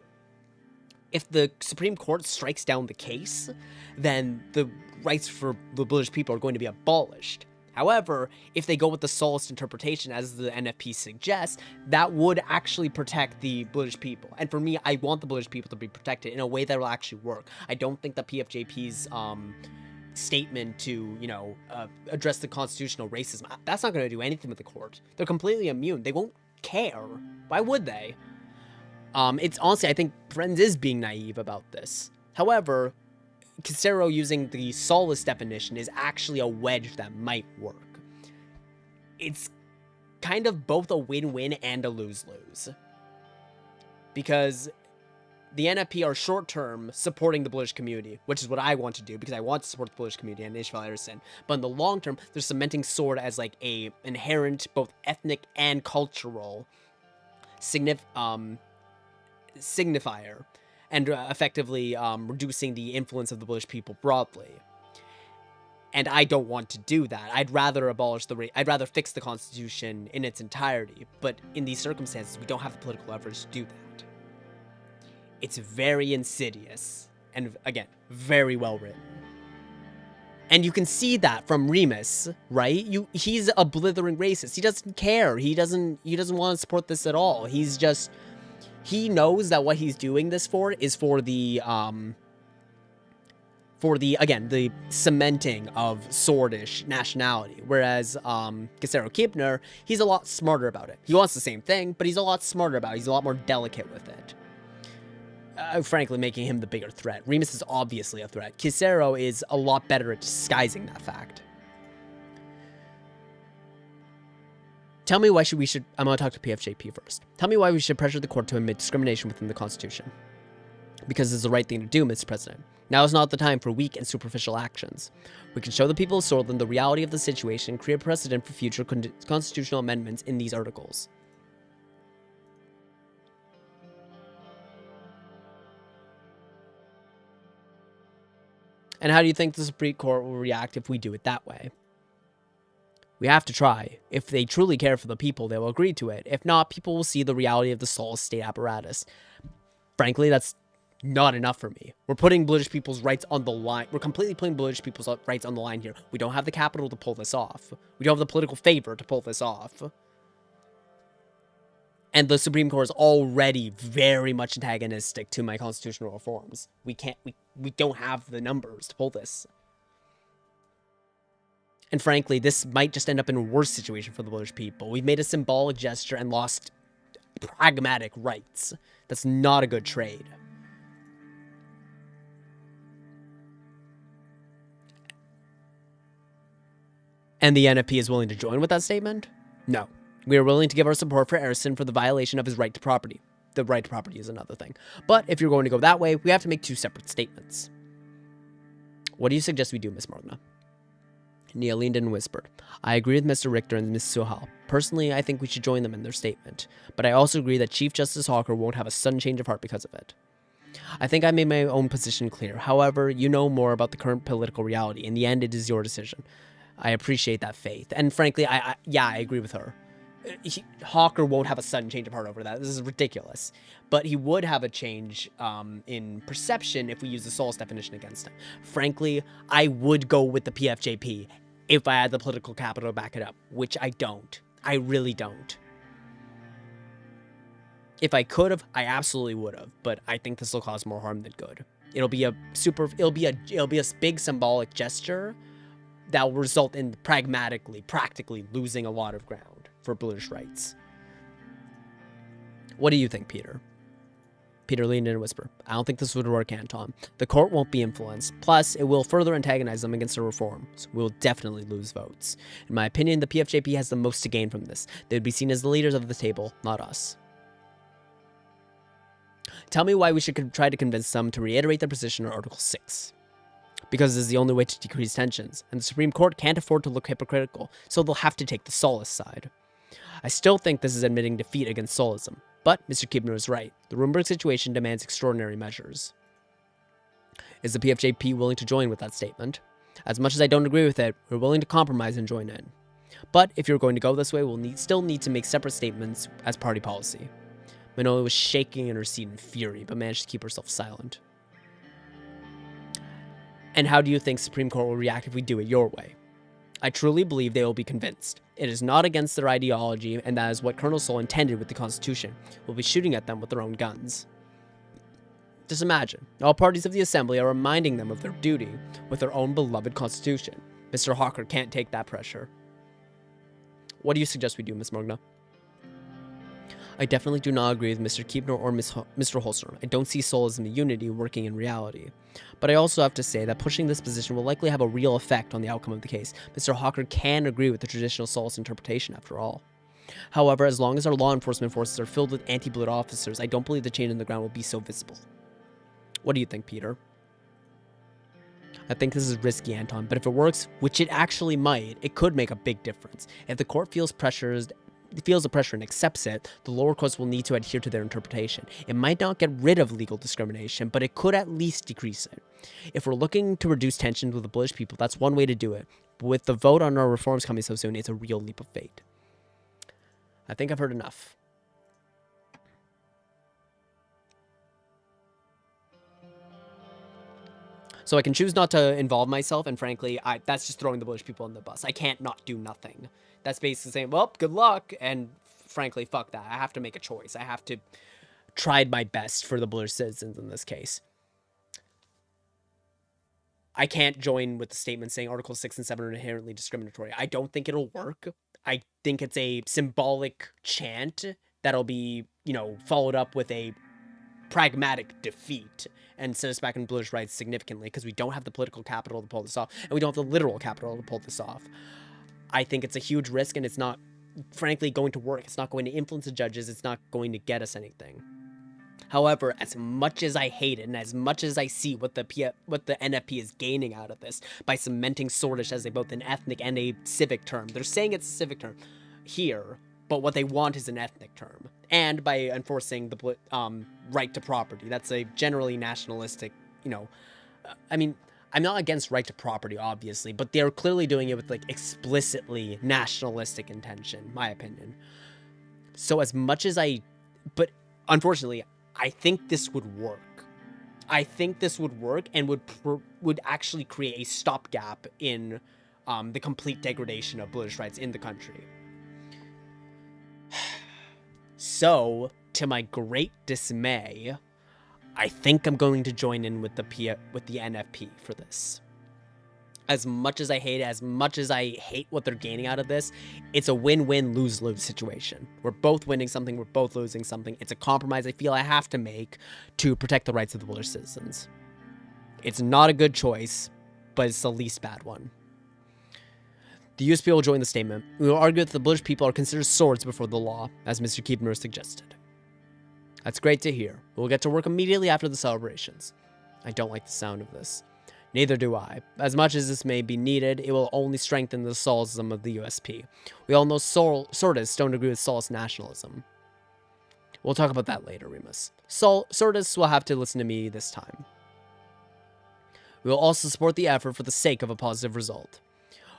Supreme Court strikes down the case, then the rights for the British people are going to be abolished. However, if they go with the Solist interpretation, as the NFP suggests, that would actually protect the British people. And for me, I want the British people to be protected in a way that will actually work. I don't think that PFJP's statement to, you know, address the constitutional racism, that's not going to do anything with the court. They're completely immune. They won't care. Why would they? It's honestly, I think Friends is being naive about this. However, Casero using the solace definition is actually a wedge that might work. It's kind of both a win-win and a lose-lose. Because the NFP are short-term supporting the British community, which is what I want to do, because I want to support the British community and Ishval Erison. But in the long term, they're cementing Sword as like a inherent, both ethnic and cultural signifier, and effectively reducing the influence of the British people broadly. And I don't want to do that. I'd rather I'd rather fix the Constitution in its entirety. But in these circumstances, we don't have the political leverage to do that. It's very insidious, and again, very well written. And you can see that from Remus, right? He's a blithering racist. He doesn't care. He doesn't want to support this at all. He knows that what he's doing this for is for the again, the cementing of Swordish nationality. Whereas Casero Kibner, he's a lot smarter about it. He wants the same thing, but he's a lot smarter about it. He's a lot more delicate with it. Frankly, making him the bigger threat. Remus is obviously a threat. Casero is a lot better at disguising that fact. Tell me why we should... I'm going to talk to PFJP first. Tell me why we should pressure the court to admit discrimination within the Constitution. Because it's the right thing to do, Mr. President. Now is not the time for weak and superficial actions. We can show the people of Sordland the reality of the situation and create precedent for future constitutional amendments in these articles. And how do you think the Supreme Court will react if we do it that way? We have to try. If they truly care for the people, they will agree to it. If not, people will see the reality of the Sol's state apparatus. Frankly, that's not enough for me. We're putting British people's rights on the line. We're completely putting British people's rights on the line here. We don't have the capital to pull this off. We don't have the political favor to pull this off. And the Supreme Court is already very much antagonistic to my constitutional reforms. We don't have the numbers to pull this. And frankly, this might just end up in a worse situation for the British people. We've made a symbolic gesture and lost pragmatic rights. That's not a good trade. And the NFP is willing to join with that statement? No. We are willing to give our support for Erison for the violation of his right to property. The right to property is another thing. But if you're going to go that way, we have to make two separate statements. What do you suggest we do, Miss Morgna? Nia leaned in and whispered, I agree with Mr. Richter and Miss Suhal. Personally, I think we should join them in their statement. But I also agree that Chief Justice Hawker won't have a sudden change of heart because of it. I think I made my own position clear. However, you know more about the current political reality. In the end, it is your decision. I appreciate that faith. And frankly, I agree with her. Hawker won't have a sudden change of heart over that. This is ridiculous. But he would have a change in perception if we use the solace definition against him. Frankly, I would go with the PFJP if I had the political capital to back it up, which I don't. I really don't. If I could have, I absolutely would have, but I think this will cause more harm than good. It'll be a big symbolic gesture that will result in practically losing a lot of ground for British rights. What do you think, Peter? Peter leaned in and whispered, I don't think this would work, Anton. The court won't be influenced. Plus, it will further antagonize them against the reforms. We will definitely lose votes. In my opinion, the PFJP has the most to gain from this. They would be seen as the leaders of the table, not us. Tell me why we should try to convince them to reiterate their position on Article 6. Because this is the only way to decrease tensions, and the Supreme Court can't afford to look hypocritical, so they'll have to take the solace side. I still think this is admitting defeat against solism, but Mr. Kibner is right. The Rumberg situation demands extraordinary measures. Is the PFJP willing to join with that statement? As much as I don't agree with it, we're willing to compromise and join in. But if you're going to go this way, we'll still need to make separate statements as party policy. Manoli was shaking in her seat in fury, but managed to keep herself silent. And how do you think Supreme Court will react if we do it your way? I truly believe they will be convinced. It is not against their ideology, and that is what Colonel Sol intended with the Constitution. We'll be shooting at them with their own guns. Just imagine, all parties of the Assembly are reminding them of their duty with their own beloved Constitution. Mr. Hawker can't take that pressure. What do you suggest we do, Miss Morgna? I definitely do not agree with Mr. Keebner or Mr. Holstrom. I don't see Solism and unity working in reality. But I also have to say that pushing this position will likely have a real effect on the outcome of the case. Mr. Hawker can agree with the traditional Solis interpretation after all. However, as long as our law enforcement forces are filled with anti-blood officers, I don't believe the change in the ground will be so visible. What do you think, Peter? I think this is risky, Anton, but if it works, which it actually might, it could make a big difference. If the court feels the pressure and accepts it, the lower courts will need to adhere to their interpretation. It might not get rid of legal discrimination, but it could at least decrease it. If we're looking to reduce tensions with the British people, that's one way to do it. But with the vote on our reforms coming so soon, it's a real leap of faith. I think I've heard enough. So I can choose not to involve myself, and frankly, that's just throwing the British people on the bus. I can't not do nothing. That's basically saying, well, good luck, and frankly, fuck that. I have to make a choice. I have to try my best for the British citizens in this case. I can't join with the statement saying Articles 6 and 7 are inherently discriminatory. I don't think it'll work. I think it's a symbolic chant that'll be, followed up with a pragmatic defeat and set us back in British rights significantly because we don't have the political capital to pull this off, and we don't have the literal capital to pull this off. I think it's a huge risk, and it's not, frankly, going to work. It's not going to influence the judges. It's not going to get us anything. However, as much as I hate it, and as much as I see what the NFP is gaining out of this by cementing Sordish as both an ethnic and a civic term, they're saying it's a civic term here, but what they want is an ethnic term. And by enforcing the right to property, that's a generally nationalistic, I mean, I'm not against right to property, obviously, but they're clearly doing it with explicitly nationalistic intention, my opinion. So as much as but unfortunately, I think this would work. I think this would work and would actually create a stopgap in the complete degradation of British rights in the country. So, to my great dismay, I think I'm going to join in with the NFP for this. As much as I hate it, as much as I hate what they're gaining out of this, it's a win-win, lose-lose situation. We're both winning something, we're both losing something. It's a compromise I feel I have to make to protect the rights of the British citizens. It's not a good choice, but it's the least bad one. The USP will join the statement. We will argue that the British people are considered swords before the law, as Mr. Keebner suggested. That's great to hear. We'll get to work immediately after the celebrations. I don't like the sound of this. Neither do I. As much as this may be needed, it will only strengthen the Solism of the USP. We all know Sordists don't agree with Solis nationalism. We'll talk about that later, Remus. Sordists will have to listen to me this time. We will also support the effort for the sake of a positive result.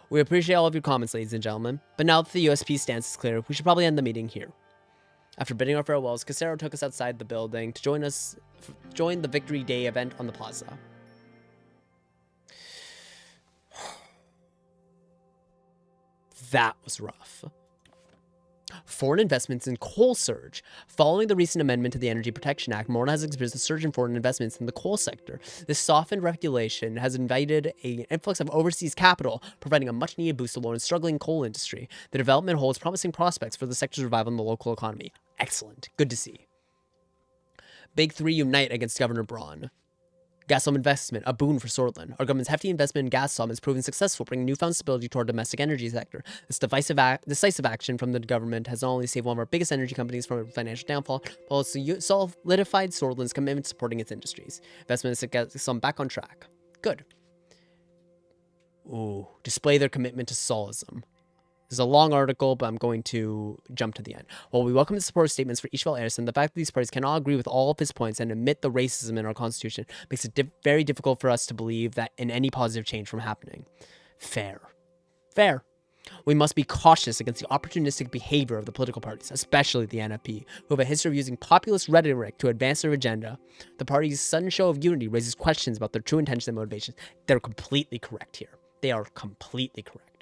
We appreciate all of your comments, ladies and gentlemen, but now that the USP stance is clear, we should probably end the meeting here. After bidding our farewells, Casero took us outside the building to join the Victory Day event on the plaza. That was rough. Foreign investments in coal surge. Following the recent amendment to the Energy Protection Act, Morgna has experienced a surge in foreign investments in the coal sector. This softened regulation has invited an influx of overseas capital, providing a much-needed boost to Lawrence's struggling coal industry. The development holds promising prospects for the sector's revival in the local economy. Excellent. Good to see. Big Three unite against Governor Braun. Gasom investment, a boon for Sordland. Our government's hefty investment in Gasom has proven successful, bringing newfound stability to our domestic energy sector. This decisive action from the government has not only saved one of our biggest energy companies from a financial downfall, but also solidified Sordland's commitment to supporting its industries. Investment has get some back on track. Good. Ooh, display their commitment to Solism. This is a long article, but I'm going to jump to the end. While we welcome the support statements for Ishval Erison, the fact that these parties cannot agree with all of his points and admit the racism in our constitution makes it very difficult for us to believe that in any positive change from happening. Fair. Fair. We must be cautious against the opportunistic behavior of the political parties, especially the NFP, who have a history of using populist rhetoric to advance their agenda. The party's sudden show of unity raises questions about their true intentions and motivations. They're completely correct here. They are completely correct.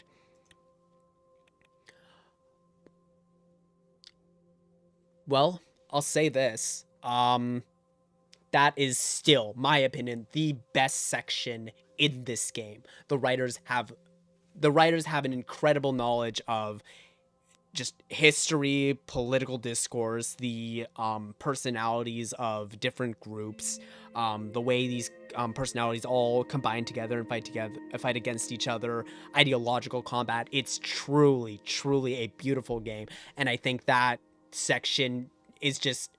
Well, I'll say this. That is still, my opinion, the best section in this game. The writers have an incredible knowledge of just history, political discourse, the personalities of different groups, the way these personalities all combine together and fight against each other, ideological combat. It's truly, truly a beautiful game, and I think that section is just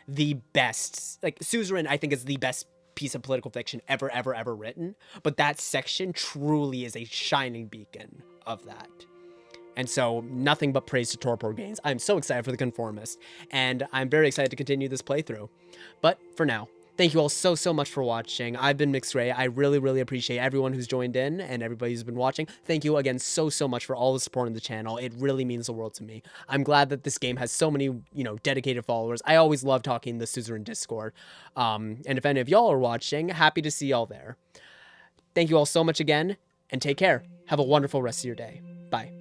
the best. Like Suzerain, I think is the best piece of political fiction ever written, but that section truly is a shining beacon of that. And so, nothing but praise to Torpor Games. I'm so excited for the Conformist, and I'm very excited to continue this playthrough. But for now, thank you all so much for watching. I've been MixRay. I really appreciate everyone who's joined in and everybody who's been watching. Thank you again so much for all the support on the channel. It really means the world to me. I'm glad that this game has so many, you know, dedicated followers. I always love talking in the Suzerain Discord. And if any of y'all are watching, happy to see y'all there. Thank you all so much again, and take care. Have a wonderful rest of your day. Bye.